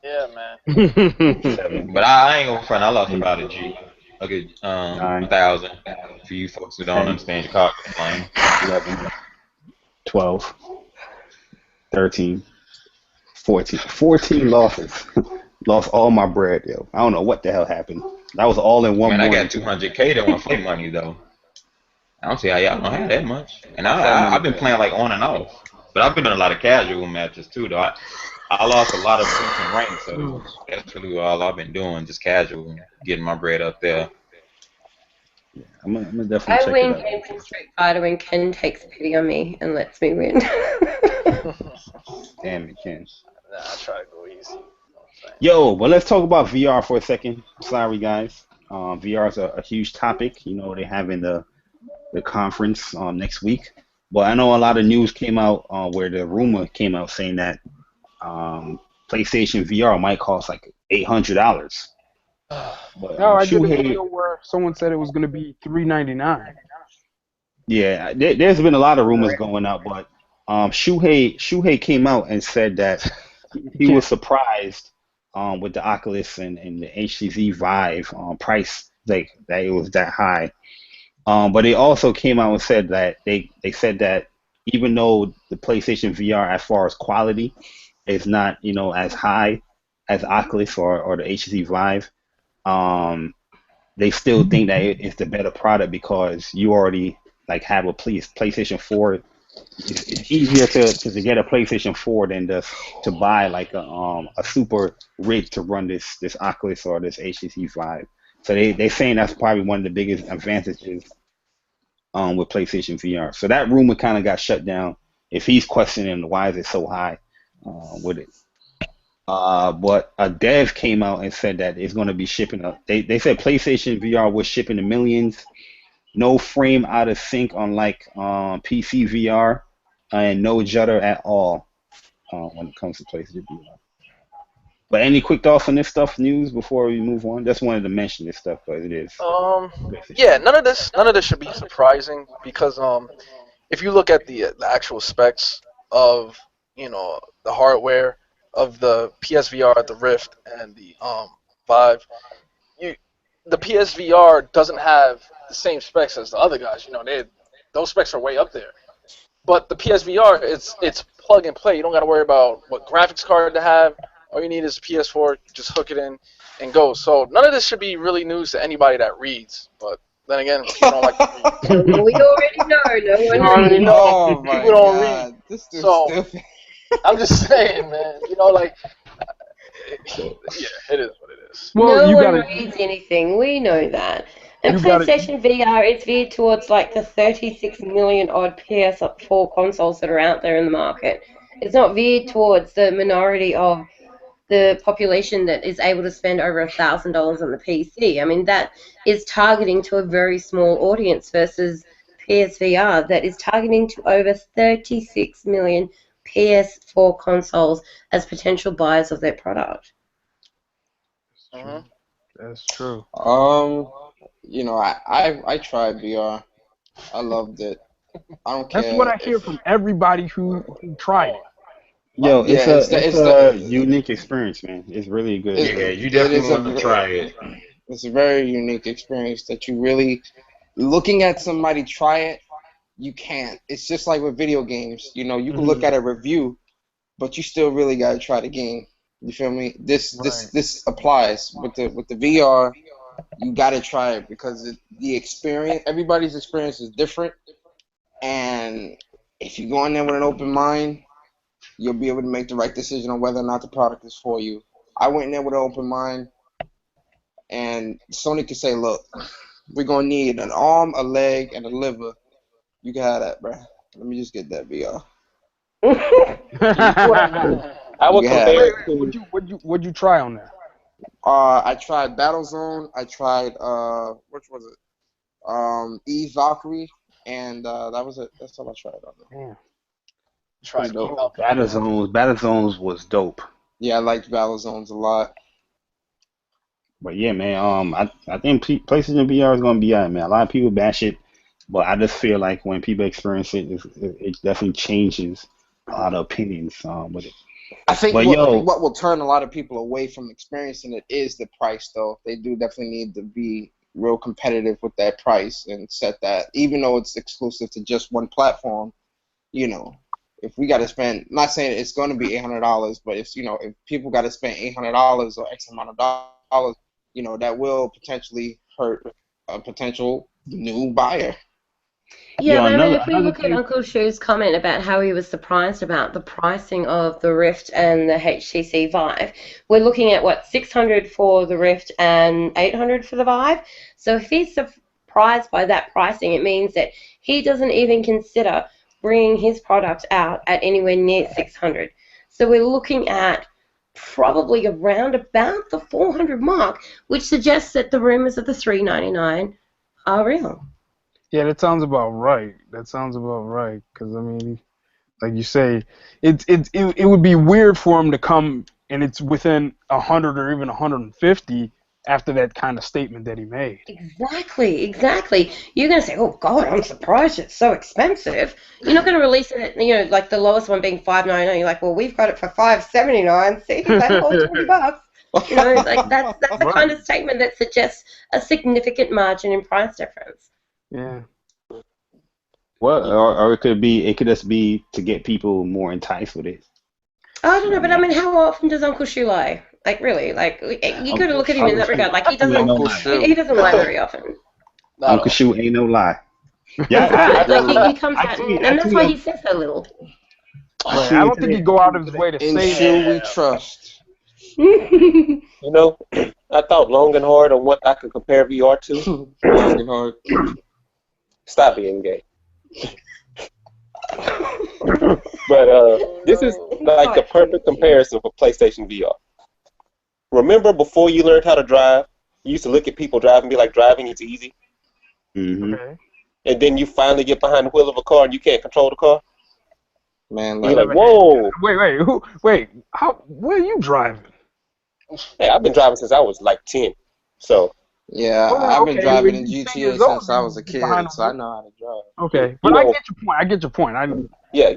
Yeah, man. 7, But I ain't gonna front. I lost 8, about a G. Okay, 9, 1,000. For you folks who don't 10, understand Chicago slang. 11, 12, 13, 14. 14 losses. Lost all my bread, yo. I don't know what the hell happened. That was all in one Man, I morning. got 200K that went fight money though. I don't see how y'all don't have that much. And My fight money I've been good. playing like on and off. But I've been doing a lot of casual matches too though. I lost a lot of points in rank, so that's really all I've been doing, just casual, getting my bread up there. I'm gonna definitely I check win it out. games in Street Fighter when Ken takes pity on me and lets me win. Damn it, Ken. Nah, I try to go easy. Yo, well, let's talk about VR for a second. Sorry, guys. VR is a huge topic. You know, they're having the conference next week. But I know a lot of news came out where the rumor came out saying that PlayStation VR might cost like $800. But No, I did a Shuhei, video where someone said it was going to be $399. yeah, there's been a lot of rumors going out, but Shuhei came out and said that he was surprised with the Oculus and the HTC Vive price, like that it was that high. But they also came out and said that they said that even though the PlayStation VR as far as quality is not, you know, as high as Oculus or the HTC Vive, they still think that it's the better product because you already like have a PlayStation 4. It's easier to get a PlayStation 4 than to buy like a super rig to run this Oculus or this HTC Vive. So they saying that's probably one of the biggest advantages with PlayStation VR. So that rumor kind of got shut down. If he's questioning why is it so high with it. But a dev came out and said that it's going to be shipping up. They said PlayStation VR was shipping in millions, no frame out of sync unlike PC VR, and no judder at all when it comes to PlayStation VR. But any quick thoughts on this stuff, news before we move on? Just wanted to mention this stuff because it is. Yeah, none of this should be surprising because if you look at the actual specs of the hardware of the PSVR, the Rift, and the Vive, the PSVR doesn't have the same specs as the other guys. Those specs are way up there. But the PSVR, it's plug and play. You don't got to worry about what graphics card to have. All you need is a PS4. Just hook it in and go. So none of this should be really news to anybody that reads. But then again, people don't like to read. We already know. No one reads. Oh my People don't God, read. this dude's So stupid. I'm just saying, man. Yeah, it is what it is. Well, No you one gotta, reads anything. We know that. And you gotta, PlayStation VR is veered towards like the 36 million odd PS4 consoles that are out there in the market. It's not veered towards the minority of the population that is able to spend over $1,000 on the PC. I mean, that is targeting to a very small audience versus PSVR that is targeting to over 36 million PS4 consoles as potential buyers of their product. that's true. I tried VR. I loved it. I don't care. That's what I hear from everybody who tried it. Yo, Yeah, it's a unique experience, man. It's really good. Yeah, you definitely want to try it. It's a very unique experience that you really, looking at somebody try it, you can't. It's just like with video games. You can look at a review, but you still really gotta try the game. You feel me? This applies with the VR. You gotta try it because the experience. Everybody's experience is different, and if you go in there with an open mind, you'll be able to make the right decision on whether or not the product is for you. I went in there with an open mind, and Sony could say, look, we're going to need an arm, a leg, and a liver. You can have that, bro. Let me just get that VR. I would You can have compare it. it to What'd you try on there? I tried Battlezone. I tried, which was it? Eve Valkyrie, and that was it. That's all I tried on there. Yeah. Try dope. Battlezones was dope. Yeah, I liked Battlezones a lot. But yeah, man, I think PlayStation VR is gonna be out, man. A lot of people bash it, but I just feel like when people experience it, it definitely changes a lot of opinions with it. I think But what will turn a lot of people away from experiencing it is the price, though. They do definitely need to be real competitive with that price and set that, even though it's exclusive to just one platform. You know, if we got to spend, not saying it's going to be $800, but if people got to spend $800 or X amount of dollars, that will potentially hurt a potential new buyer. Yeah, but I mean, if we look at Uncle Shu's comment about how he was surprised about the pricing of the Rift and the HTC Vive, we're looking at, what, $600 for the Rift and $800 for the Vive? So if he's surprised by that pricing, it means that he doesn't even consider bringing his product out at anywhere near $600. So we're looking at probably around about the $400 mark, which suggests that the rumors of the $399 are real. Yeah, that sounds about right. Because, I mean, like you say, it would be weird for him to come and it's within 100 or even 150 after that kind of statement that he made. Exactly. You're going to say, oh, God, I'm surprised it's so expensive. You're not going to release it at, like the lowest one being $599. You're like, well, we've got it for $579. See, that's all $20. Like that's the kind of statement that suggests a significant margin in price difference. Yeah. Well, or it could just be to get people more enticed with it. I don't know, but I mean, how often does Uncle Shu lie? Like, really? Like, you got to look at him in that regard. Like, he doesn't lie very often. Uncle Shu ain't no lie. Yeah, like he comes out, and that's why he says so little. Right. I don't think he'd go out of his way to say that. We trust. I thought long and hard on what I could compare VR to. Long and hard. Stop being gay. But this is like the perfect comparison for PlayStation VR. Remember before you learned how to drive, you used to look at people drive and be like, driving is easy. Mm-hmm. Okay. And then you finally get behind the wheel of a car and you can't control the car. Man, you're like, whoa. Wait. Where are you driving? Hey, I've been driving since I was like 10. So. Yeah, I've been driving in GTA since I was a kid, so I know how to drive. Okay, but I get your point. Yeah,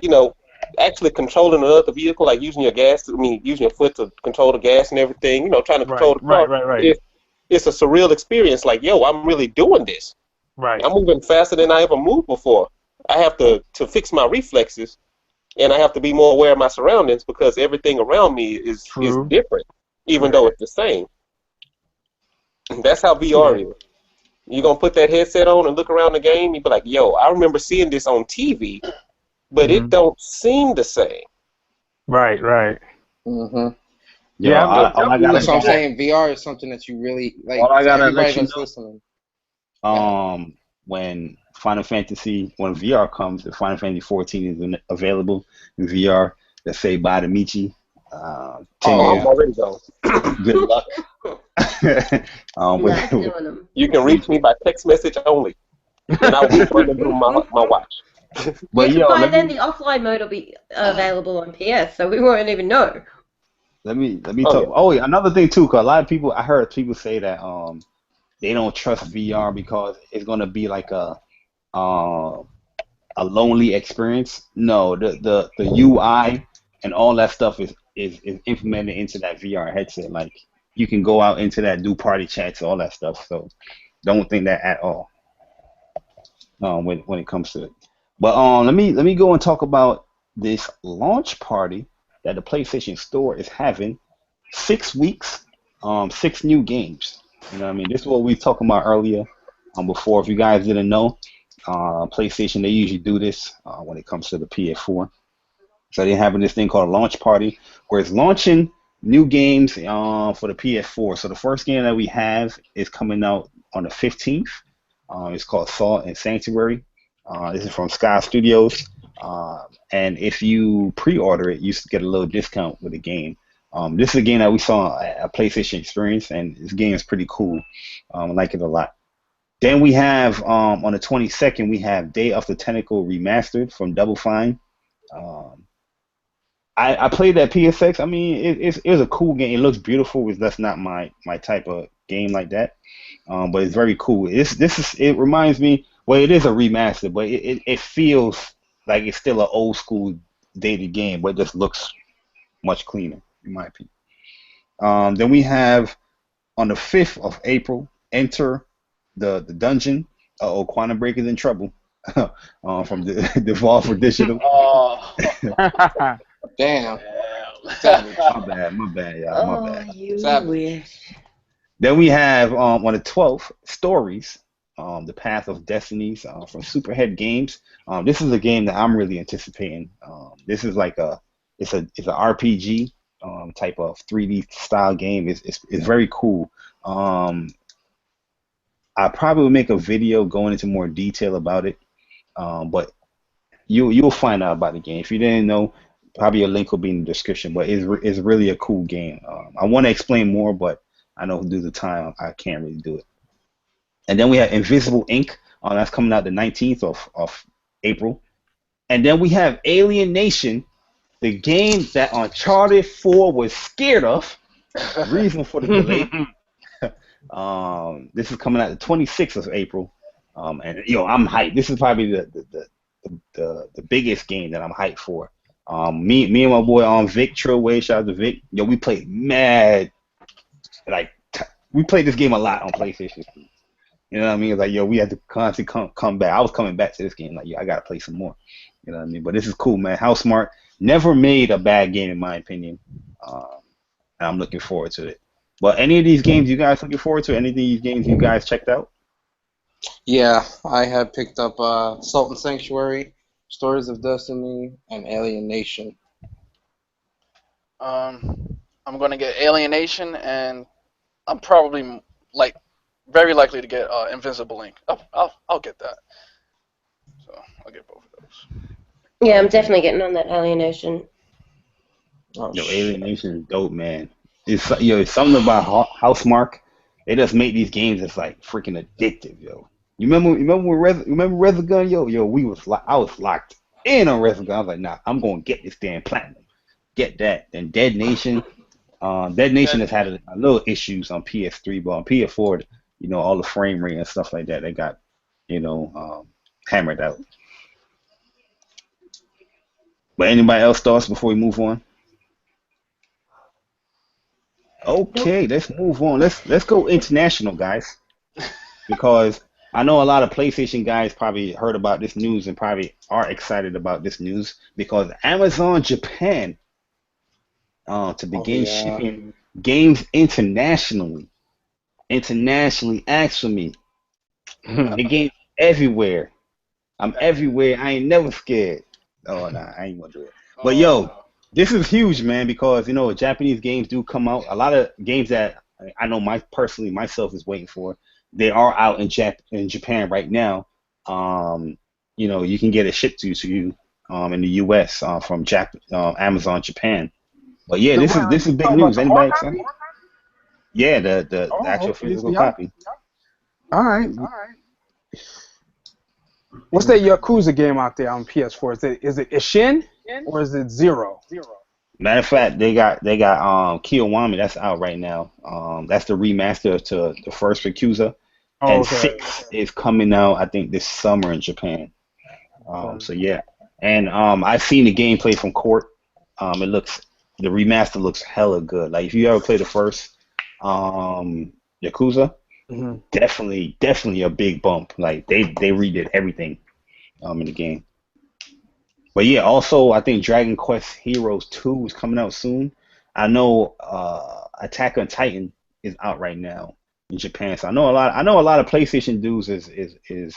actually controlling another vehicle, like using your using your foot to control the gas and everything, trying to control the car. Right. It's a surreal experience. Like, yo, I'm really doing this. Right. I'm moving faster than I ever moved before. I have to fix my reflexes, and I have to be more aware of my surroundings because everything around me is different, even though it's the same. That's how VR is. You're going to put that headset on and look around the game, you be like, yo, I remember seeing this on TV, but it don't seem the same. Right. Mm-hmm. Yeah, that's what I'm saying. VR is something that you really, like, I gotta let you know, listening. When VR comes, if Final Fantasy 14 is available in VR, let's say buy the Michy. I'm already going. Good luck. You can reach me by text message only, and I'll be running through my watch. But then the offline mode will be available on PS, so we won't even know. Let me talk. Yeah. Oh, yeah, another thing too, because a lot of people, I heard people say that they don't trust VR because it's gonna be like a lonely experience. No, the UI and all that stuff is implemented into that VR headset. Like, you can go out into that, do party chats, all that stuff. So don't think that at all when it comes to it. But let me go and talk about this launch party that the PlayStation Store is having. 6 weeks, 6 new games. You know what I mean? This is what we were talking about earlier. Before, if you guys didn't know, PlayStation, they usually do this when it comes to the PS4. So they're having this thing called a launch party, where it's launching new games for the PS4. So the first game that we have is coming out on the 15th. It's called Salt and Sanctuary. This is from Sky Studios. And if you pre-order it, you get a little discount with the game. This is a game that we saw at PlayStation Experience, and this game is pretty cool. I like it a lot. Then we have on the 22nd, we have Day of the Tentacle Remastered from Double Fine. I played that PSX. I mean, it was a cool game. It looks beautiful. That's not my type of game like that. But it's very cool. It reminds me. Well, it is a remaster, but it feels like it's still an old school dated game, but it just looks much cleaner, in my opinion. Then we have on the 5th of April, Enter the Dungeon. Quantum Break is in trouble. From the Devolve for Digital. Oh. Damn. My bad, y'all. My bad. You Savage. wish. Then we have on the 12th, Stories, The Path of Destinies from Superhead Games. This is a game that I'm really anticipating. This is like it's an RPG type of 3D style game. It's very cool. I probably will make a video going into more detail about it, but you'll find out about the game. If you didn't know, probably a link will be in the description. But it's really a cool game. I want to explain more, but I know due to time I can't really do it. And then we have Invisible Ink. That's coming out the 19th of April. And then we have Alien Nation, the game that Uncharted 4 was scared of. Reason for the delay. This is coming out the 26th of April. And I'm hyped. This is probably the biggest game that I'm hyped for. Me and my boy Vic Trillwave, shout out to Vic. We played mad. We played this game a lot on PlayStation. You know what I mean? It's like, we had to constantly come back. I was coming back to this game. Like, I gotta play some more. You know what I mean? But this is cool, man. Housemarque never made a bad game in my opinion. And I'm looking forward to it. But any of these games you guys looking forward to? Any of these games you guys checked out? Yeah, I have picked up Salt and Sanctuary, Stories of Destiny, and Alien Nation. I'm gonna get Alienation, and I'm probably very likely to get Invisible Ink. I'll get that. So I'll get both of those. Yeah, I'm definitely getting on that Alienation. Oh, Alien Nation is dope, man. It's something about Housemarque. They just make these games that's like freaking addictive, yo. You remember Resogun, yo? I was locked in on Resogun. I was like, nah, I'm gonna get this damn platinum. Get that. Then Dead Nation. Dead Nation has had a little issues on PS3, but on PS4, all the frame rate and stuff like that, they got, hammered out. But anybody else thoughts before we move on? Okay, let's move on. Let's go international, guys, because I know a lot of PlayStation guys probably heard about this news and probably are excited about this news because Amazon Japan to begin shipping games internationally asked for me. The games everywhere. I'm everywhere. I ain't never scared. Oh, nah, I ain't gonna do it. But this is huge, man, because Japanese games do come out. A lot of games that I know myself is waiting for. They are out in Japan right now. You can get it shipped to you in the U.S. From Amazon Japan. But yeah, this is big news. Anybody excited? Yeah, the actual physical copy. All right. What's that Yakuza game out there on PS4? Is it Ishin or is it Zero? Matter of fact, they got Kiwami that's out right now. That's the remaster to the first Yakuza, and 6 is coming out I think this summer in Japan. So yeah, and I've seen the gameplay from Court. The remaster looks hella good. Like if you ever play the first Yakuza, definitely a big bump. Like they redid everything in the game. But yeah, also I think Dragon Quest Heroes 2 is coming out soon. I know Attack on Titan is out right now in Japan. So I know a lot of PlayStation dudes is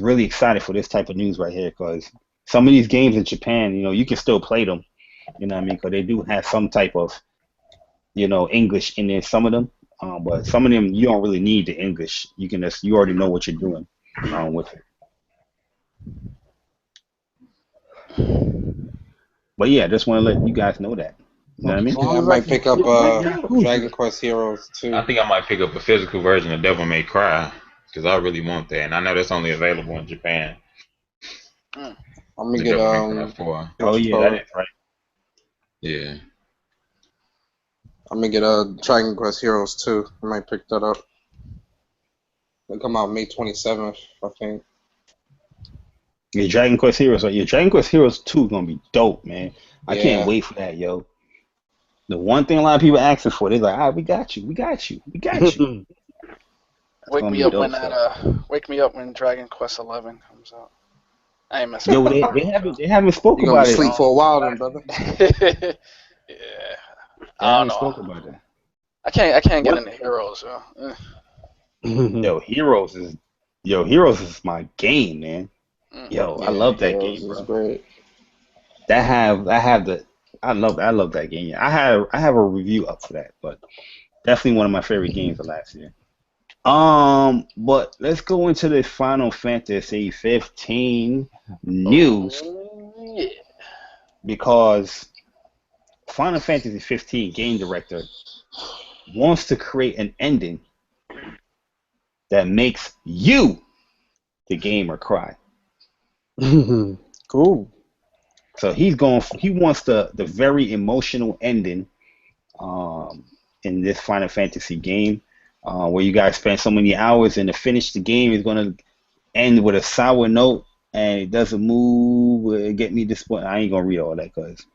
really excited for this type of news right here because some of these games in Japan, you can still play them. You know what I mean? Because they do have some type of, English in there. Some of them, but some of them you don't really need the English. You already know what you're doing with it. But yeah, I just want to let you guys know that. You know what I mean? Yeah, I might pick up Dragon Quest Heroes too. I think I might pick up a physical version of Devil May Cry because I really want that, and I know that's only available in Japan. I'm gonna get Oh yeah, that is right. Yeah. I'm gonna get Dragon Quest Heroes too. I might pick that up. They come out May 27th, I think. Yeah, Dragon Quest Heroes. Yeah, Dragon Quest Heroes 2 is gonna be dope, man. I can't wait for that, yo. The one thing a lot of people asking for, they're like, we got you. Wake me up when Dragon Quest 11 comes out. I ain't messing. Yo, they haven't spoken about it. You gonna sleep for a while, then, brother? Yeah. I don't know. Spoken about it. I can't get into Heroes. Yo, Heroes is my game, man. Yo, I love that game, bro. Great. I love that game. Yeah, I have a review up for that, but definitely one of my favorite games of last year. But let's go into the Final Fantasy 15 news because Final Fantasy 15 game director wants to create an ending that makes you, the gamer, cry. Cool. So he wants the very emotional ending in this Final Fantasy game where you guys spend so many hours and to finish the game is going to end with a sour note and it doesn't move, it get me disappointed. I ain't going to read all that because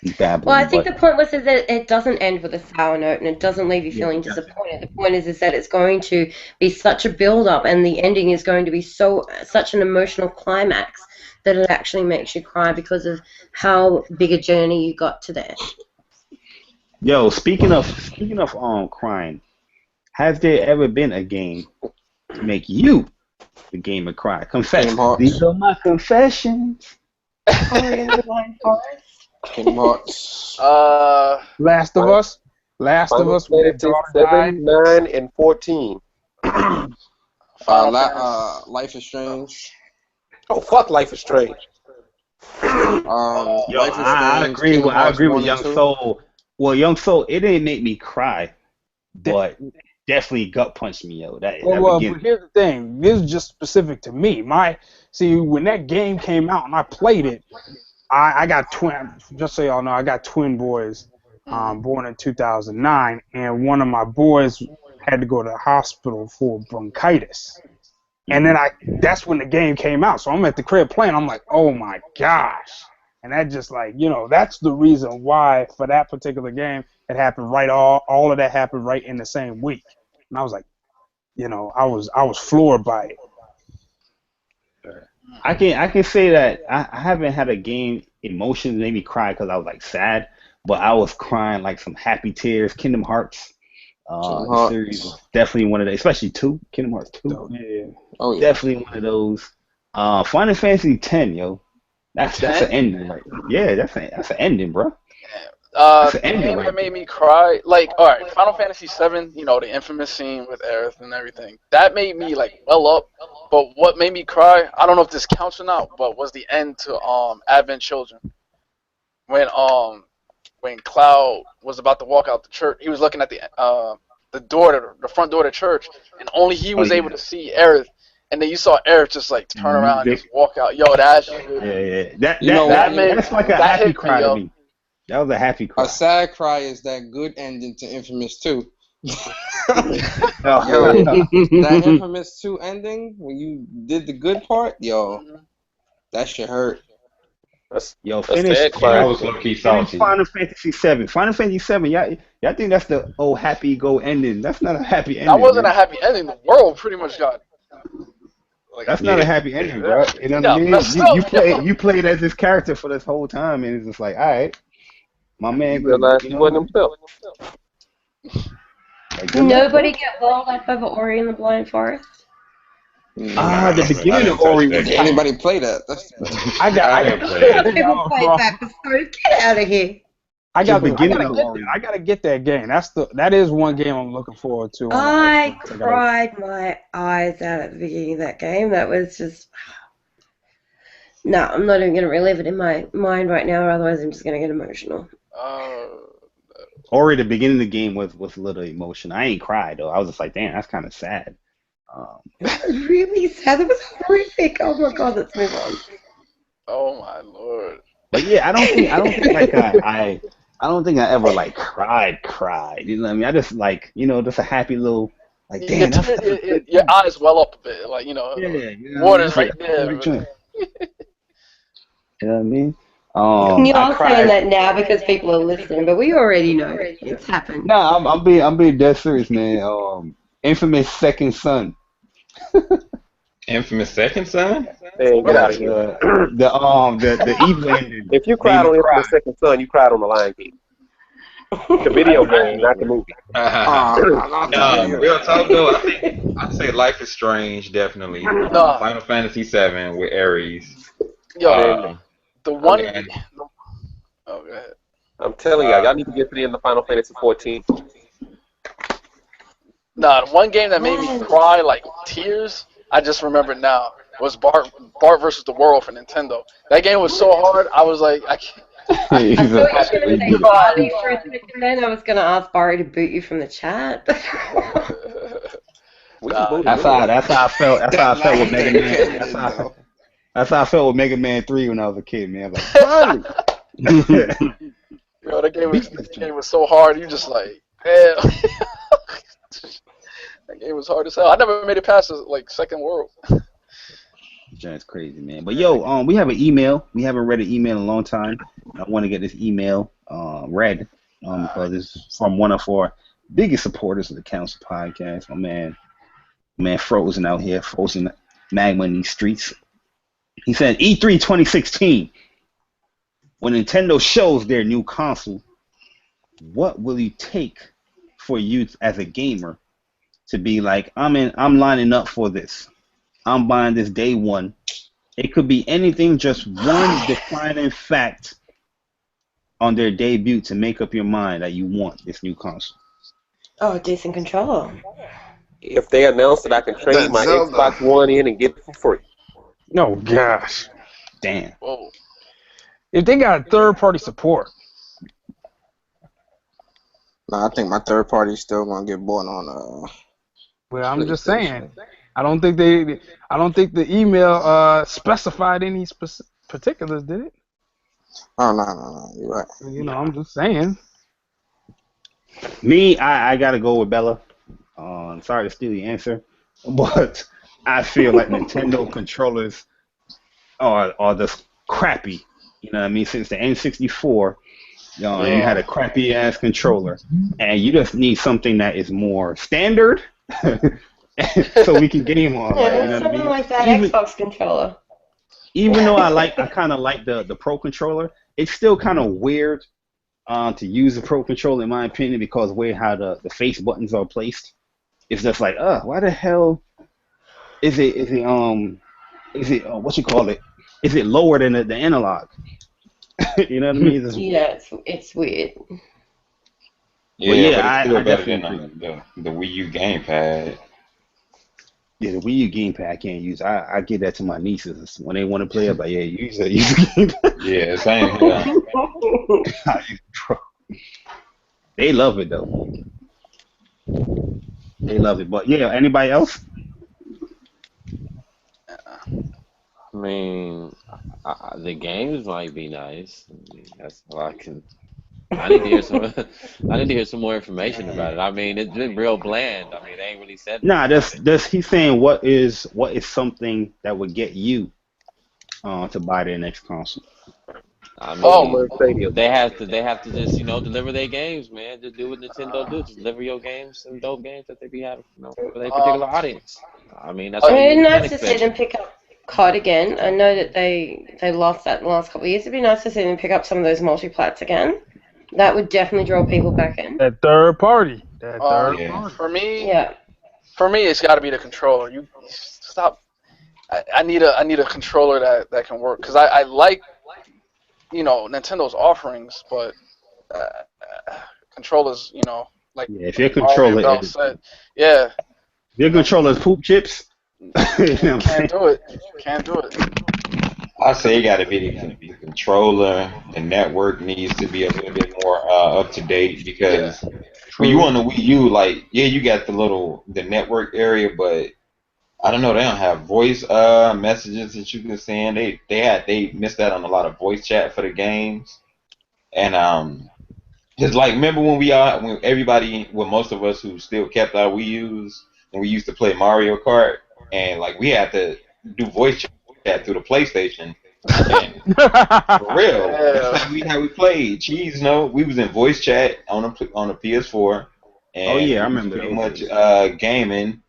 he's babbling. Well, I think the point was that it doesn't end with a sour note and it doesn't leave you feeling disappointed. The point is that it's going to be such a build-up and the ending is going to be such an emotional climax that it actually makes you cry because of how big a journey you got to there. Yo, speaking of crying, has there ever been a game to make you, the gamer, cry? Confess. These are my confessions. Last of Us. Last of Us. 7, 9, and 14. Life is Strange. Oh, fuck Life is Strange. I agree with YoungSoul. Well, YoungSoul, it didn't make me cry, but definitely gut punched me, yo. But here's the thing. This is just specific to me. When that game came out and I played it, I got just so y'all know, I got twin boys born in 2009, and one of my boys had to go to the hospital for bronchitis. And then that's when the game came out. So I'm at the crib playing. I'm like, oh my gosh. And that just that's the reason why for that particular game it happened right. All of that happened right in the same week. And I was like, I was floored by it. I can say that I haven't had a game emotions made me cry because I was like sad, but I was crying like some happy tears. Kingdom Hearts. The series is definitely one of those, especially 2, Kingdom Hearts 2. Yeah. Definitely one of those. Final Fantasy 10, yo. That's an ending, right? Yeah, that's an ending, bro. The game that made me cry, alright, Final Fantasy 7, the infamous scene with Aerith and everything. That made me well up. But what made me cry, I don't know if this counts or not, but was the end to Advent Children. When Cloud was about to walk out the church, he was looking at the front door to church, and only he was able to see Aerith. And then you saw Aerith just turn around and just walk out. Yo, that shit. Yeah. That's like a happy cry to me. That was a happy cry. A sad cry is that good ending to Infamous 2. That Infamous 2 ending, when you did the good part, that shit hurt. Finish Final Fantasy 7. Final Fantasy 7, y'all think that's the happy go ending. That's not a happy ending. That wasn't a happy ending. The world pretty much got. That's not a happy ending, bro. You know what I mean? You played as this character for this whole time, and it's just like, all right, my man. He wasn't himself. Nobody get walled up over Ori and the Blind Forest. The beginning of touch Ori that was game. Anybody play that? I haven't played it. People play that episode. Get out of here. I the gotta beginning of get Ori. I gotta get that game. That is one game I'm looking forward to. On I Xbox. cried my eyes out at the beginning of that game. That was just... No, I'm not even going to relive it in my mind right now, or otherwise I'm just going to get emotional. Ori, the beginning of the game was a little emotion. I ain't cried though. I was just like, damn, that's kind of sad. That was really sad. That was horrific. Oh my god, let's move on. Oh my lord. But yeah, I don't think like I don't think I ever like cried. You know what I mean? I just like, just a happy little like, damn. Your eyes well up a bit, like water's right there. You know what I mean? You're all saying that now because people are listening, but we already know it's happened. No, I'm being dead serious, man. Infamous Second Son. Infamous Second Son? Man, get out of here. The evil ending. If you cried on Infamous Second Son, you cried on the Lion King. The video game, not the movie. Real talk though, I'd say Life is Strange, definitely. Final Fantasy VII with Ares. Yo, the one. Oh, go ahead. I'm telling y'all need to get to the end of Final Fantasy 14. Nah, the one game that made me cry like tears, I just remember now, was Bart versus the World for Nintendo. That game was so hard, I was like, I can't. I thought you were going to say Barty for a second, then I was going to ask Barry to boot you from the chat. That's how I felt. That's how I felt with Mega Man. That's how I felt with Mega Man 3 when I was a kid, man. I was like, Yo, that game was so hard. You just like, damn. That game was hard as hell. I never made it past the second world. That's crazy, man. But yo, we have an email. We haven't read an email in a long time. I want to get this email read because it's from one of our biggest supporters of the Council Podcast. My man Frozen out here, Frozen Magma in these streets. He said, E3 2016, when Nintendo shows their new console, what will you take for you as a gamer to be like, I'm lining up for this. I'm buying this day one. It could be anything, just one defining fact on their debut to make up your mind that you want this new console. Oh, decent controller. If they announce that I can trade my Xbox One in and get it for free. No, gosh. Damn. Whoa. If they got third-party support. Nah, I think my third party is still gonna get bought on. Well, I'm just saying. I don't think the email specified any particulars, did it? Oh no, you're right. I'm just saying. Me, I gotta go with Bella. Sorry to steal your answer, but I feel like Nintendo controllers are just crappy. You know what I mean? Since the N64, you had a crappy ass controller, and you just need something that is more standard, so we can game on. Yeah, you know something like that Xbox controller. Even though I kind of like the Pro controller, it's still kind of weird to use the Pro controller in my opinion because how the face buttons are placed. It's just like, why the hell is it what you call it? Is it lower than the analog? You know what I mean? It's weird. Yeah, but it's still better than the Wii U gamepad. Yeah, the Wii U gamepad I can't use. I give that to my nieces when they want to play. I'm like, yeah, use the gamepad. Yeah, same here. They love it though. They love it. But yeah, anybody else? I mean, the games might be nice. I mean, that's all I can. I need to hear some. I need to hear some more information about it. I mean, it's been real bland. I mean, they ain't really said. Nah, he's saying what is something that would get you to buy their next console. I mean, they have to just deliver their games, man. Just do what Nintendo do. Just deliver your games, some dope games that they be having, for their particular audience. I mean, that's. It'd be nice to see them pick up COD again. I know that they lost that in the last couple of years. It'd be nice to see them pick up some of those multiplats again. That would definitely draw people back in. That third party. For me, it's got to be the controller. You stop I need a controller that can work, because I like, you know, Nintendo's offerings, but controllers, you know, like Yeah, if your Mario controller Bell is said, yeah, your controller is poop chips, you know what I'm can't saying? do it. Can't do it. I say it got to be the controller. The network needs to be a little bit more up to date, Yeah. because when you True. on the Wii U, like, yeah, you got the network area, but I don't know, they don't have voice messages that you can send. They missed out on a lot of voice chat for the games, and just like, remember when everybody, well, most of us who still kept our Wii U's, when we used to play Mario Kart, and like we had to do voice chat through the PlayStation, and for real, that's Yeah. how we played. Cheese, we was in voice chat on a PS4, Oh and yeah, I we was remember pretty those much days. gaming.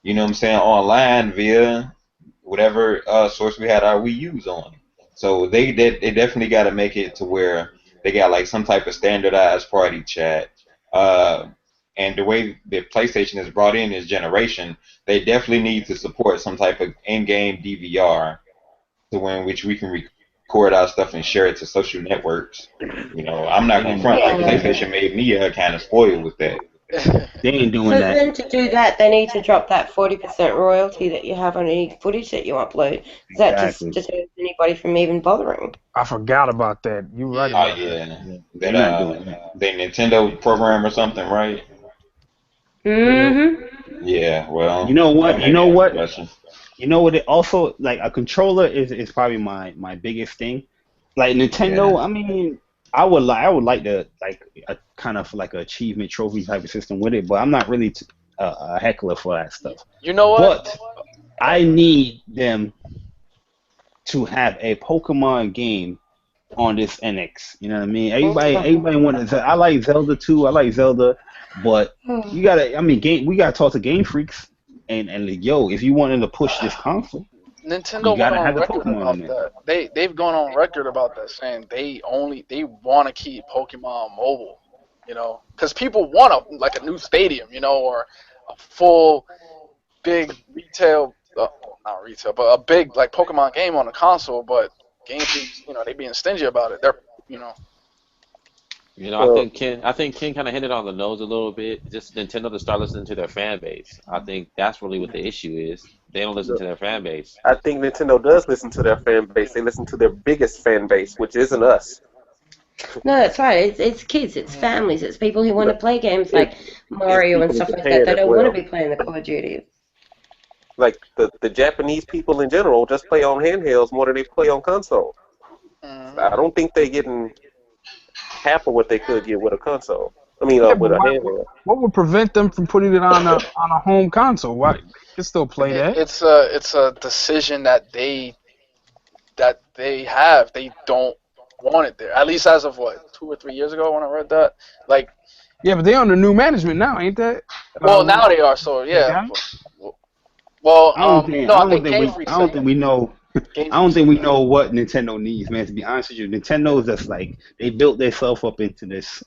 You know what I'm saying, online via whatever source we had our Wii U's on. So they definitely got to make it to where they got like some type of standardized party chat. Uh, and the way the PlayStation is brought in this generation, they definitely need to support some type of in-game DVR, to where in which we can record our stuff and share it to social networks. You know, I'm not gonna front, like Yeah. PlayStation made me kind of spoiled with that. They ain't doing For that. them to do that, they need to drop that 40% royalty that you have on any footage that you upload. That just Exactly. deters anybody from even bothering. I forgot about that. You're right Oh about that. yeah, Yeah, they're that not doing that. the Nintendo program or something, right? Yep. Mm-hmm. Yeah, You well, know that what? You may be know a what? discussion. You know what? It also, like, a controller is probably my biggest thing. Like Yeah. Nintendo, I mean, I would like to, like, a kind of like a achievement trophy type of system with it, but I'm not really a heckler for that stuff. You know what? But I need them to have a Pokemon game on this NX. You know what I mean? Everybody wanted. I like Zelda too. I like Zelda, but you gotta. I mean, we gotta talk to Game Freaks, and yo, if you wanted to push this console, you Nintendo went gotta on have the record Pokemon about in there. that. They've gone on record about that, saying they want to keep Pokemon mobile. You know, because people want a new stadium, you know, or a full big retail, not retail, but a big like Pokemon game on a console. But Game Freaks, you know, they being stingy about it. They're, you know, You know, Well, I think Ken kind of hit it on the nose a little bit. Just Nintendo to start listening to their fan base. I think that's really what the issue is. They don't listen to their fan base. I think Nintendo does listen to their fan base. They listen to their biggest fan base, which isn't us. No, that's right. It's kids, it's families, it's people who want to play games like It's, it's Mario and people in stuff like that. Japan They as don't want to well. be playing the Call of Duty. Like the Japanese people in general just play on handhelds more than they play on console. I mhm. don't think they're getting half of what they could get with a console. I mean, Yeah, but with a handheld. what would prevent them from putting it on a home console? Why they can still play that? It's a decision that they have. They don't want it there. At least as of what, 2 or 3 years ago when I read that. Like, Yeah, but they under new management now, ain't that? well, now they are. So They yeah. got it? Well, no, I I don't think think Game we, Freak I don't said think that. we know. Game I don't Freak think said we that. know what Nintendo needs, man. To be honest with you, Nintendo is just like they built themselves up into this,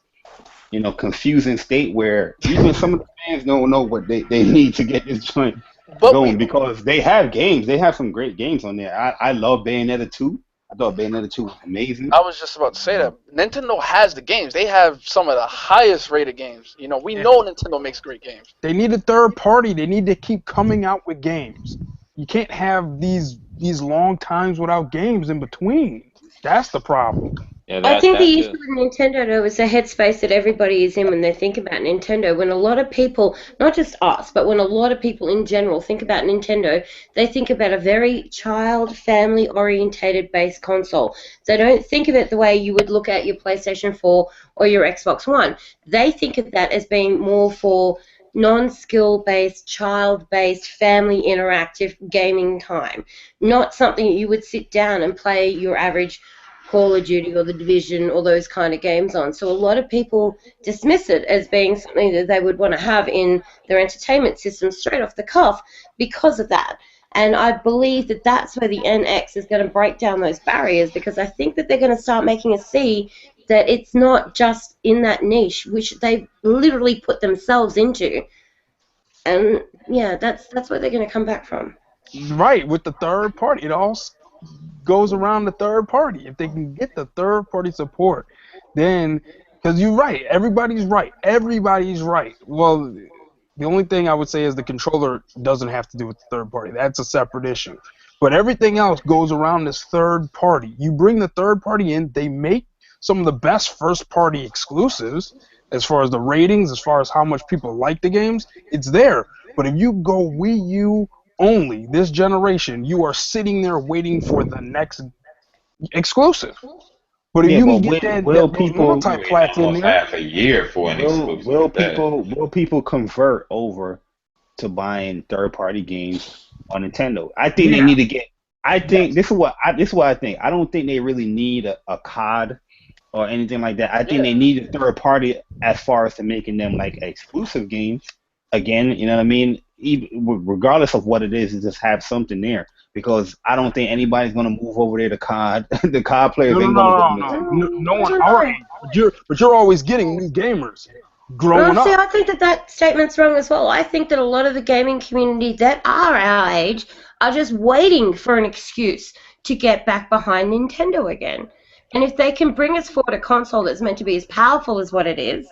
confusing state where even some of the fans don't know what they need to get this joint But going, because they have games. They have some great games on there. I love Bayonetta 2. I thought Bayonetta 2 was amazing. I was just about to say that Nintendo has the games. They have some of the highest rated games. You know, we know Nintendo makes great games. They need a third party. They need to keep coming out with games. You can't have these long times without games in between. That's the problem. Yeah, I think that the issue too. with Nintendo though is the headspace that everybody is in when they think about Nintendo. When a lot of people, not just us, but when a lot of people in general think about Nintendo, they think about a very child, family orientated based console. They don't think of it the way you would look at your PlayStation 4 or your Xbox One. They think of that as being more for non-skill based, child based, family interactive gaming time. Not something you would sit down and play your average Call of Duty or The Division or those kind of games on. So a lot of people dismiss it as being something that they would want to have in their entertainment system straight off the cuff because of that. And I believe that that's where the NX is going to break down those barriers, because I think that they're going to start making us see that it's not just in that niche, which they've literally put themselves into. And yeah, that's where they're going to come back from. Right, with the third party. It all goes around the third party. If they can get the third party support, then, because you're right, everybody's right. Everybody's right. Well, the only thing I would say is the controller doesn't have to do with the third party. That's a separate issue. But everything else goes around this third party. You bring the third party in, they make some of the best first party exclusives as far as the ratings, as far as how much people like the games. It's there. But if you go Wii U only this generation, you are sitting there waiting for the next exclusive. But if Yeah, you can but get that, will those people You waiting multi-plats in almost there, half a year for an exclusive at that. will people convert over to buying third party games on Nintendo? I think they yeah, need to get. I think yes. this is what I think. I don't think they really need a COD or anything like that. I think Yeah. they need a third party as far as to making them like exclusive games. Again, you know what I mean? Even, regardless of what it is, just have something there. Because I don't think anybody's gonna move over there to COD. The COD players No, no, ain't gonna go no, to no, Nintendo. no, no I one don't our know. age. But you're always getting new gamers growing See, up. I think that statement's wrong as well. I think that a lot of the gaming community that are our age are just waiting for an excuse to get back behind Nintendo again. And if they can bring us forward a console that's meant to be as powerful as what it is,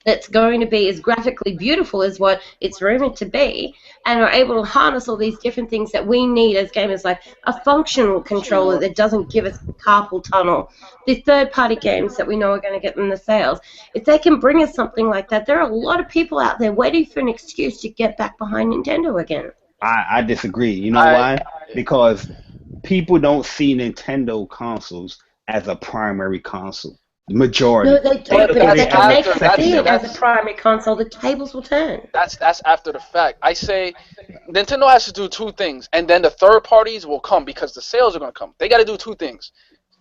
that's going to be as graphically beautiful as what it's rumored to be, and are able to harness all these different things that we need as gamers, like a functional controller that doesn't give us carpal tunnel, the third-party games that we know are going to get them the sales. If they can bring us something like that, there are a lot of people out there waiting for an excuse to get back behind Nintendo again. I disagree. You know I why? Because people don't see Nintendo consoles as a primary console. The No, majority. they They don't, but but look if at that's they it as can a make after us see it secondary. as a primary console, the tables will turn. that's after the fact. I say Nintendo has to do two things, and then the third parties will come because the sales are going to come. They got to do two things: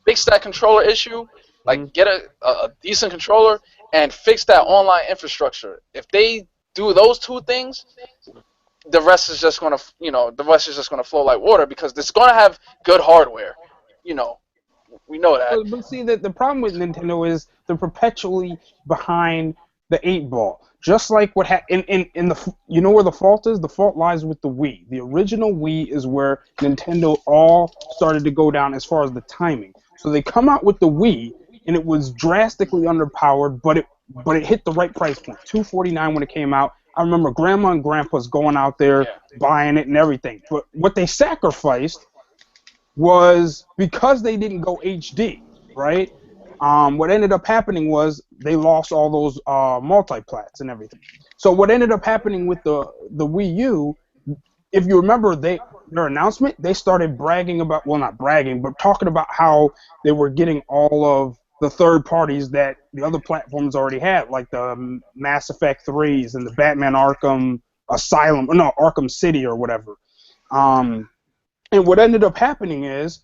fix that controller issue, like get a decent controller, and fix that online infrastructure. If they do those two things, the rest is just going to, the rest is just going to flow like water because it's going to have good hardware. You know, we know that. But see, the problem with Nintendo is they're perpetually behind the eight ball. Just like what in the, you know where the fault is? The fault lies with the Wii. The original Wii is where Nintendo all started to go down as far as the timing. So they come out with the Wii, and it was drastically underpowered, but it hit the right price point, $249 when it came out. I remember Grandma and Grandpa's going out there Yeah. buying it and everything. But what they sacrificed was because they didn't go HD, right? What ended up happening was they lost all those multiplats and everything. So what ended up happening with the Wii U, if you remember their announcement, they started bragging about, well, not bragging, but talking about how they were getting all of the third parties that the other platforms already had, like the Mass Effect 3s and the Batman Arkham Asylum, no, Arkham City or whatever. And what ended up happening is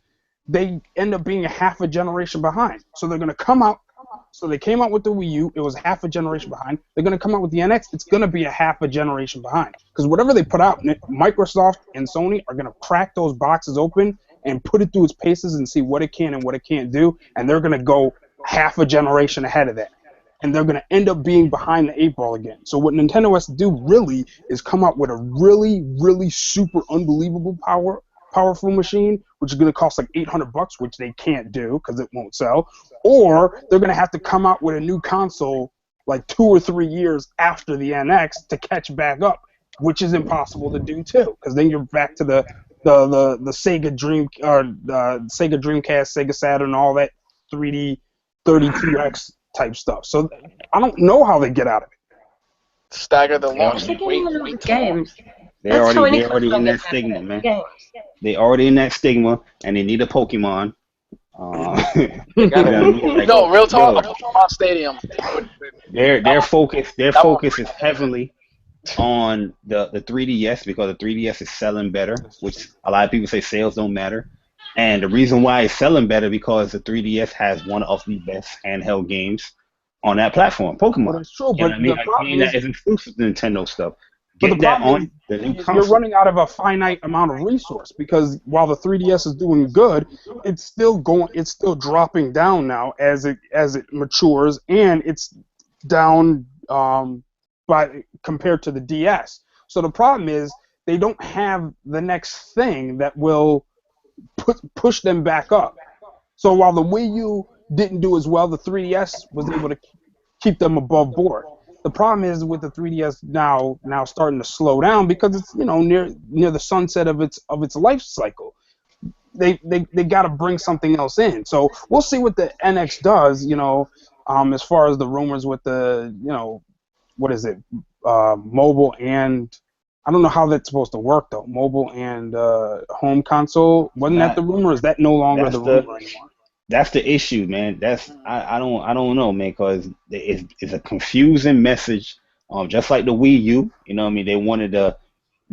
they end up being a half a generation behind. So they're going to come out. So they came out with the Wii U. It was half a generation behind. They're going to come out with the NX. It's going to be a half a generation behind. Because whatever they put out, Microsoft and Sony are going to crack those boxes open and put it through its paces and see what it can and what it can't do. And they're going to go half a generation ahead of that. And they're going to end up being behind the eight ball again. So what Nintendo has to do really is come out with a really, really super unbelievable powerful machine, which is going to cost like $800, which they can't do because it won't sell, or they're going to have to come out with a new console like 2 or 3 years after the NX to catch back up, which is impossible to do too, because then you're back to the Sega Sega Dreamcast, Sega Saturn, all that 3D 32X type stuff. So I don't know how they get out of it. Stagger the launch. They're getting Wait out of the till launch. games. They're That's how any already console in that gets out of stigma, the man. games. They already in that stigma, and they need a Pokemon. They got You know what I mean? Like, no, real talk. yo, A Pokemon Stadium. their focus is heavily on the 3DS because the 3DS is selling better, which a lot of people say sales don't matter. And the reason why it's selling better because the 3DS has one of the best handheld games on that platform, Well, Pokemon. that's true, You know but what I mean? the A problem game that is is exclusive to Nintendo stuff. But the Get that problem on the new is you're console. running out of a finite amount of resource because while the 3DS is doing good, it's still dropping down now as it matures, and it's down by compared to the DS. So the problem is they don't have the next thing that will push them back up. So while the Wii U didn't do as well, the 3DS was able to keep them above board. The problem is with the 3DS now starting to slow down because it's near the sunset of its life cycle. They got to bring something else in. So we'll see what the NX does. As far as the rumors with the what is it, mobile and I don't know how that's supposed to work though. Mobile and home console. Wasn't that the rumor? Or is that no longer the rumor anymore? That's the issue, man. I don't know, man, because it's a confusing message. Just like the Wii U, they wanted to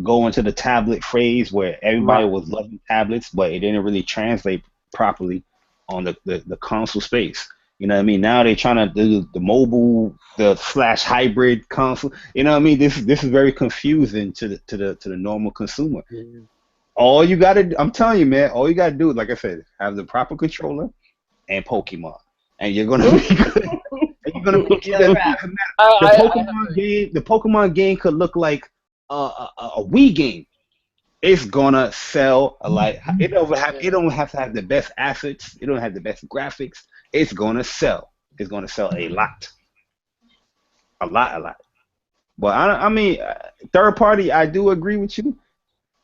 go into the tablet phase where everybody was loving tablets, but it didn't really translate properly on the console space. Now they're trying to do the mobile, the / hybrid console. This is very confusing to the normal consumer. All you gotta, I'm telling you, man, all you gotta do, like I said, have the proper controller and Pokemon, and you're gonna be good. And you're gonna be good. The Pokemon game could look like a Wii game. It's gonna sell a lot. It don't have to have the best assets. It don't have the best graphics. It's gonna sell. It's gonna sell a lot. But I mean, third party, I do agree with you,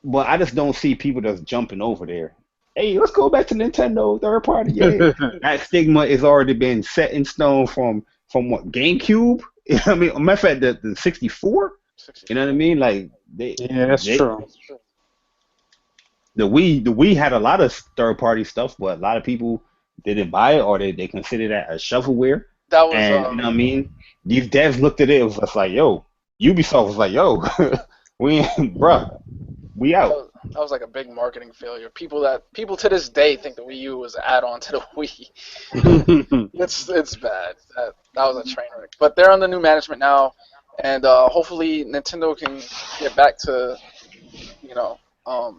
but I just don't see people just jumping over there. Hey, let's go back to Nintendo third party. Yeah. That stigma has already been set in stone from what, GameCube? Matter of fact, the 64. You know what I mean? Like that's true. The Wii had a lot of third party stuff, but a lot of people didn't buy it or they consider that a shovelware. That was, and you know what I mean? These devs looked at it, was just like, yo, Ubisoft was like, yo, bruh, we out. That was like a big marketing failure. People to this day think the Wii U was an add-on to the Wii. It's bad. That was a train wreck. But they're under new management now, and hopefully Nintendo can get back to,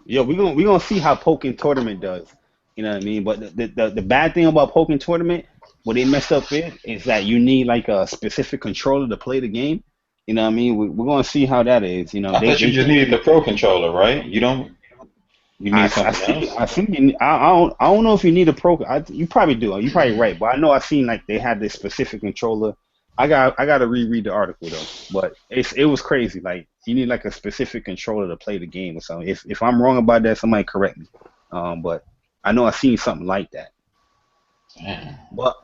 Yeah, we gonna see how Pokken Tournament does. You know what I mean? But the bad thing about Pokken Tournament, what they messed up is that you need like a specific controller to play the game. You know what I mean? We're gonna see how that is. I thought you just needed the Pro controller, right? You don't. You need something else. I think I don't know if you need a Pro. You probably do. You're probably right. But I know I've seen like they had this specific controller. I got to reread the article though. But it was crazy. Like you need like a specific controller to play the game or something. If I'm wrong about that, somebody correct me. But I know I've seen something like that. Damn. But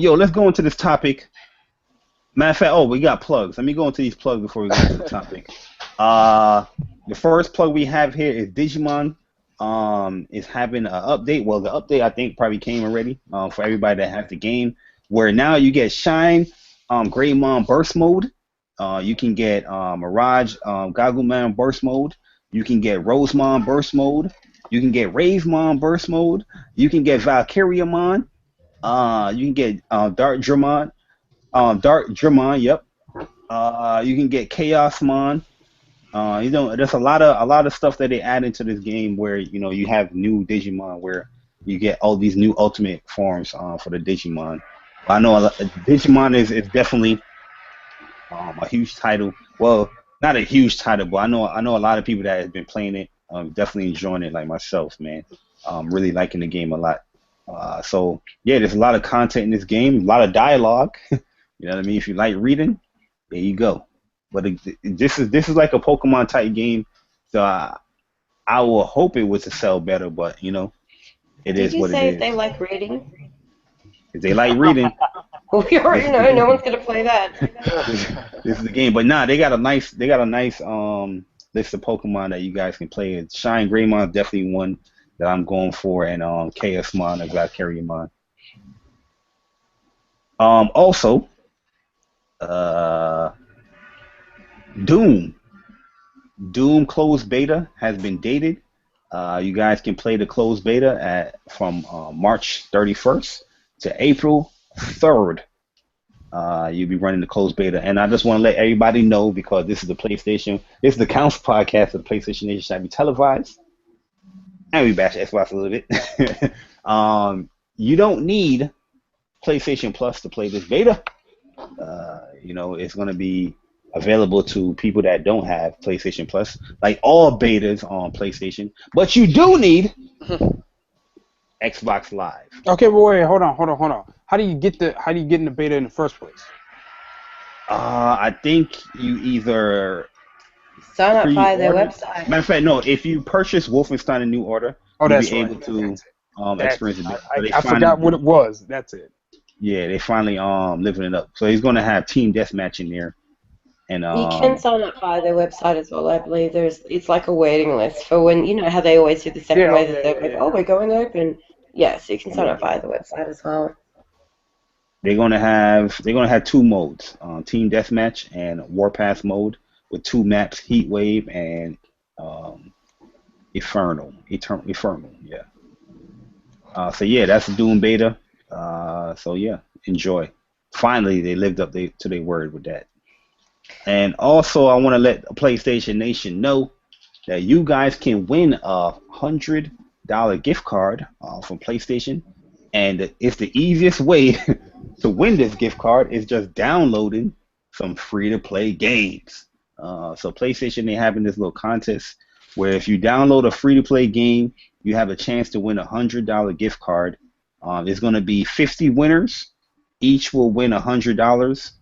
yo, let's go into this topic. Matter of fact, we got plugs. Let me go into these plugs before we go into the topic. The first plug we have here is Digimon. Is having an update. Well, the update I think probably came already for everybody that has the game, where now you get Shine, Greymon Burst Mode. You can get Mirage, Gogglemon Burst Mode. You can get Rosemon Burst Mode. You can get Ravemon Burst Mode. You can get Valkyriamon. You can get Dark Dramon. Yep. You can get Chaosmon. There's a lot of stuff that they add into this game where you have new Digimon where you get all these new ultimate forms for the Digimon. I know Digimon is definitely a huge title. Well, not a huge title, but I know a lot of people that have been playing it, definitely enjoying it, like myself, man. Really liking the game a lot. So yeah, there's a lot of content in this game, a lot of dialogue. You know what I mean? If you like reading, there you go. But this is like a Pokemon type game, so I will hope it was to sell better. But it is what it is. Did you say if they like reading? If they like reading, we already know no one's gonna play that. This is the game. But they got a nice list of Pokemon that you guys can play. Shine Greymon is definitely one that I'm going for, and Chaosmon and Valkyriamon. Also, Doom closed beta has been dated. You guys can play the closed beta from March 31st to April 3rd. You'll be running the closed beta, and I just want to let everybody know, because this is the Council Podcast of the PlayStation Nation shall be televised, and we bash Xbox a little bit. You don't need PlayStation Plus to play this beta. It's going to be available to people that don't have PlayStation Plus, like all betas on PlayStation. But you do need Xbox Live. Okay, but wait, hold on. How do you get in the beta in the first place? I think you either Sign up via their pre-order. website. Matter of fact, no. If you purchase Wolfenstein: A New Order, you'll that's be right. able to That's experience it. So I forgot what it was. That's it. Yeah, they finally living it up. So he's gonna have team deathmatch in there, and You can sign up via their website as well. I believe it's like a waiting list for when you know how they always do the second wave that they're like, oh, we're going open. Yeah, so you can sign up via the website as well. they're gonna have two modes: team deathmatch and warpath mode, with two maps: Heat Wave and Infernal. Yeah. So yeah, that's Doom beta. So yeah, enjoy. Finally, they lived up to their word with that. And also, I want to let PlayStation Nation know that you guys can win a $100 gift card from PlayStation, and it's the easiest way to win this gift card is just downloading some free-to-play games. So PlayStation, they're having this little contest where if you download a free-to-play game, you have a chance to win a $100 gift card. There's going to be 50 winners. Each will win $100.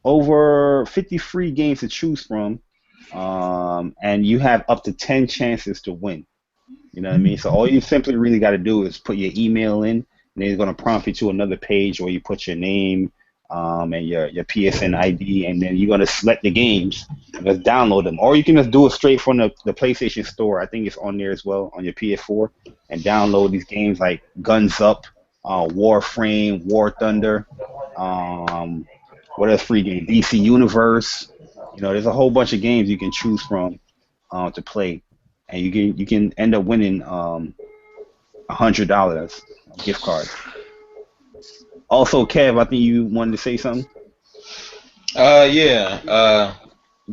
Over 50 free games to choose from, and you have up to 10 chances to win. You know what I mean? So all you simply really got to do is put your email in, and then it's going to prompt you to another page where you put your name and your PSN ID, and then you're going to select the games and just download them. Or you can just do it straight from the PlayStation Store. I think it's on there as well on your PS4, and download these games like Guns Up, Warframe, War Thunder, what else free game? DC Universe. You know, there's a whole bunch of games you can choose from to play, and you can end up winning $100 gift card. Also, Kev, I think you wanted to say something. Yeah.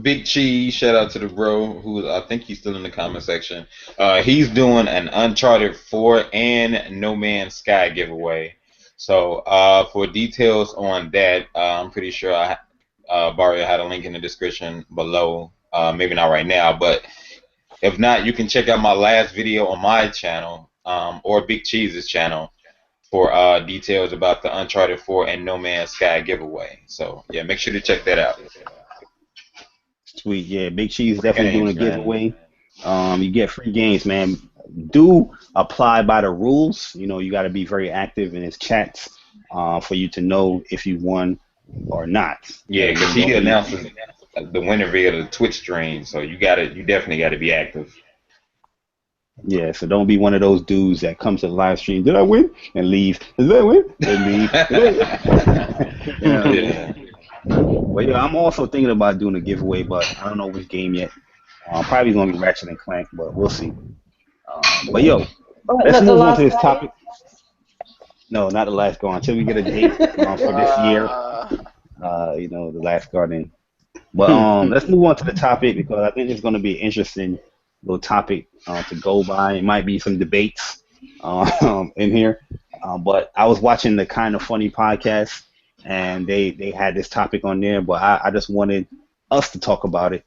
Big Cheese, shout out to the bro who I think he's still in the comment section. He's doing an Uncharted 4 and No Man's Sky giveaway. So for details on that, I'm pretty sure Barrio had a link in the description below. Maybe not right now, but if not, you can check out my last video on my channel or Big Cheese's channel for details about the Uncharted 4 and No Man's Sky giveaway. So yeah, make sure to check that out. Sweet, yeah. Big Cheese definitely doing a giveaway. You get free games, man. Do apply by the rules. You know, you got to be very active in his chats for you to know if you won or not. Yeah, because he announces the winner via the Twitch stream, so you definitely got to be active. Yeah, so don't be one of those dudes that comes to the live stream. Did I win? And leave. Did I win? And leave. Yeah. Well, yeah, I'm also thinking about doing a giveaway, but I don't know which game yet. Probably gonna be Ratchet and Clank, but we'll see. But yo, let's move on to this topic. No, not the Last Guardian. Until we get a date for this year. You know, the Last Guardian. But let's move on to the topic because I think it's gonna be an interesting little topic to go by. It might be some debates in here. But I was watching the Kind of Funny podcast, and they had this topic on there, but I just wanted us to talk about it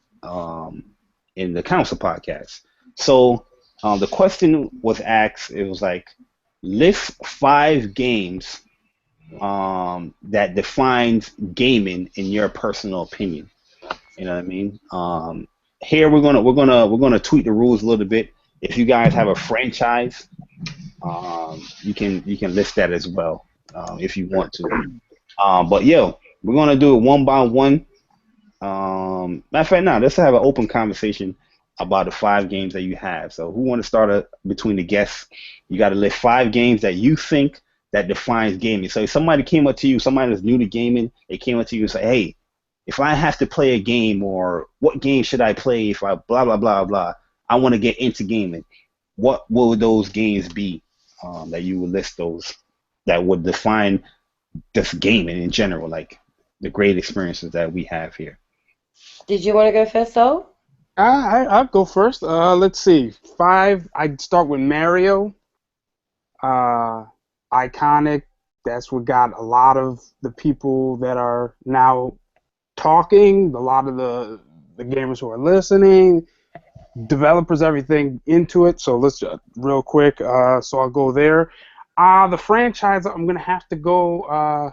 in the council podcast. So the question was asked, it was like, list 5 games that defines gaming in your personal opinion. You know what I mean? Here we're gonna tweak the rules a little bit. If you guys have a franchise, you can list that as well if you want to. But yo, we're gonna do it one by one. Matter of fact, now let's have an open conversation about the 5 games that you have. So who want to start between the guests? You got to list 5 games that you think that defines gaming. So if somebody came up to you, somebody that's new to gaming, they came up to you and say, hey, if I have to play a game, or what game should I play if I blah, blah, blah, blah, I want to get into gaming. What will those games be that you would list those that would define just gaming in general, like the great experiences that we have here? Did you want to go first, Sol? I'll go first. Let's see. 5, I'd start with Mario. Iconic. That's what got a lot of the people that are now talking, a lot of the gamers who are listening, developers, everything into it. So let's real quick. So I'll go there. The franchise, I'm gonna have to go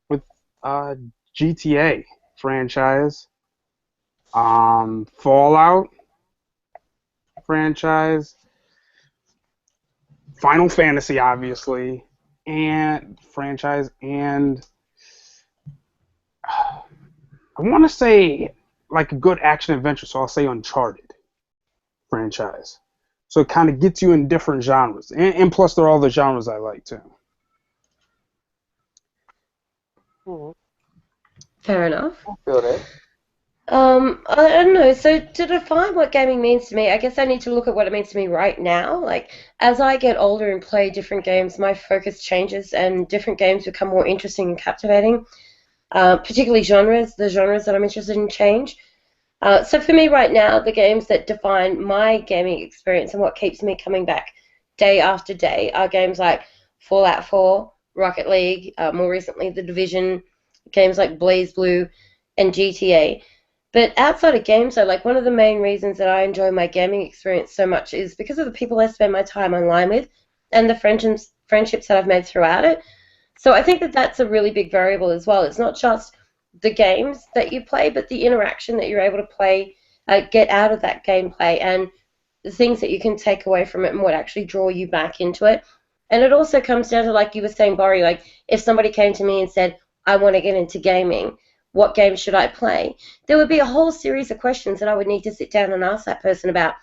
with GTA franchise, Fallout franchise, Final Fantasy, obviously, and franchise, and I want to say like a good action adventure. So I'll say Uncharted franchise. So it kind of gets you in different genres, and plus they're all the genres I like too. Fair enough. I feel that. I don't know. So to define what gaming means to me, I guess I need to look at what it means to me right now. Like, as I get older and play different games, my focus changes and different games become more interesting and captivating. Particularly genres, the genres that I'm interested in change. So for me right now, the games that define my gaming experience and what keeps me coming back day after day are games like Fallout 4, Rocket League, more recently The Division, games like BlazBlue, and GTA. But outside of games, though, like one of the main reasons that I enjoy my gaming experience so much is because of the people I spend my time online with and the friendships that I've made throughout it. So I think that that's a really big variable as well. It's not just the games that you play, but the interaction that you're able to play, get out of that gameplay, and the things that you can take away from it and what actually draw you back into it. And it also comes down to, like you were saying, Bori, like if somebody came to me and said, I want to get into gaming, what game should I play? There would be a whole series of questions that I would need to sit down and ask that person about.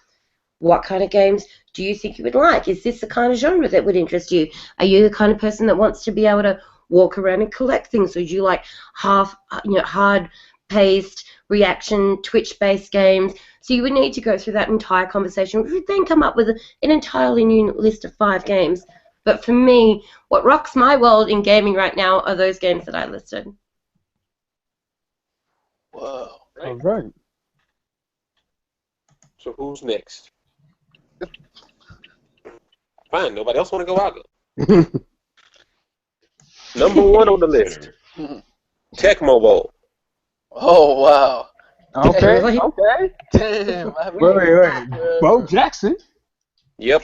What kind of games do you think you would like? Is this the kind of genre that would interest you? Are you the kind of person that wants to be able to walk around and collect things? Or do you like hard-paced, reaction, Twitch-based games? So you would need to go through that entire conversation, which would then come up with an entirely new list of 5 games. But for me, what rocks my world in gaming right now are those games that I listed. Whoa. All right. So who's next? Fine, nobody else want to go out. Number 1 on the list, Tecmo Bowl. Oh, wow. Okay. Really? Okay. Damn. Wait. Bo Jackson. Yep.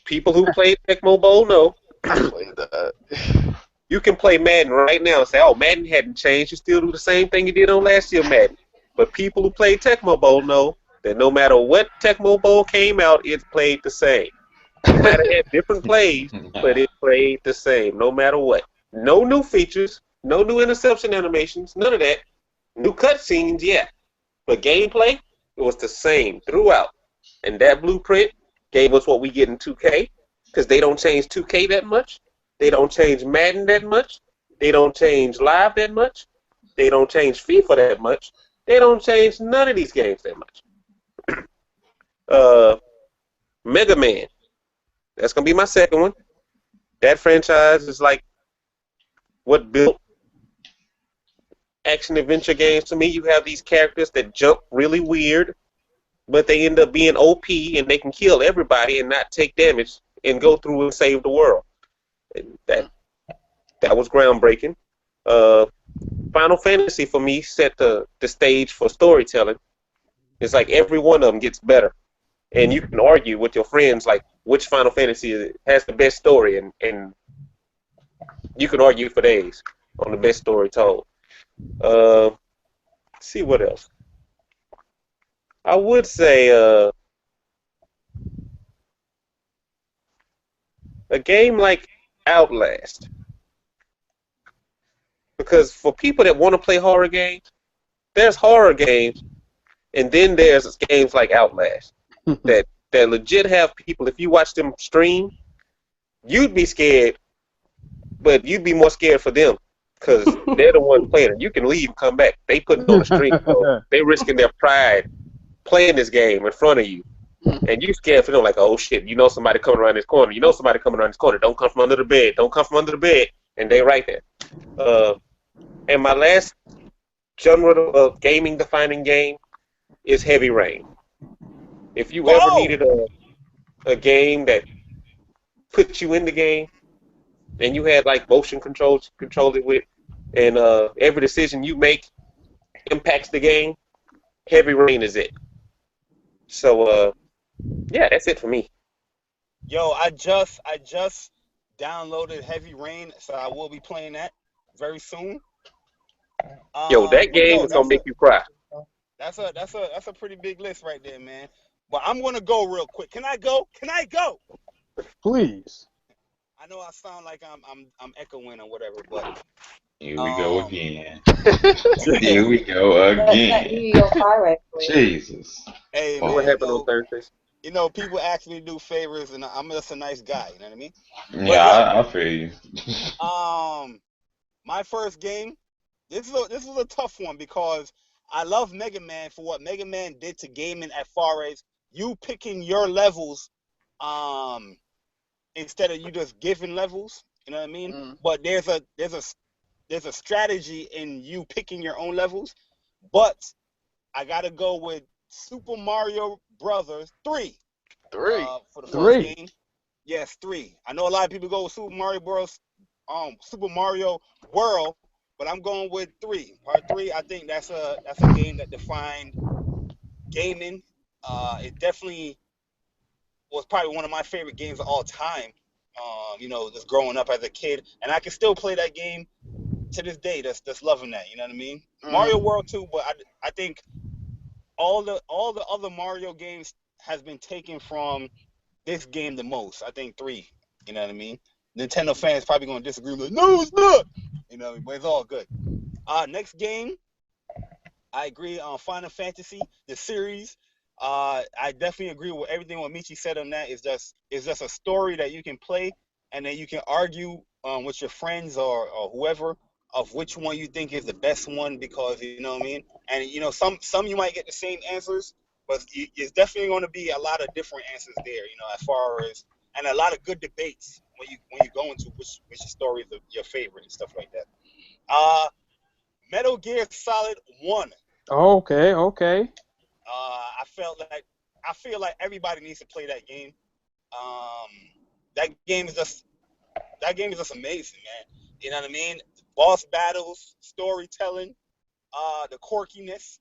People who played Tecmo Bowl know. I played that. You can play Madden right now and say, oh, Madden hadn't changed. You still do the same thing you did on last year, Madden. But people who played Tecmo Bowl know that no matter what Tecmo Bowl came out, it played the same. It might have had different plays, but it played the same no matter what. No new features, no new interception animations, none of that. New cutscenes, yeah. But gameplay, it was the same throughout. And that blueprint gave us what we get in 2K, because they don't change 2K that much. They don't change Madden that much. They don't change Live that much. They don't change FIFA that much. They don't change none of these games that much. Mega Man. That's going to be my second one. That franchise is like what built action-adventure games to me. You have these characters that jump really weird, but they end up being OP and they can kill everybody and not take damage and go through and save the world. That was groundbreaking. Final Fantasy for me set the stage for storytelling. It's like every one of them gets better, and you can argue with your friends like which Final Fantasy has the best story, and you can argue for days on the best story told. Let's see what else. I would say a game like Outlast. Because for people that want to play horror games, there's horror games, and then there's games like Outlast that legit have people, if you watch them stream, you'd be scared, but you'd be more scared for them because they're the ones playing it. You can leave and come back. They put it on the stream, so they're risking their pride playing this game in front of you. And you scared for them like, oh shit, you know somebody coming around this corner. You know somebody coming around this corner. Don't come from under the bed. Don't come from under the bed. And they right there. And my last genre of gaming-defining game is Heavy Rain. If you ever needed a game that put you in the game, and you had like motion controls to control it with, and every decision you make impacts the game, Heavy Rain is it. So yeah, that's it for me. Yo, I just downloaded Heavy Rain, so I will be playing that very soon. Yo, that But game yo, is gonna make you cry. that's a pretty big list right there, man. But I'm gonna go real quick. Can I go? Can I go? Please. I know I sound like I'm echoing or whatever, but Here we go again. yeah. Here we go That's that again. New York highway for you. Jesus. Hey What man, Pause. happened on Thursdays? people ask me to do favors, and I'm just a nice guy. You know what I mean? But Yeah, yo, I feel you. my first game. This is a tough one because I love Mega Man for what Mega Man did to gaming as far as you picking your levels, instead of you just giving levels. You know what I mean? Mm. But there's a strategy in you picking your own levels. But I gotta go with Super Mario Brothers 3. 3. For the first 3. game. Yes, 3. I know a lot of people go with Super Mario Bros. Super Mario World, but I'm going with 3. Part 3. I think that's a game that defined gaming. It definitely was probably one of my favorite games of all time. Just growing up as a kid, and I can still play that game to this day. That's loving that. You know what I mean? Mario World 2, but I think all the other Mario games has been taken from this game the most. I think 3. You know what I mean? Nintendo fans probably gonna disagree with me. No, it's not. But it's all good. Next game, I agree on Final Fantasy, the series. I definitely agree with everything what Michy said on that. It's just a story that you can play, and then you can argue with your friends or whoever of which one you think is the best one, because you know what I mean. And some you might get the same answers, but it's definitely going to be a lot of different answers there. As far as, and a lot of good debates when you go into which story is your favorite and stuff like that. Metal Gear Solid 1. Okay. I feel like everybody needs to play that game. Um, that game is just amazing, man. You know what I mean? Boss battles, storytelling, the quirkiness.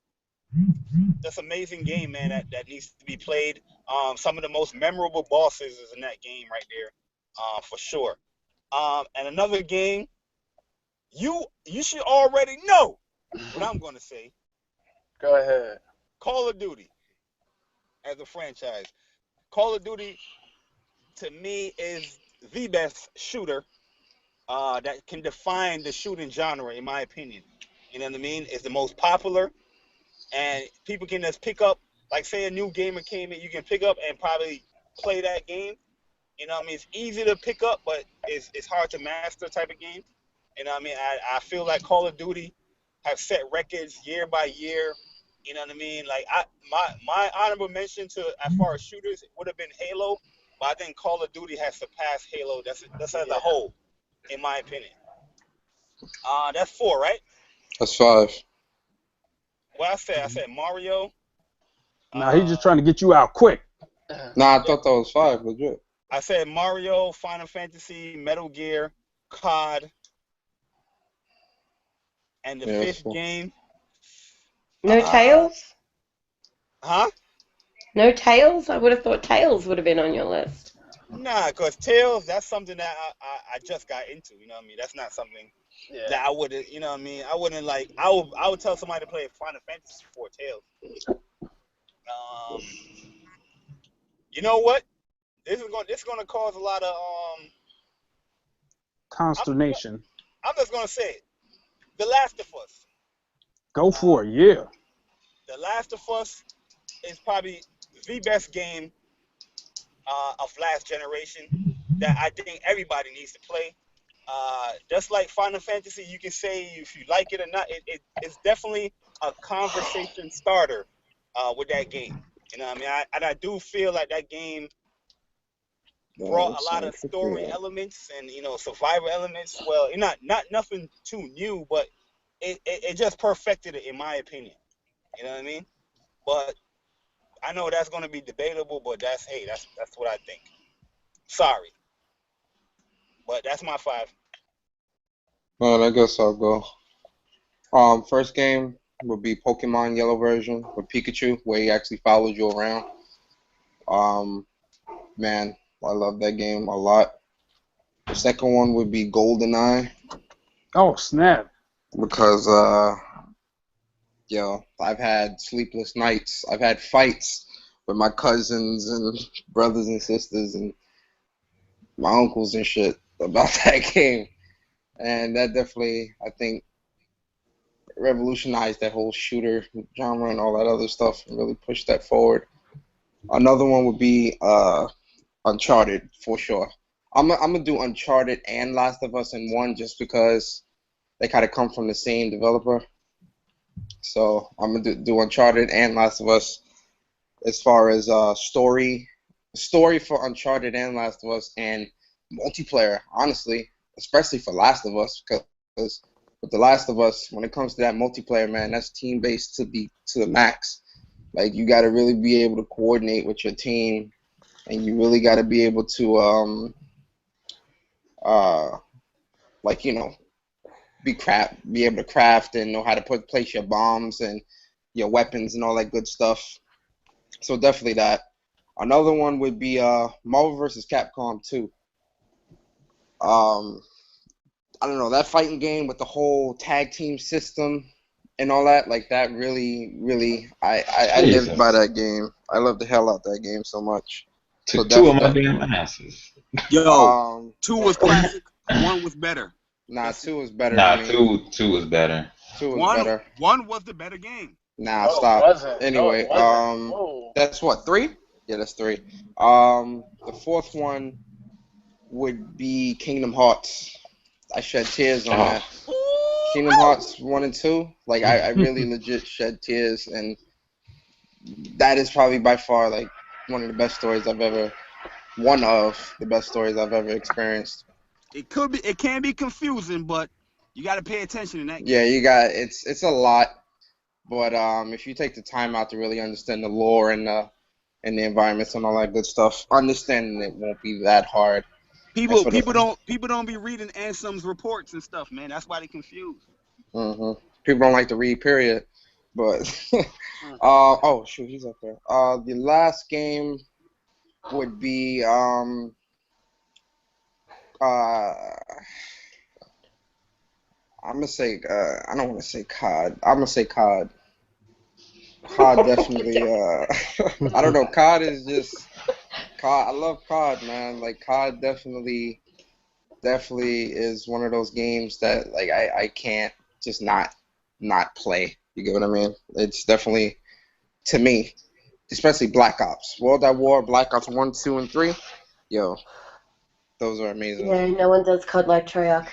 That's an amazing game, man. That needs to be played. Some of the most memorable bosses is in that game right there, for sure. And another game, you should already know what I'm gonna say. Go ahead. Call of Duty as a franchise. Call of Duty to me is the best shooter that can define the shooting genre, in my opinion. You know what I mean? It's the most popular, and people can just pick up, like say a new gamer came in, you can pick up and probably play that game. You know what I mean? It's easy to pick up, but it's hard to master type of game. You know what I mean? I feel like Call of Duty have set records year by year. You know what I mean? Like my honorable mention to as far as shooters would have been Halo, but I think Call of Duty has surpassed Halo. That's as a whole, in my opinion. That's 4, right? That's 5. What I said Mario. Now he's just trying to get you out quick. Nah, I thought that was 5, legit. I said Mario, Final Fantasy, Metal Gear, COD, and the fifth game. No Tails? Huh? No Tails? I would have thought Tails would have been on your list. Nah, because Tails, that's something that I just got into. You know what I mean? That's not something that I would, you know what I mean? I wouldn't like. I would tell somebody to play Final Fantasy before Tails. You know what? This is gonna cause a lot of Consternation. I'm just gonna say it. The Last of Us. Go for it, yeah. The Last of Us is probably the best game of last generation that I think everybody needs to play. Just like Final Fantasy, you can say if you like it or not. It's definitely a conversation starter with that game. You know what I mean? I do feel like that game brought a lot of story elements and survival elements. Well, not nothing too new, but it just perfected it in my opinion. You know what I mean? But I know that's going to be debatable, but that's what I think. Sorry, but that's my 5. Well, I guess I'll go. First game, would be Pokemon Yellow version with Pikachu, where he actually followed you around. Man, I love that game a lot. The second one would be GoldenEye. Oh, snap. Because, yo, I've had sleepless nights. I've had fights with my cousins and brothers and sisters and my uncles and shit about that game. And that definitely, I think, revolutionized that whole shooter genre and all that other stuff and really pushed that forward. Another one would be Uncharted, for sure. I'm gonna do Uncharted and Last of Us in one just because they kind of come from the same developer. So I'm gonna do Uncharted and Last of Us. As far as story for Uncharted and Last of Us, and multiplayer, honestly, especially for Last of Us, because with The Last of Us, when it comes to that multiplayer, man, that's team based to the max. Like, you got to really be able to coordinate with your team, and you really got to be able to like, you know, be able to craft and know how to place your bombs and your weapons and all that good stuff. So definitely that. Another one would be Marvel vs. Capcom 2. I don't know, that fighting game with the whole tag team system and all that, like that really, I lived by that game. I love the hell out that game so much. So Two of my damn asses. Yo, 2 was classic, 1 was better. Nah, 2 was better. Nah, two was better. 2 was better. 1 was the better game. Nah, No, stop. it wasn't. Anyway, No, it wasn't. Whoa. that's what, 3? Yeah, that's 3. The fourth one would be Kingdom Hearts. I shed tears on that. Kingdom Hearts 1 and 2, like I really legit shed tears, and that is probably by far like one of the best stories I've ever experienced. It can be confusing, but you got to pay attention in that game. Yeah, it's a lot, but if you take the time out to really understand the lore and the environments and all that good stuff, understanding it won't be that hard. People don't be reading Ansem's reports and stuff, man. That's why they confused. People don't like to read, period. But oh shoot, he's up there. The last game would be I'm gonna say I don't want to say COD. I'm gonna say COD. COD definitely. I don't know. COD is just. COD. I love COD, man. Like, COD definitely is one of those games that like I can't just not play. You get what I mean? It's definitely, to me, especially Black Ops, World at War, Black Ops 1, 2, and 3. Yo, those are amazing. Yeah, no one does COD like Treyarch.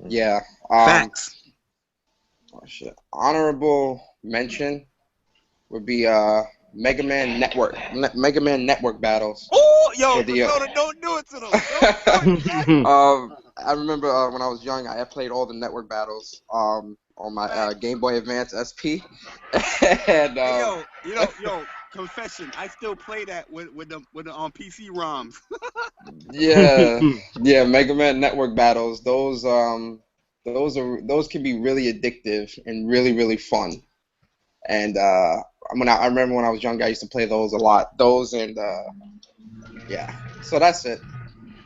Yeah. Facts. Oh shit. Honorable mention would be Mega Man Network battles. Oh, yo, don't do it to them. I remember when I was young, I played all the network battles on my Game Boy Advance SP. And yo, confession, I still play that with the PC ROMs. yeah, Mega Man Network battles. Those can be really addictive and really fun. And I remember when I was young, I used to play those a lot. Those and yeah. So that's it.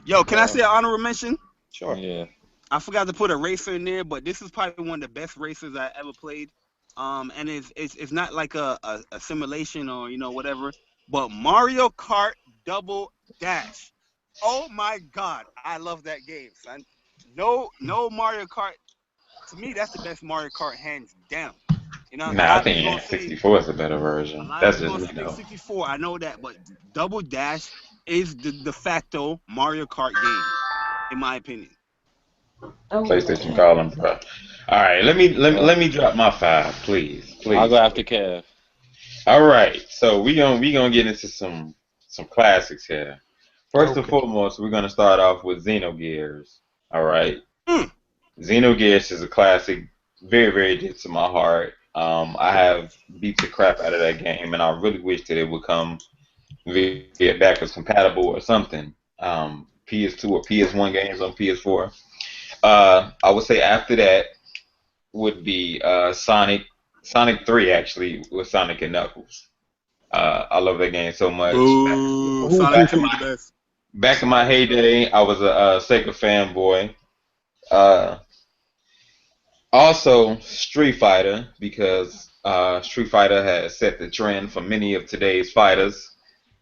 Yo, can I say an honorable mention? Sure. Yeah. I forgot to put a racer in there, but this is probably one of the best racers I ever played. And it's not like a simulation or whatever, but Mario Kart Double Dash. Oh my God, I love that game, son. No Mario Kart. To me, that's the best Mario Kart, hands down. I think 64 is a better version. That's just me, though. 64, I know that, but Double Dash is the de facto Mario Kart game, in my opinion. PlayStation calling, bro. All right, let me drop my 5, please. I'll go after Kev. All right, so we gonna get into some classics here. First and foremost, we're gonna start off with Xenogears. All right, Xenogears is a classic, very dear to my heart. I have beat the crap out of that game, and I really wish that it would come via backwards compatible or something. PS2 or PS1 games on PS4. I would say after that would be Sonic Sonic 3 actually with Sonic and Knuckles. I love that game so much. Boo! Sonic 2 the best. Back in my heyday, I was a Sega fanboy. Also, Street Fighter, because Street Fighter has set the trend for many of today's fighters,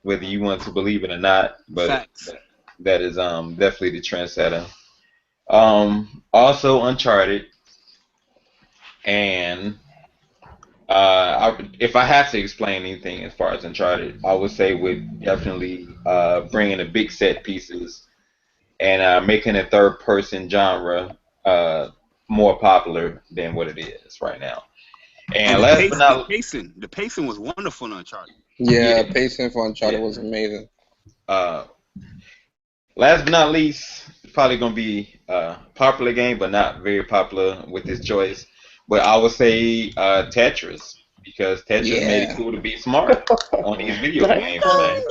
whether you want to believe it or not. But that is definitely the trendsetter. Also, Uncharted, and if I had to explain anything as far as Uncharted, I would say would definitely bringing the big set pieces and making a third-person genre more popular than what it is right now. And last but not the pacing was wonderful in Uncharted. Yeah, pacing for Uncharted was amazing. Last but not least, it's probably gonna be a popular game, but not very popular with this choice. But I would say Tetris, because Tetris made it cool to be smart on these video games, man.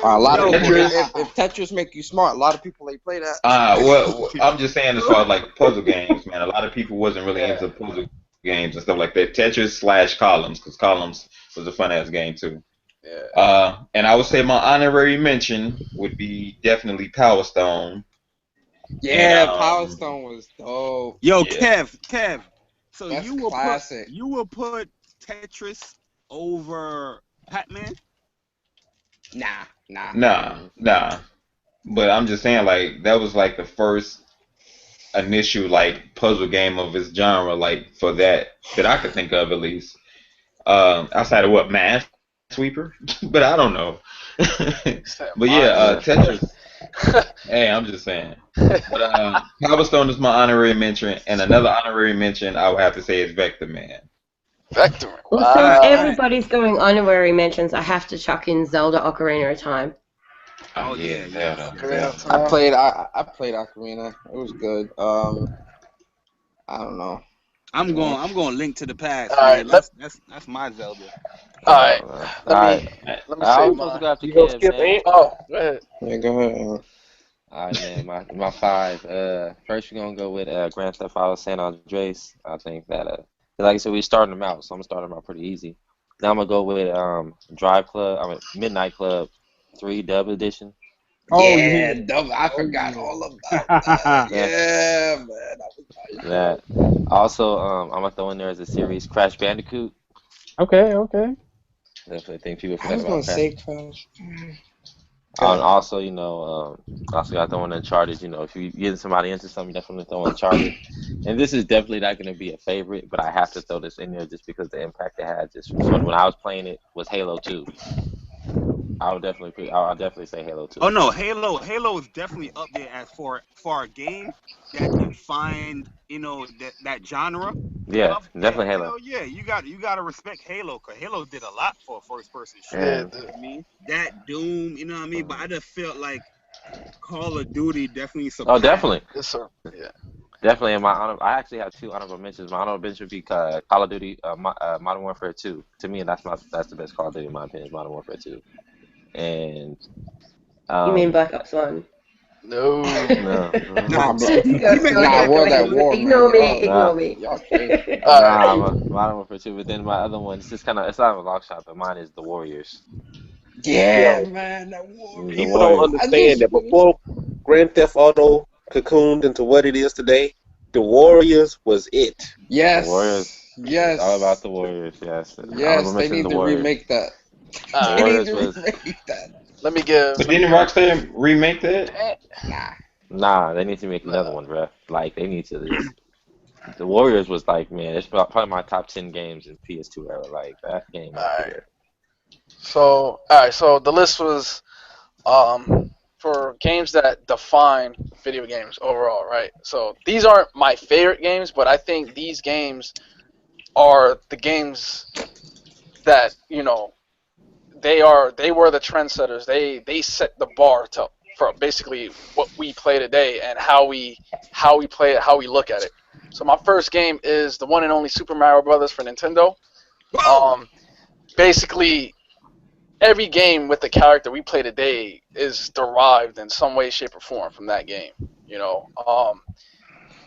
A lot of people, if Tetris make you smart, a lot of people they play that. Well, I'm just saying as far as like puzzle games, man. A lot of people wasn't really into puzzle games and stuff like that. Tetris / Columns, because Columns was a fun ass game too. Yeah. And I would say my honorary mention would be definitely Power Stone. Yeah, Power Stone was dope. Yo, Kev. So That's you will classic. put Tetris over Pac-Man? Nah. But I'm just saying, like, that was like the first initial like puzzle game of its genre, like for that I could think of at least. Outside of what, Math Sweeper? But I don't know. But yeah, Tetris. Hey, I'm just saying. But Power Stone is my honorary mention, and another honorary mention I would have to say is Vector Man. Vector Man. Well, since everybody's going honorary mentions, I have to chuck in Zelda Ocarina of Time. Oh yeah. I played Ocarina. It was good. I don't know. I'm going Link to the Past. All right, that's my Zelda. All right. Let me say my. You gonna skip in? Oh, go ahead. Yeah, go ahead. Alright, man, my five. First we're gonna go with Grand Theft Auto San Andreas. I think that like I said, we starting them out, so I'm gonna start them out pretty easy. Now I'm gonna go with Midnight Club 3 Dub Edition. Oh yeah, Dub. I forgot all about that. Yeah, man, that was nice. That. Also, I'm gonna throw in there as a series Crash Bandicoot. Okay. Definitely think people I forget was about gonna Crash. say Crash. And also, also got throwing Uncharted. If you get somebody into something, definitely throw Uncharted. And this is definitely not going to be a favorite, but I have to throw this in there just because the impact it had. Just when I was playing it was Halo 2. I'll definitely say Halo 2. Oh no, Halo is definitely up there as for a game that defined that genre. Yeah, definitely Halo. Hell yeah, you got to respect Halo, because Halo did a lot for a first person shooter. Yeah. You know what I mean? That Doom, you know what I mean? But I just felt like Call of Duty definitely surpassed. Oh, definitely. Yes, sir. Yeah. Definitely in I actually have two honorable mentions. My honorable mention would be Call of Duty Modern Warfare 2. To me, that's the best Call of Duty in my opinion, Modern Warfare 2. And You mean Black Ops 1? No. World at War. Ignore me. Modern Warfare 2. But then my other one, it's not a long shot, but mine is The Warriors. Yeah, man, that Warriors. People don't understand that before Grand Theft Auto cocooned into what it is today, The Warriors was it. Yes. The Warriors. Yes. It's all about The Warriors. Yes. Yes, they need to remake that. Let me give. But didn't Rockstar remake that? Nah, they need to make another one, bro. Like they need to. The Warriors was like, man, it's probably my top 10 games in PS2 era. Like that game. So the list was for games that define video games overall, right? So these aren't my favorite games, but I think these games are the games that they were the trendsetters. They set the bar for basically what we play today and how we play it, how we look at it. So my first game is the one and only Super Mario Brothers for Nintendo. Basically, every game with the character we play today is derived in some way, shape, or form from that game.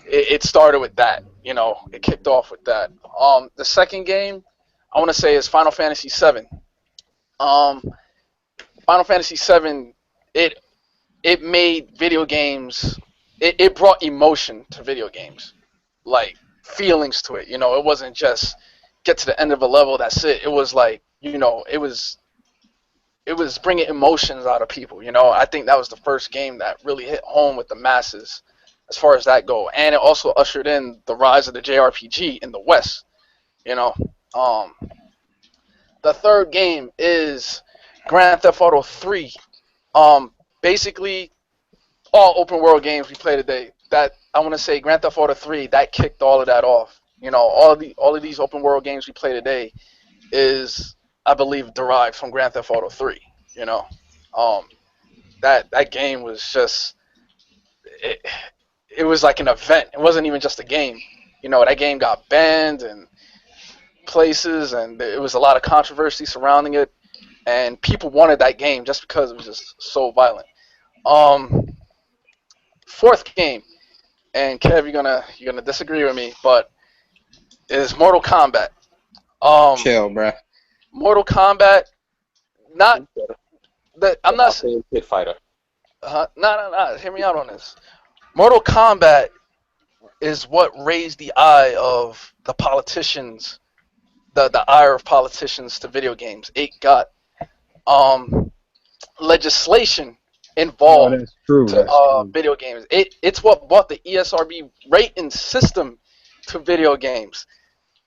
It started with that. you know, it kicked off with that. The second game I want to say is Final Fantasy VII. Um, Final Fantasy VII, it made video games. It brought emotion to video games, like feelings to it. You know, it wasn't just get to the end of a level, that's it. It was like, you know, it was bringing emotions out of people. You know, I think that was the first game that really hit home with the masses as far as that go, and it also ushered in the rise of the JRPG in the West. You know, the third game is Grand Theft Auto 3. Basically, all open world games we play today. That I want to say Grand Theft Auto 3 that kicked all of that off. You know, all of these open world games we play today is, I believe, derived from Grand Theft Auto 3. You know, that game was just it was like an event. It wasn't even just a game. You know, that game got banned and places, and it was a lot of controversy surrounding it, and people wanted that game just because it was just so violent. Fourth game, and Kev, you're gonna disagree with me, but is Mortal Kombat. Chill, bruh. Mortal Kombat, not that I'm not saying Pit Fighter. No. Hear me out on this. Mortal Kombat is what raised the eye of the politicians, the ire of politicians to video games. It got legislation involved that's true. to video games. It's what brought the ESRB rating system to video games.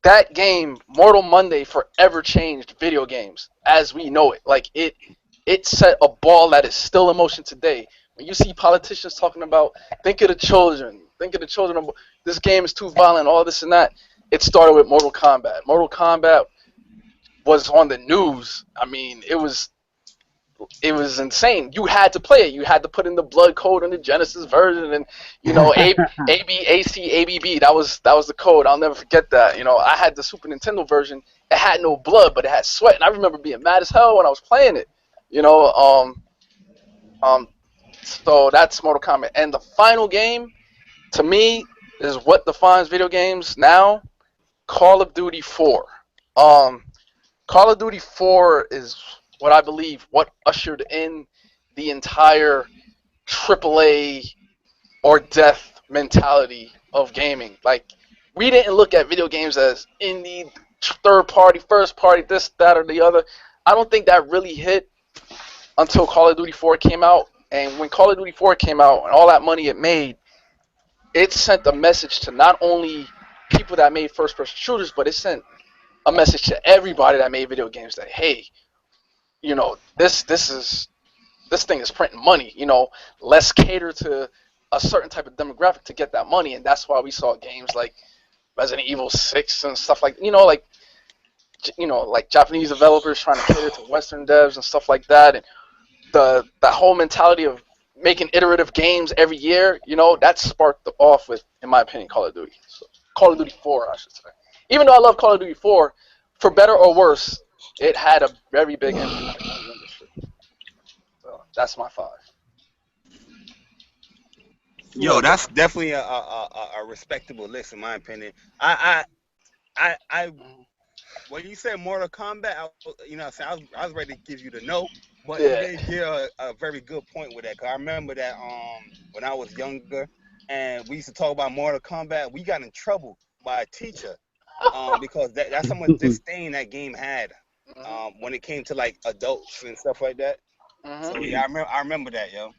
That game, Mortal Monday, forever changed video games as we know it. Like it set a ball that is still in motion today. When you see politicians talking about, think of the children, this game is too violent, all this and that, it started with Mortal Kombat. Mortal Kombat was on the news. I mean, it was insane. You had to play it. You had to put in the blood code in the Genesis version, and you know, ABAC, that was the code. I'll never forget that. You know, I had the Super Nintendo version. It had no blood, but it had sweat, and I remember being mad as hell when I was playing it. You know, so that's Mortal Kombat. And the final game, to me, is what defines video games now. Call of Duty 4. Call of Duty 4 is what I believe what ushered in the entire AAA or death mentality of gaming. Like, we didn't look at video games as indie, third party, first party, this, that, or the other. I don't think that really hit until Call of Duty 4 came out. And when Call of Duty 4 came out and all that money it made, it sent a message to not only people that made first-person shooters, but it sent a message to everybody that made video games that, hey, you know, this thing is printing money. You know, let's cater to a certain type of demographic to get that money, and that's why we saw games like Resident Evil 6 and stuff like, like Japanese developers trying to cater to Western devs and stuff like that, and that whole mentality of making iterative games every year, you know, that sparked off with, in my opinion, Call of Duty. So, Call of Duty 4, I should say. Even though I love Call of Duty 4, for better or worse, it had a very big impact on the industry. So that's my 5. Yo, that's definitely a respectable list in my opinion. I when you said Mortal Kombat, I was ready to give you the no, but you did give a very good point with that. Cause I remember that when I was younger and we used to talk about Mortal Kombat, we got in trouble by a teacher because that's how much disdain that game had when it came to like adults and stuff like that. So yeah, I remember that, yo.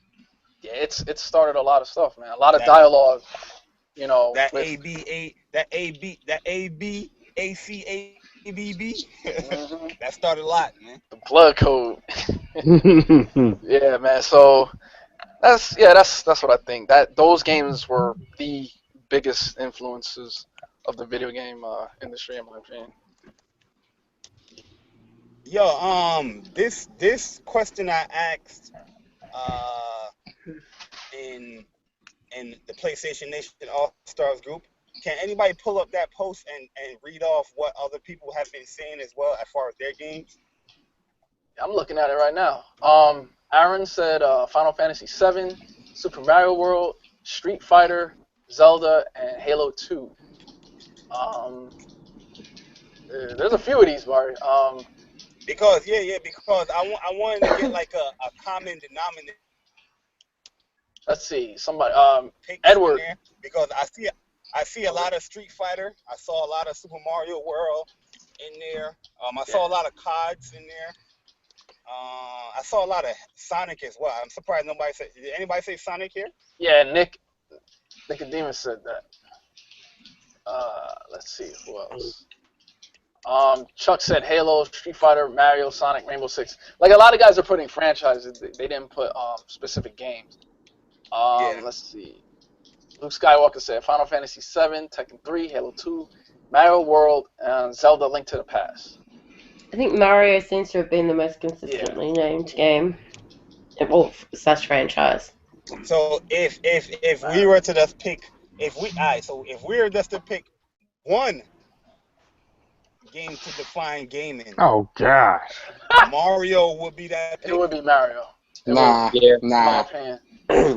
Yeah, it started a lot of stuff, man. A lot of dialogue, you know. That with, ABACABB. That started a lot, man. The blood code. Yeah, man. So that's what I think. That those games were the biggest influences of the video game industry, in my opinion. Yo, this question I asked in the PlayStation Nation All Stars group. Can anybody pull up that post and read off what other people have been saying as well as far as their games? I'm looking at it right now. Aaron said Final Fantasy VII, Super Mario World, Street Fighter, Zelda, and Halo 2. There's a few of these, Barry. Because because I wanted to get like a common denominator. Let's see, somebody. Edward. Edward. Because I see a lot of Street Fighter. I saw a lot of Super Mario World in there. I saw a lot of CODs in there. I saw a lot of Sonic as well. I'm surprised nobody said. Did anybody say Sonic here? Yeah, Nicodemus said that. Let's see who else. Chuck said Halo, Street Fighter, Mario, Sonic, Rainbow Six. Like a lot of guys are putting franchises. They didn't put specific games. Let's see. Luke Skywalker said Final Fantasy VII, Tekken 3, Halo 2, Mario World, and Zelda: Link to the Past. I think Mario seems to have been the most consistently named game, or such franchise. So if we were to just pick, if we were just to pick one game to define gaming, Oh God. Mario would be that pick. It would be Mario. Nah.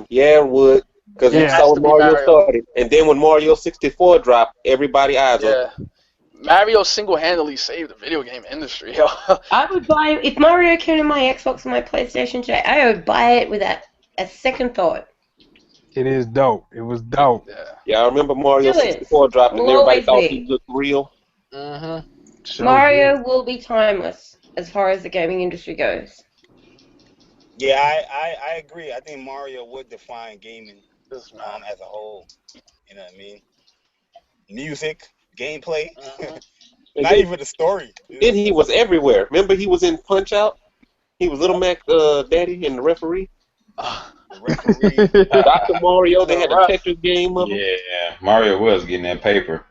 Yeah, it would. Because Yeah. you saw when Mario started. And then when Mario 64 dropped, everybody eyes on it. Mario single-handedly saved the video game industry. I would buy, if Mario came to my Xbox and my PlayStation today, I would buy it without a second thought. It is dope. It was dope. Yeah, I remember Mario Still is. 64 dropped and Will everybody always thought be. he looked real. Mario will be timeless as far as the gaming industry goes. Yeah, I agree. I think Mario would define gaming as a whole. You know what I mean? Music, gameplay, not even the story. Then he was everywhere. Remember he was in Punch-Out? He was Little Mac Daddy and the referee. Dr. Mario, they had a Tetris game of him. Yeah, Mario was getting that paper.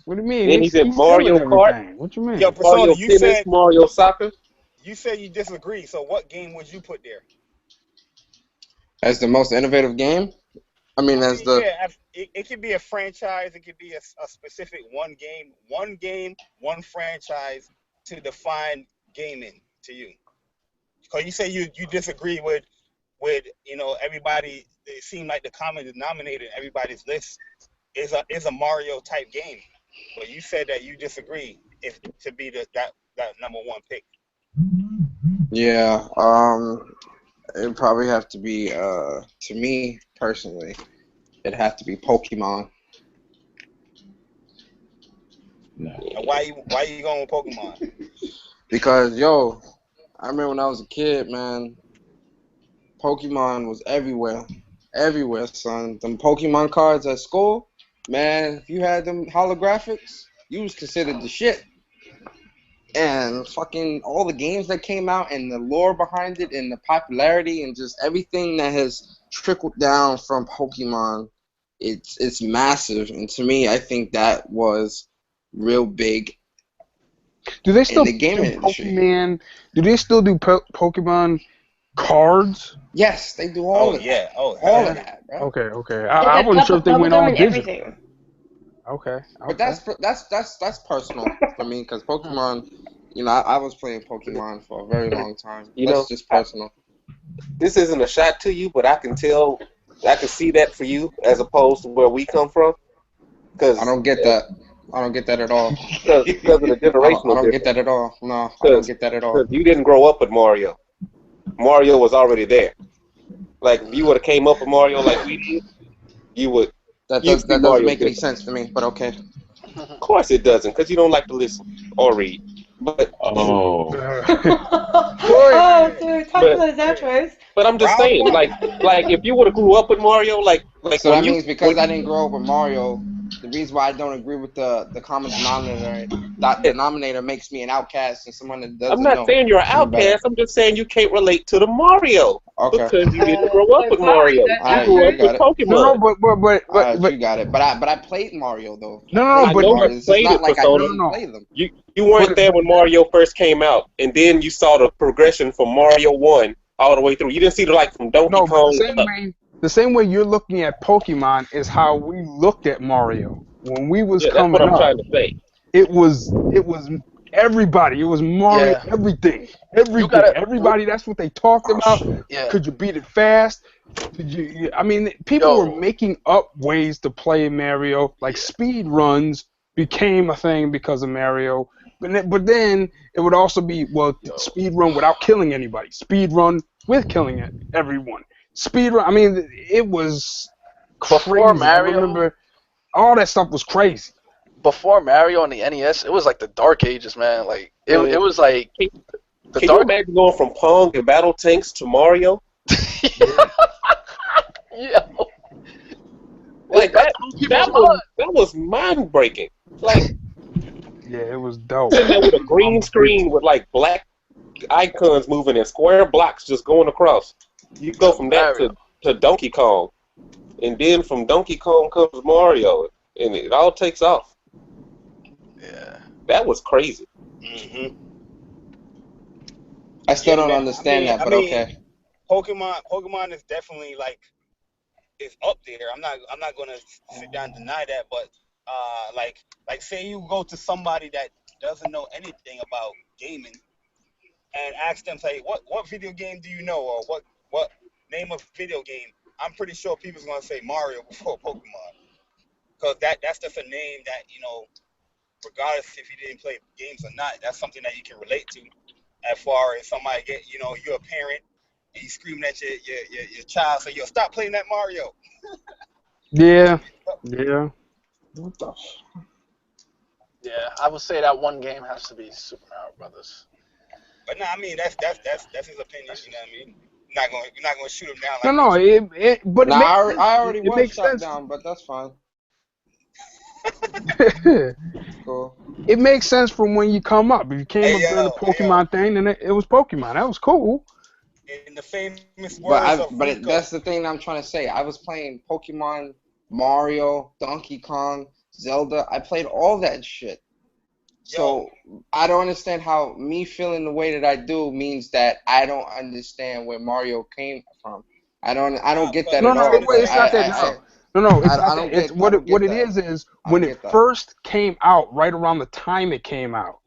What do you mean? Then he said He's Mario stealing Kart. everything. What you mean? Yo, Mario Persona, you Tennis, said Mario Soccer. You said you disagree. So what game would you put there? As the most innovative game? I mean, as the... Yeah, it could be a franchise. It could be a specific one game, one franchise to define gaming to you. Because you say you disagree with everybody. It seemed like the common denominator in everybody's list is a Mario type game. But you said that you disagree if to be that number one pick. Yeah, it'd probably have to be, to me, personally, it'd have to be Pokemon. No. Why you going with Pokemon? Because, yo, I remember when I was a kid, man, Pokemon was everywhere. Everywhere, son. Them Pokemon cards at school, man, if you had them holographics, you was considered the shit. And fucking all the games that came out and the lore behind it and the popularity and just everything that has trickled down from Pokemon, it's massive. And to me, I think that was real big. Do they still in the gaming industry. Pokemon? Do they still do Pokemon cards? Yes, they do all of that. All of that, bro. Okay. I wasn't sure if they went all digital. Everything. Okay. But that's personal for me because Pokemon, I was playing Pokemon for a very long time. That's just personal. This isn't a shot to you, but I can see that for you as opposed to where we come from. Cause I don't get that. I don't get that at all. Because of the generational I don't get that at all. No, I don't get that at all. Because you didn't grow up with Mario. Mario was already there. Like, if you would have came up with Mario like we did, you would. That doesn't make any sense to me, but okay. Of course it doesn't, because you don't like to listen or read. But Oh, dude, time for those outros. But I'm just saying, like if you would have grew up with Mario, like so that means because I didn't grow up with Mario, the reason why I don't agree with the common denominator, that denominator makes me an outcast and someone that doesn't know. I'm not saying you're an outcast. I'm just saying you can't relate to the Mario because you didn't grow up with Mario. You grew up with Pokemon. No, but you got it. But I played Mario though. No, but it's not like I didn't play them. You weren't there when Mario first came out, and then you saw the progression from Mario 1 all the way through. You didn't see from Donkey Kong. The same way you're looking at Pokemon is how we looked at Mario when we was coming up. That's what I'm up. trying to say. It was everybody. It was Mario. Yeah. Everything. gotta- Everybody. That's what they talked about. Yeah. Could you beat it fast? Did you? I mean, people were making up ways to play Mario. Like speed runs became a thing because of Mario. But then it would also be speed run without killing anybody. Speed run with killing everyone. Speed run. I mean, it was crazy. Before Mario, I remember all that stuff was crazy. Before Mario on the NES, it was like the Dark Ages, man. Like it was like the Can you imagine going from Pong and Battle Tanks to Mario? Yeah. Like that was mind breaking. Like yeah, it was dope. Sitting there with a green screen with like black icons moving and square blocks just going across. You go from that to Donkey Kong, and then from Donkey Kong comes Mario, and it all takes off. Yeah, that was crazy. I still don't understand that, but okay. Pokemon is definitely it's up there. I'm not gonna sit down and deny that, but like say you go to somebody that doesn't know anything about gaming and ask them, say, what video game do you know, or what name of video game? I'm pretty sure people's gonna say Mario before Pokemon, because that's just a name that, regardless if you didn't play games or not, that's something that you can relate to. As far as somebody you're a parent and you screaming at your child, say, yo, stop playing that Mario. Yeah. What the? Yeah, I would say that one game has to be Super Mario Brothers. But no, I mean that's his opinion. You know what I mean? You're not gonna shoot him down. I already was shot down, but that's fine. Cool. It makes sense from when you come up. If you came up during the Pokemon thing, then it was Pokemon. That was cool. In the famous words but that's the thing I'm trying to say. I was playing Pokemon, Mario, Donkey Kong, Zelda. I played all that shit. So I don't understand how me feeling the way that I do means that I don't understand where Mario came from. I don't get that at all. No, it's not that. No, it's not that. It's what it is when it first came out, right around the time it came out.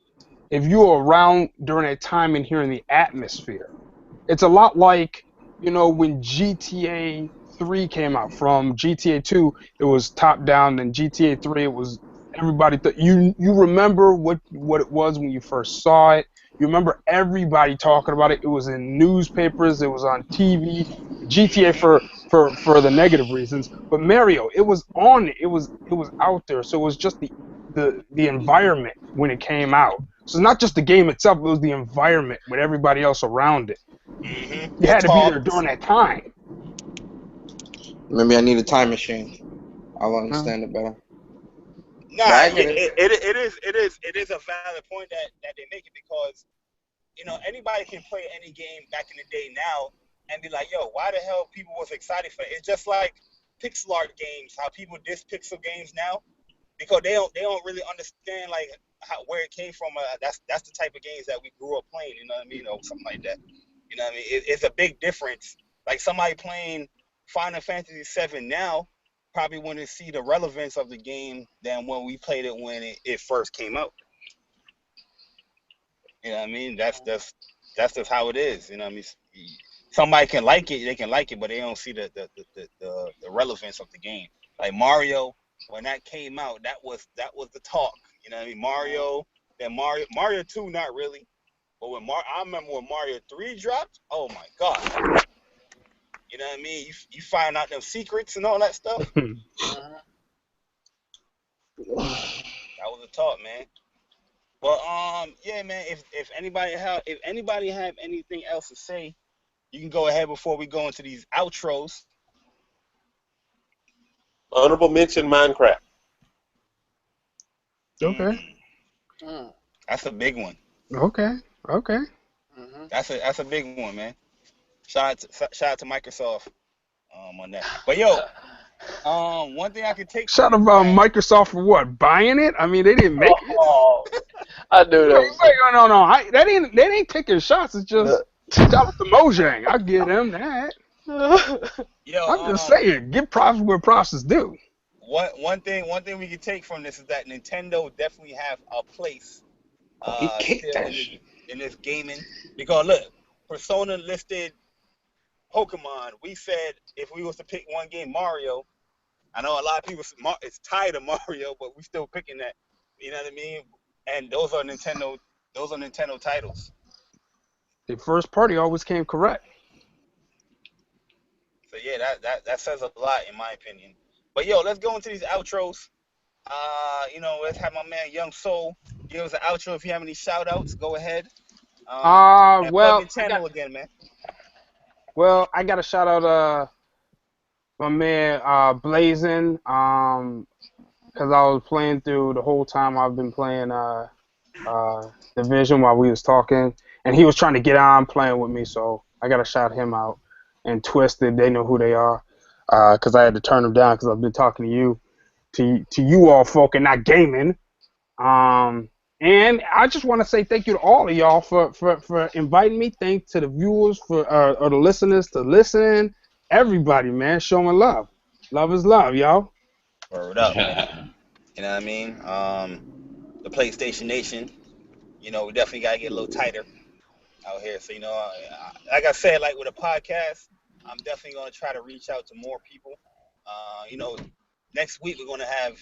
If you were around during that time and hearing the atmosphere, it's a lot like, when GTA 3 came out. From GTA 2, it was top down, and GTA 3, it was everybody. You remember what it was when you first saw it. You remember everybody talking about it. It was in newspapers. It was on TV. GTA for the negative reasons, but Mario, it was on. It was out there. So it was just the environment when it came out. So it's not just the game itself. It was the environment with everybody else around it. You had to be there during that time. Maybe I need a time machine. I'll understand it better. No, it is a valid point that they make it, because anybody can play any game back in the day now and be like, yo, why the hell people was excited for it? It's just like pixel art games, how people diss pixel games now, because they don't really understand where it came from. That's the type of games that we grew up playing, you know what I mean, or something like that. You know what I mean? It's a big difference. Like somebody playing Final Fantasy VII now probably wouldn't see the relevance of the game than when we played it when it first came out. You know what I mean? That's just how it is. You know what I mean? Somebody can like it, but they don't see the relevance of the game. Like Mario, when that came out, that was the talk. You know what I mean? Mario 2, not really. But I remember when Mario 3 dropped, oh my god. You know what I mean? You find out them secrets and all that stuff. That was a talk, man. But yeah, man. If anybody have anything else to say, you can go ahead before we go into these outros. Honorable mention Minecraft. Okay. That's a big one. Okay. That's a big one, man. Shout out to Microsoft on that. But yo, one thing I could take. Shout out Microsoft for what? Buying it? I mean, they didn't make it. I knew that. No. They ain't taking shots. It's just shout out to Mojang. I give them that. Yo, I'm just saying, give props where props is due. One thing we can take from this is that Nintendo definitely have a place He kicked still that shit. in this gaming. Because look, Persona listed Pokemon. We said if we was to pick one game, Mario. I know a lot of people is tired of Mario, but we still picking that. You know what I mean? And those are Nintendo titles. The first party always came correct. So yeah, that says a lot in my opinion. But yo, let's go into these outros. Let's have my man YoungSoul give us an outro. If you have any shout outs, go ahead. And plug your channel again, man. Well, I got to shout out my man Blazing, because I was playing through the whole time I've been playing Division while we was talking, and he was trying to get on playing with me, so I got to shout him out. And Twisted, they know who they are, because I had to turn them down because I've been talking to you all folk and not gaming. And I just want to say thank you to all of y'all for inviting me. Thanks to the viewers or the listeners to listen. Everybody, man, showing love. Love is love, y'all. Word up, man. You know what I mean? The PlayStation Nation, we definitely got to get a little tighter out here. So, like I said, like with a podcast, I'm definitely going to try to reach out to more people. Next week we're going to have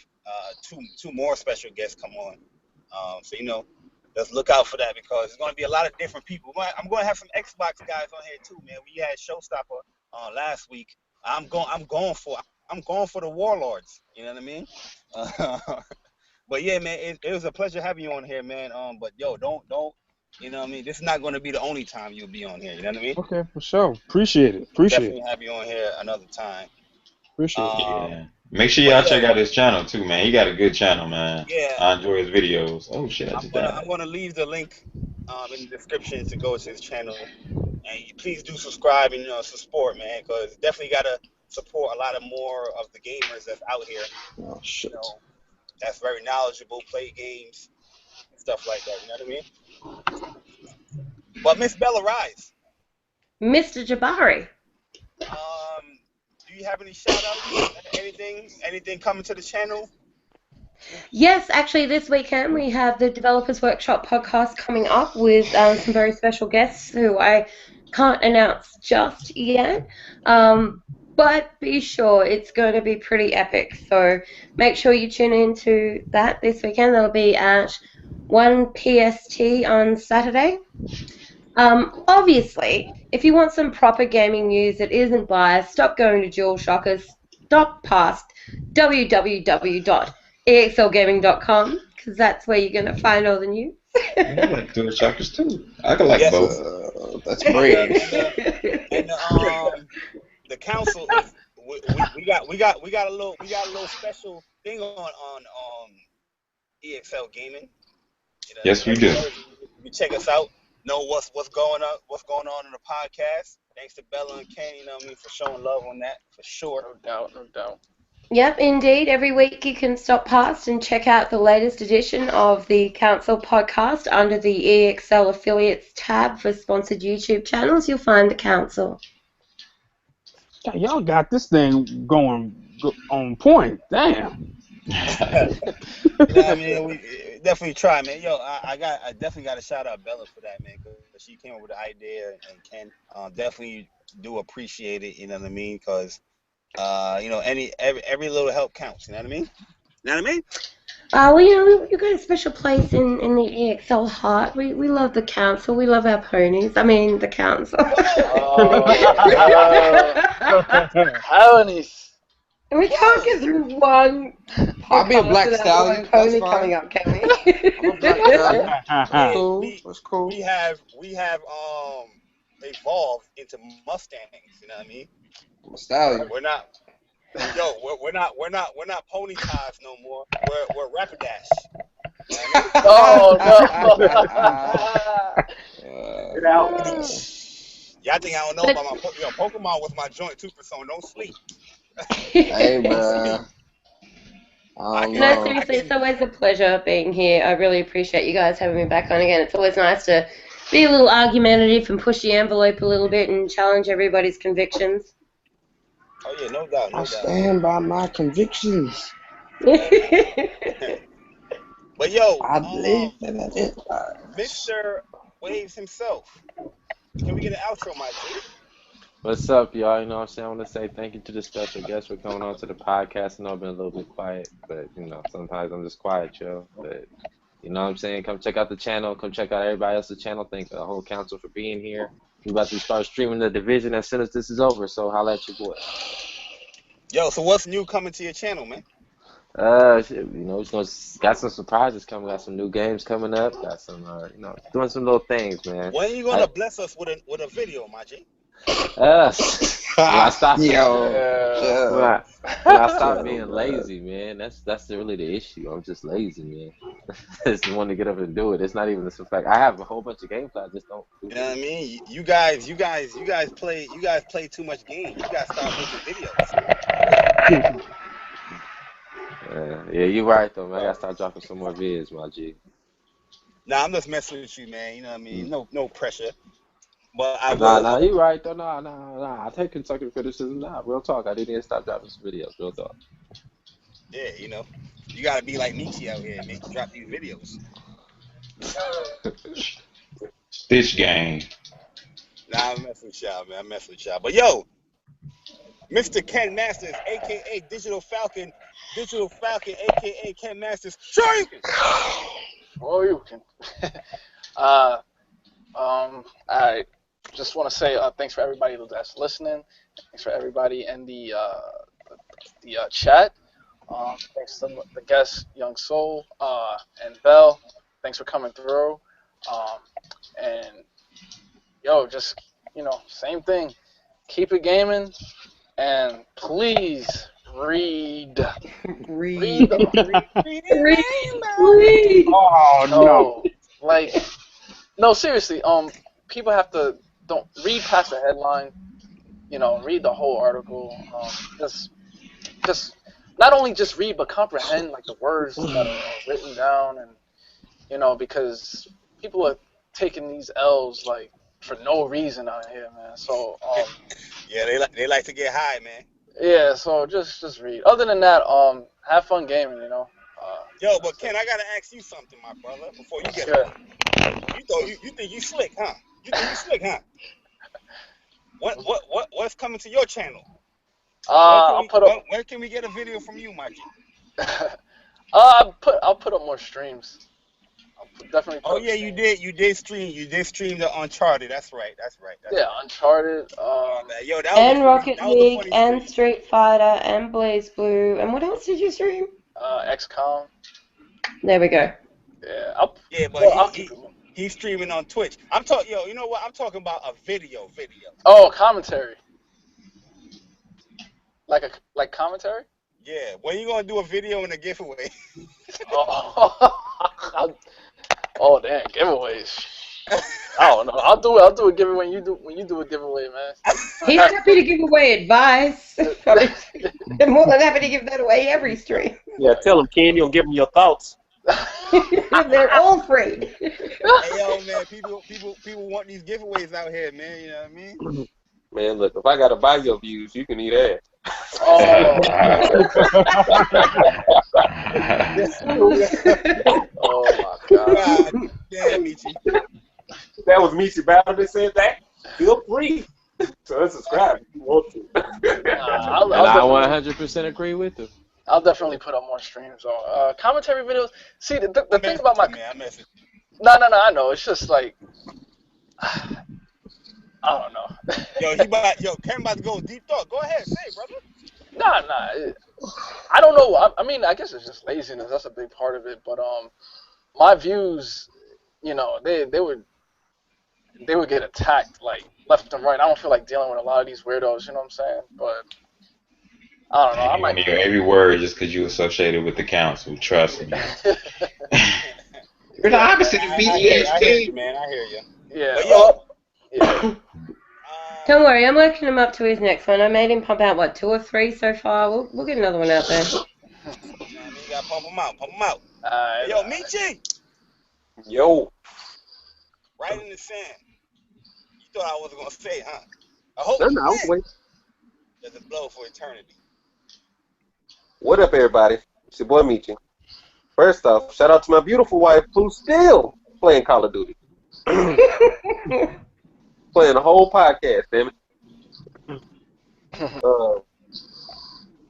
two more special guests come on. So, let's look out for that because there's going to be a lot of different people. I'm going to have some Xbox guys on here too, man. We had Showstopper last week. I'm going for the Warlords. You know what I mean? But yeah, man, it was a pleasure having you on here, man. But yo, don't. You know what I mean? This is not going to be the only time you'll be on here. You know what I mean? Okay, for sure. Appreciate it. Definitely have you on here another time. Appreciate it. Yeah. Make sure y'all check out his channel too, man. He got a good channel, man. Yeah. I enjoy his videos. Oh shit, I'm gonna leave the link in the description to go to his channel, and please do subscribe and support, man, because definitely gotta support a lot of more of the gamers that's out here. Oh shit. That's very knowledgeable, play games, and stuff like that. You know what I mean? But Miss Bella Rise. Mr. Jabari. Do you have any shout outs? Anything coming to the channel? Yes, actually this weekend we have the Developers Workshop podcast coming up with some very special guests who I can't announce just yet. But be sure it's going to be pretty epic. So make sure you tune in to that this weekend. That'll be at 1 PST on Saturday. Obviously, if you want some proper gaming news that isn't biased, stop going to DualShockers, stop past www.exlgaming.com, because that's where you're going to find all the news. I like DualShockers too. I can like both. That's brave. And the council is, we got a little special thing on EXL Gaming. Yes, we do. You check us out. Know what's going on in the podcast. Thanks to Bella and Ken, for showing love on that, for sure. No doubt. Yep, indeed. Every week you can stop past and check out the latest edition of the Council podcast under the EXL Affiliates tab for sponsored YouTube channels. You'll find the Council. Y'all got this thing going on point. Damn. You know what I mean? We definitely try, man. Yo, I definitely got to shout out Bella for that, man, because she came up with the idea, and Ken definitely do appreciate it. You know what I mean? Because every little help counts. You know what I mean? You know what I mean? Well, you got a special place in the EXL heart. We love the Council. We love our ponies. I mean, the Council. Ponies. And we can't get through one. I'll be a black stallion. Pony That's fine. coming up, can we? I'm a black stallion. That's cool. We have evolved into Mustangs. You know what I mean? I'm a stallion. We're not pony ties no more. We're Rapidash. Oh no! Y'all think I don't know about my Pokemon was my joint too, so don't sleep. Hey, bro. No, seriously, it's always a pleasure being here. I really appreciate you guys having me back on again. It's always nice to be a little argumentative and push the envelope a little bit and challenge everybody's convictions. Oh yeah, no doubt. I stand by my convictions. But yo, I believe that it Mr. Waves himself. Can we get an outro, my G? What's up, y'all? You know what I'm saying? I want to say thank you to the special guest for coming on to the podcast. I know I've been a little bit quiet, but, you know, sometimes I'm just quiet, yo. But, you know what I'm saying? Come check out the channel. Come check out everybody else's channel. Thank the whole council for being here. We're about to start streaming the division as soon as this is over, so holla at your boy. Yo, so what's new coming to your channel, man? Shit, you know, got some surprises coming. Got some new games coming up. Got some, you know, doing some little things, man. When are you gonna bless us with a video, my G? When I stop, when I stop being bro. lazy, man. That's really the issue. I'm just lazy, man. Just want to get up and do it. It's not even the fact. I have a whole bunch of gameplay. I just don't. You know what I mean? You guys play too much game. You guys start making videos. Yeah, you're right though, man. I gotta start dropping some more vids, my G. Nah, I'm just messing with you, man. You know what I mean? No pressure. But I will. Nah, you right though. Nah. I take constructive criticism. Nah, real talk. I didn't even stop dropping some videos. Real talk. Yeah, you know, you gotta be like Michy out here, man. Drop these videos. Stitch gang. Nah, I'm messing with y'all, man. I'm messing with y'all. But yo, Mr. Ken Masters, aka Digital Falcon, aka Ken Masters. Sure you can. Oh, you can. I just want to say thanks for everybody that's listening. Thanks for everybody in the chat. Thanks to the guests, YoungSoul and Bell. Thanks for coming through. And yo, just same thing. Keep it gaming, and please read. Read. Oh no. No, seriously. People have to don't read past the headline. Read the whole article. Just not only just read, but comprehend like the words that are written down, and because people are taking these L's like for no reason out here, man. So yeah, they like to get high, man. Yeah, so just read. Other than that, have fun gaming, Yo, but Ken, I gotta ask you something, my brother, before you get Sure. You think you slick, huh? What's coming to your channel? When can we get a video from you, Mikey? I'll put up more streams. Definitely. Oh yeah, you did stream the Uncharted. That's right. Uncharted. Yo, that and was Rocket that was a League funny and stream. Street Fighter and Blaze Blue and what else did you stream? XCOM. There we go. Yeah. But he's streaming on Twitch. I'm talking. Yo, you know what? I'm talking about a video. Oh, commentary. Like commentary? Yeah. When you gonna do a video and a giveaway? Oh damn, giveaways. I don't know. I'll do a giveaway when you do a giveaway, man. He's happy to give away advice. I'm more than happy to give that away every stream. Yeah, tell him, Ken, you'll give him your thoughts. They're all free. Hey yo, man, people want these giveaways out here, man. You know what I mean? Man, look, if I gotta buy your views, you can eat ass. Oh. Oh my God. Damn, Michy. That was Michy Battle that said that. Feel free to subscribe if you want to. I 100% agree with him. I'll definitely put up more streams on commentary videos. See, the thing about my No, I know. It's just like I don't know. Ken about to go deep thought. Go ahead, say it, brother. Nah. I don't know. I mean, I guess it's just laziness. That's a big part of it. But my views, they would get attacked like left and right. I don't feel like dealing with a lot of these weirdos. You know what I'm saying? But I don't know. I might hear every word just because you associated with the council. Trust me. You're the opposite of BGH. I hear you, man. I hear you. Yeah. Don't worry, I'm working him up to his next one. I made him pump out 2 or 3 so far. We'll get another one out there. You gotta pump them out. Yo, Michy. Yo. Right in the sand. You thought I wasn't gonna say, huh? I hope No, wait. There's a blow for eternity. What up, everybody? It's your boy Michy. First off, shout out to my beautiful wife who's still playing Call of Duty. Playing a whole podcast, damn it.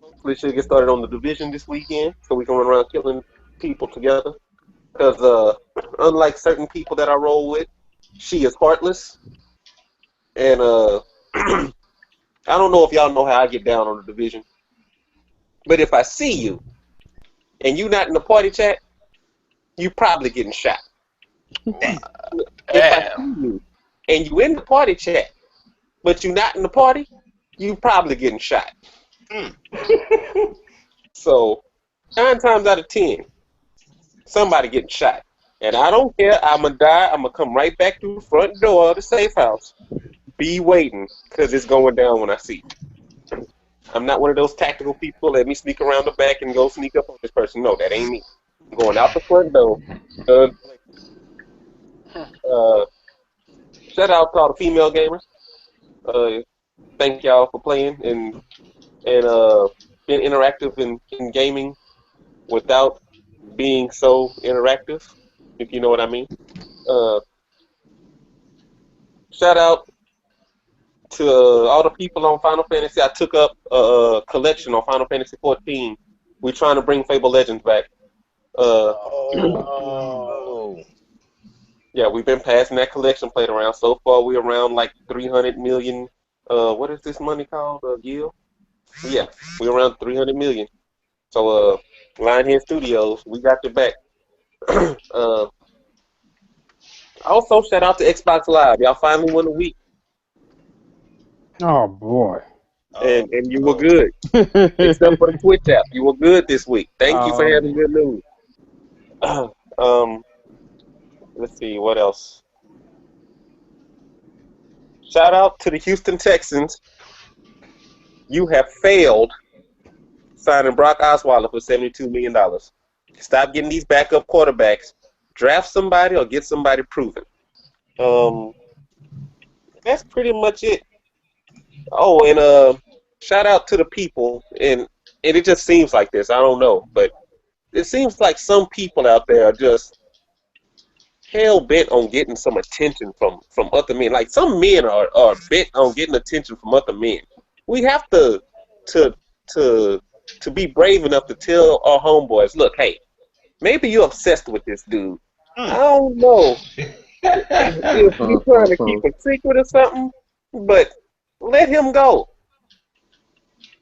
Hopefully she'll get started on the division this weekend so we can run around killing people together. Because unlike certain people that I roll with, she is heartless. And I don't know if y'all know how I get down on the division. But if I see you and you not in the party chat, you probably getting shot. If I see you and you in the party chat, but you not in the party, you probably getting shot. So 9 times out of 10, somebody getting shot. And I don't care. I'm going to die. I'm going to come right back through the front door of the safe house. Be waiting, because it's going down when I see you. I'm not one of those tactical people. Let me sneak around the back and go sneak up on this person. No, that ain't me. I'm going out the front door. Shout out to all the female gamers. Thank y'all for playing and being interactive in gaming without being so interactive, if you know what I mean. Shout out to all the people on Final Fantasy. I took up a collection on Final Fantasy 14. We're trying to bring Fable Legends back. Yeah, we've been passing that collection plate around. So far, we're around like 300 million. What is this money called? Gil? Yeah, we're around 300 million. So, Lionhead Studios, we got your back. Also, shout out to Xbox Live. Y'all finally won a week. Oh boy. And you were good. Except for the Twitch app. You were good this week. Thank you for having good news. Let's see, what else? Shout out to the Houston Texans. You have failed signing Brock Osweiler for $72 million. Stop getting these backup quarterbacks. Draft somebody or get somebody proven. That's pretty much it. Oh, and shout out to the people, and it just seems like this. I don't know, but it seems like some people out there are just hell bent on getting some attention from other men. Like some men are bent on getting attention from other men. We have to be brave enough to tell our homeboys, look, hey, maybe you're obsessed with this dude. I don't know if you're trying to keep a secret or something, but let him go.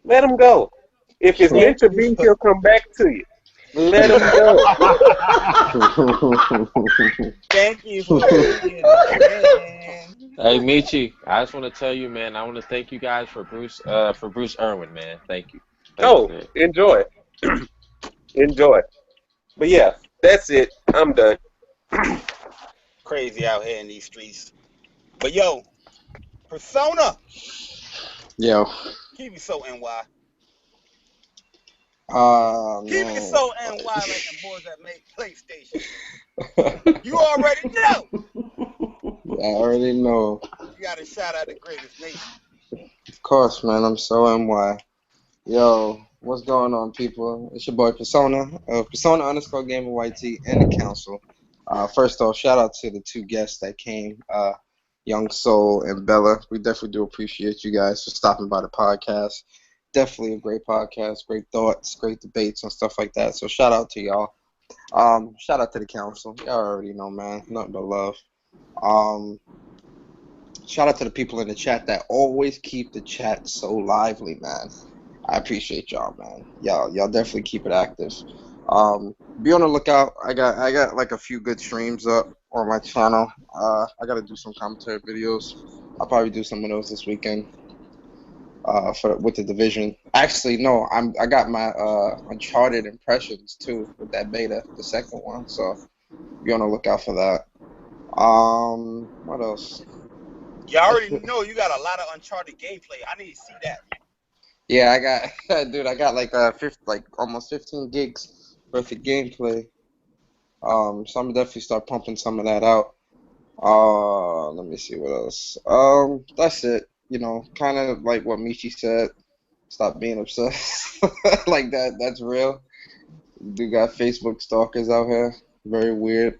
Let him go. If it's meant to be, he'll come back to you. Let him go. Thank you for being man. Hey Michy, I just want to tell you, man. I want to thank you guys for Bruce Irwin, man. Thank you. Enjoy. Enjoy. But yeah, that's it. I'm done. Crazy out here in these streets. But yo, Persona. Yo. Keep it so NY. Keep Man. it so NY like the boys that make PlayStation. You already know. I already know. You gotta shout out the greatest nation. Of course, man. I'm so NY. Yo, what's going on, people? It's your boy Persona. Persona_GamerYT and the Council. First off, shout out to the 2 guests that came, YoungSoul and Bella. We definitely do appreciate you guys for stopping by the podcast. Definitely a great podcast, great thoughts, great debates and stuff like that. So shout out to y'all. Shout out to the Council. Y'all already know, man. Nothing but love. Shout out to the people in the chat that always keep the chat so lively, man. I appreciate y'all, man. Y'all definitely keep it active. Be on the lookout. I got like a few good streams up on my channel. I gotta do some commentary videos. I'll probably do some of those this weekend. With the division. Actually, no, I got my Uncharted impressions too with that beta, the second one. So be on the lookout for that. What else? You already know you got a lot of Uncharted gameplay. I need to see that. Yeah, I got like almost 15 gigs worth of gameplay. So I'm definitely start pumping some of that out. Let me see what else. That's it. You know, kind of like what Michy said. Stop being obsessed like that. That's real. Do got Facebook stalkers out here. Very weird.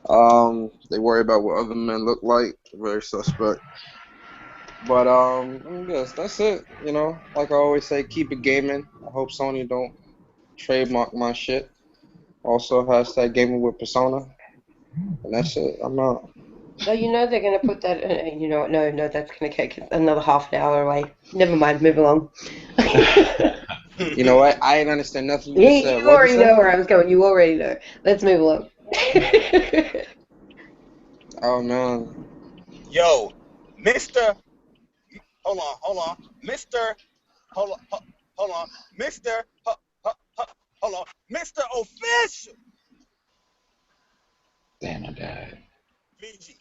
They worry about what other men look like. Very suspect. But I guess that's it. You know, like I always say, keep it gaming. I hope Sony don't trademark my shit. Also, hashtag gaming with Persona. And that's it. I'm out. No, you know they're going to put that. You know what? No, that's going to take another half an hour away. Never mind. Move along. You know what? I didn't understand nothing you just said. You What'd already you say? know where I was going. You already know. Let's move along. Oh man. Yo, Mr. Hold on. Mr. Hold on. Mr. Hold on. Mr. Official Damn, I died. VG.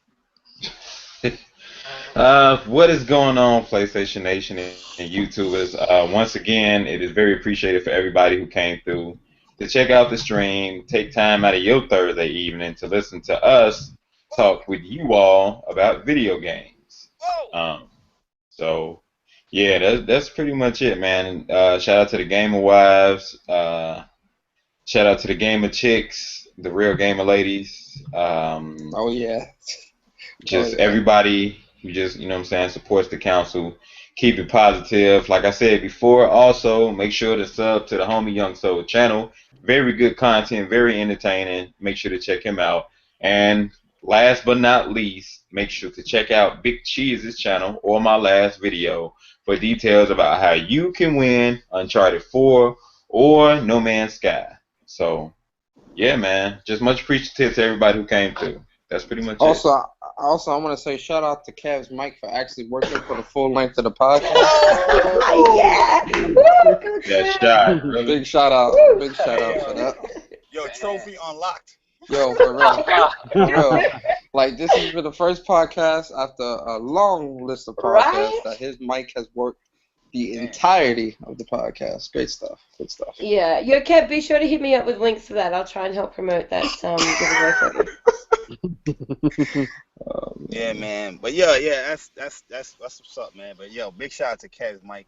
What is going on, PlayStation Nation and YouTubers? Once again, it is very appreciated for everybody who came through to check out the stream, take time out of your Thursday evening to listen to us talk with you all about video games. So, yeah, that's pretty much it, man. Shout out to the Gamer Wives. Shout out to the Gamer Chicks, the real Gamer Ladies. Oh yeah. Just everybody who just, you know what I'm saying, supports the council. Keep it positive. Like I said before, also make sure to sub to the homie YoungSoul channel. Very good content, very entertaining. Make sure to check him out. And last but not least, make sure to check out BigCheese's channel or my last video for details about how you can win Uncharted 4 or No Man's Sky. So, yeah, man. Just much appreciative to everybody who came through. That's pretty much it. Also, I want to say shout out to Kev's Mike for actually working for the full length of the podcast. Yeah. That shot. Really? Big shout out. Big shout out for that. Yo, trophy unlocked. Yo, for real. For real. Like, this has been the first podcast after a long list of podcasts that his mic has worked the entirety of the podcast. Great stuff. Good stuff. Yeah, yo, Kev, be sure to hit me up with links to that. I'll try and help promote that giveaway for you. Yeah, man. But yeah, that's what's up, man. But yo, big shout out to Kev's Mike.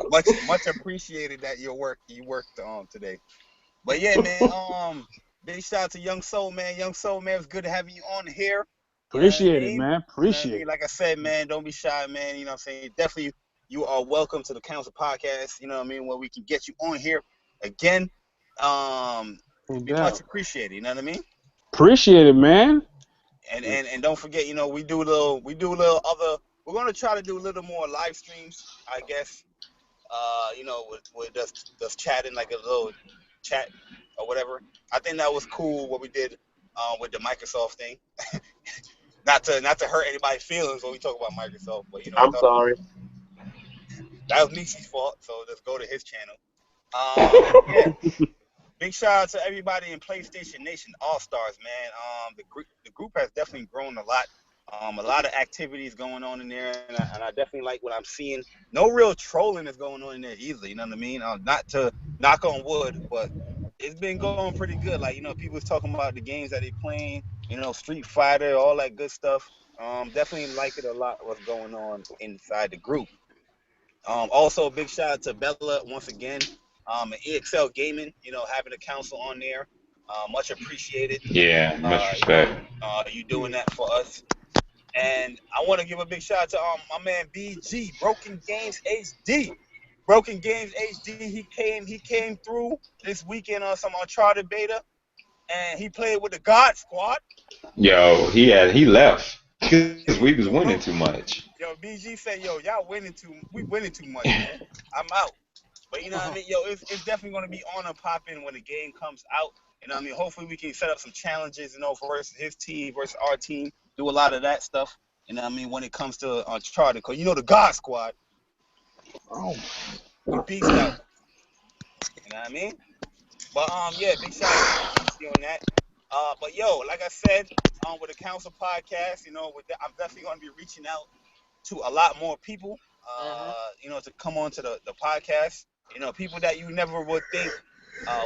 Much appreciated that you worked today. But yeah, man. Big shout out to YoungSoul, man. YoungSoul, man, it's good to have you on here. Appreciate it, man. Appreciate it. Like I said, man, don't be shy, man. You know what I'm saying? Definitely, you are welcome to the Council Podcast. You know what I mean? Where we can get you on here again. Be much appreciated. You know what I mean? Appreciate it, man. And don't forget, you know, we do a little other. We're gonna try to do a little more live streams, I guess. You know, with just chatting, like a little chat or whatever. I think that was cool what we did with the Microsoft thing. Not to hurt anybody's feelings when we talk about Microsoft, but you know. I'm sorry. That was Michy's fault, so let's go to his channel. Yeah. Big shout out to everybody in PlayStation Nation All Stars, man. The group has definitely grown a lot. A lot of activities going on in there, and I definitely like what I'm seeing. No real trolling is going on in there either. You know what I mean? Not to knock on wood, but it's been going pretty good. Like, you know, people's talking about the games that they playing. You know, Street Fighter, all that good stuff. Definitely like it a lot. What's going on inside the group. Also, a big shout out to Bella once again. And EXL Gaming, you know, having the council on there. Much appreciated. Yeah, much respect. You doing that for us. And I want to give a big shout out to my man BG, Broken Games HD. Broken Games HD, he came through this weekend on some Uncharted beta, and he played with the God Squad. Yo, he left because we was winning too much. Yo, BG said, yo, we winning too much, man. I'm out. But you know what I mean? Yo, it's definitely going to be on and popping when the game comes out. You know what I mean? Hopefully we can set up some challenges, you know, versus his team versus our team. Do a lot of that stuff. You know what I mean? When it comes to Uncharted. Because you know the God Squad. We beast out. You know what I mean? But, yeah, big shout out to on that. But, yo, like I said, with the Council Podcast, you know, I'm definitely going to be reaching out to a lot more people, you know, to come on to the podcast. You know, people that you never would think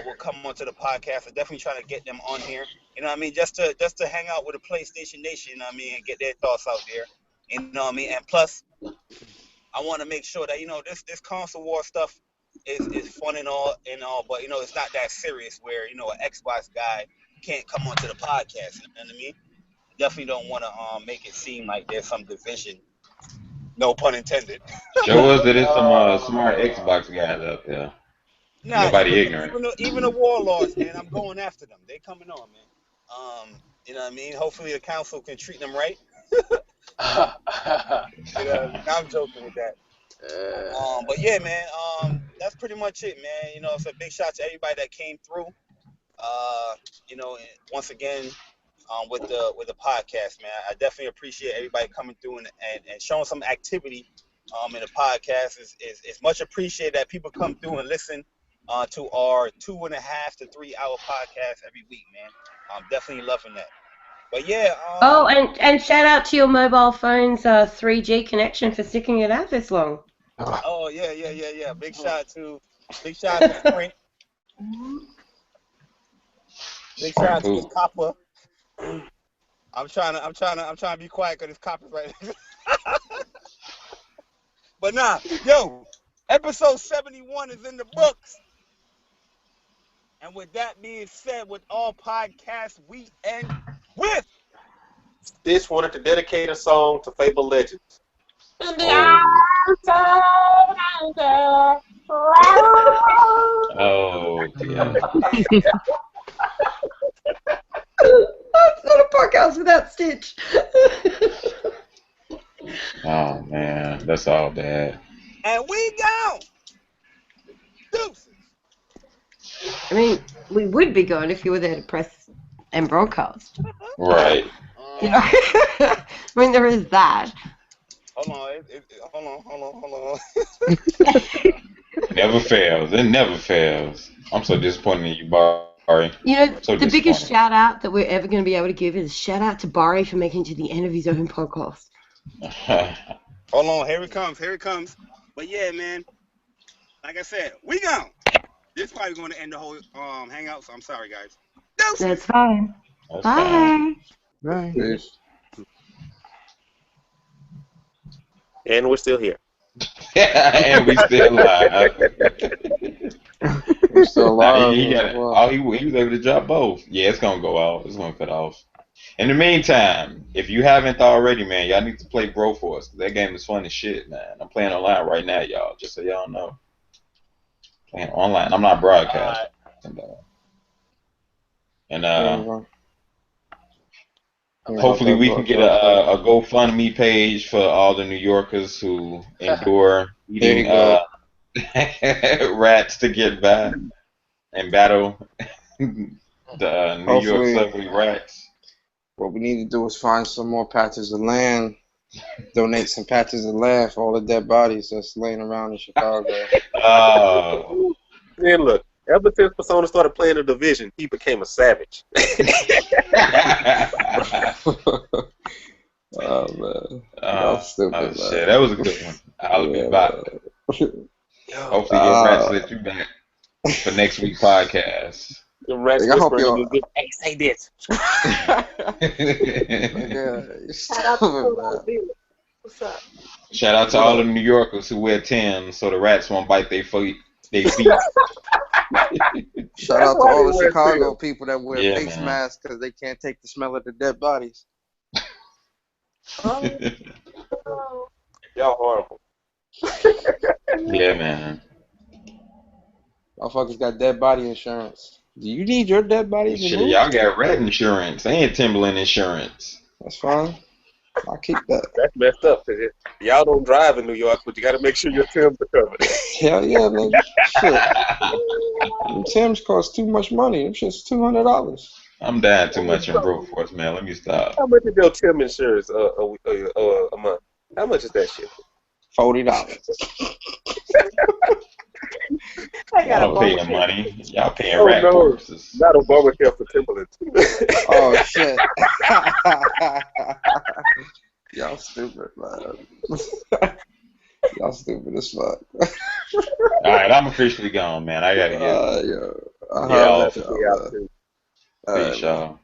will come onto the podcast. I'm definitely trying to get them on here. You know what I mean? Just to hang out with the PlayStation Nation, you know what I mean, and get their thoughts out there. You know what I mean? And plus, I want to make sure that, you know, this console war stuff, is fun and all, but you know, it's not that serious. Where you know, an Xbox guy can't come onto the podcast. You know what I mean? Definitely don't want to make it seem like there's some division. No pun intended. Show us that there's some smart Xbox guys out there. Nah, Nobody ignorant. even the warlords, man. I'm going after them. They coming on, man. You know what I mean? Hopefully the council can treat them right. I'm joking with that. But yeah, man. That's pretty much it, man. You know, it's a big shout out to everybody that came through. You know, once again, with the podcast, man. I definitely appreciate everybody coming through and showing some activity in the podcast. It's much appreciated that people come through and listen to our 2.5 to 3 hour podcast every week, man. I'm definitely loving that. But yeah. And shout out to your mobile phone's 3G connection for sticking it out this long. Oh yeah. Big shout out to Sprint. Big shout out to this copper. I'm trying to be quiet because this copper's right now. But nah, yo, episode 71 is in the books. And with that being said, with all podcasts, we end with Stitch wanted to dedicate a song to Fable Legends. Oh, yeah. It's not a podcast without Stitch. Oh man, that's all bad. And we go. Deuces. I mean, we would be going if you were there to press and broadcast. Right. You know? I mean, there is that. Hold on. Never fails. It never fails. I'm so disappointed in you, Barry. You know, the biggest shout out that we're ever going to be able to give is shout out to Barry for making it to the end of his own podcast. Hold on, here it comes. But yeah, man, like I said, we gone. This is probably going to end the whole hangout, so I'm sorry, guys. That's fine. Bye. Bye. Peace. And we're still here. And we still live. We're still alive. He was able to drop both. Yeah, it's gonna go out. It's gonna cut off. In the meantime, if you haven't already, man, y'all need to play Broforce. That game is fun as shit, man. I'm playing online right now, y'all. Just so y'all know. Playing online. I'm not broadcasting. And hopefully we can get a GoFundMe page for all the New Yorkers who endure eating rats to get by and battle the New York Subway rats. What we need to do is find some more patches of land, donate some patches of land for all the dead bodies that's laying around in Chicago. Man, look, ever since Persona started playing the Division, he became a savage. Oh, man. Shit, that was a good one. I'll be back. Hopefully your rats let you back for next week's podcast. The rats whispering, hey, say this. Shout out to all the New Yorkers who wear Timbs so the rats won't bite their feet. Shout out to all the Chicago people that wear face masks because they can't take the smell of the dead bodies. Y'all horrible. Yeah, man. Motherfuckers got dead body insurance. Do you need your dead body? Shit, y'all got rat insurance and Timberland insurance. That's fine. I'll keep that. That's messed up. Y'all don't drive in New York, but you got to make sure your Timbs are covered. Hell yeah, man. Shit. Them Timbs cost too much money. Them shit's $200. I'm dying too much in Broforce, man. Let me stop. How much is your Tim insurance a month? How much is that shit? $40. Y'all paying money. Y'all paying rat corpses. Not Obamacare for Timberland. Oh, shit. Y'all stupid, man. Y'all stupid as fuck. Alright, I'm officially gone, man. I gotta get Peace, y'all.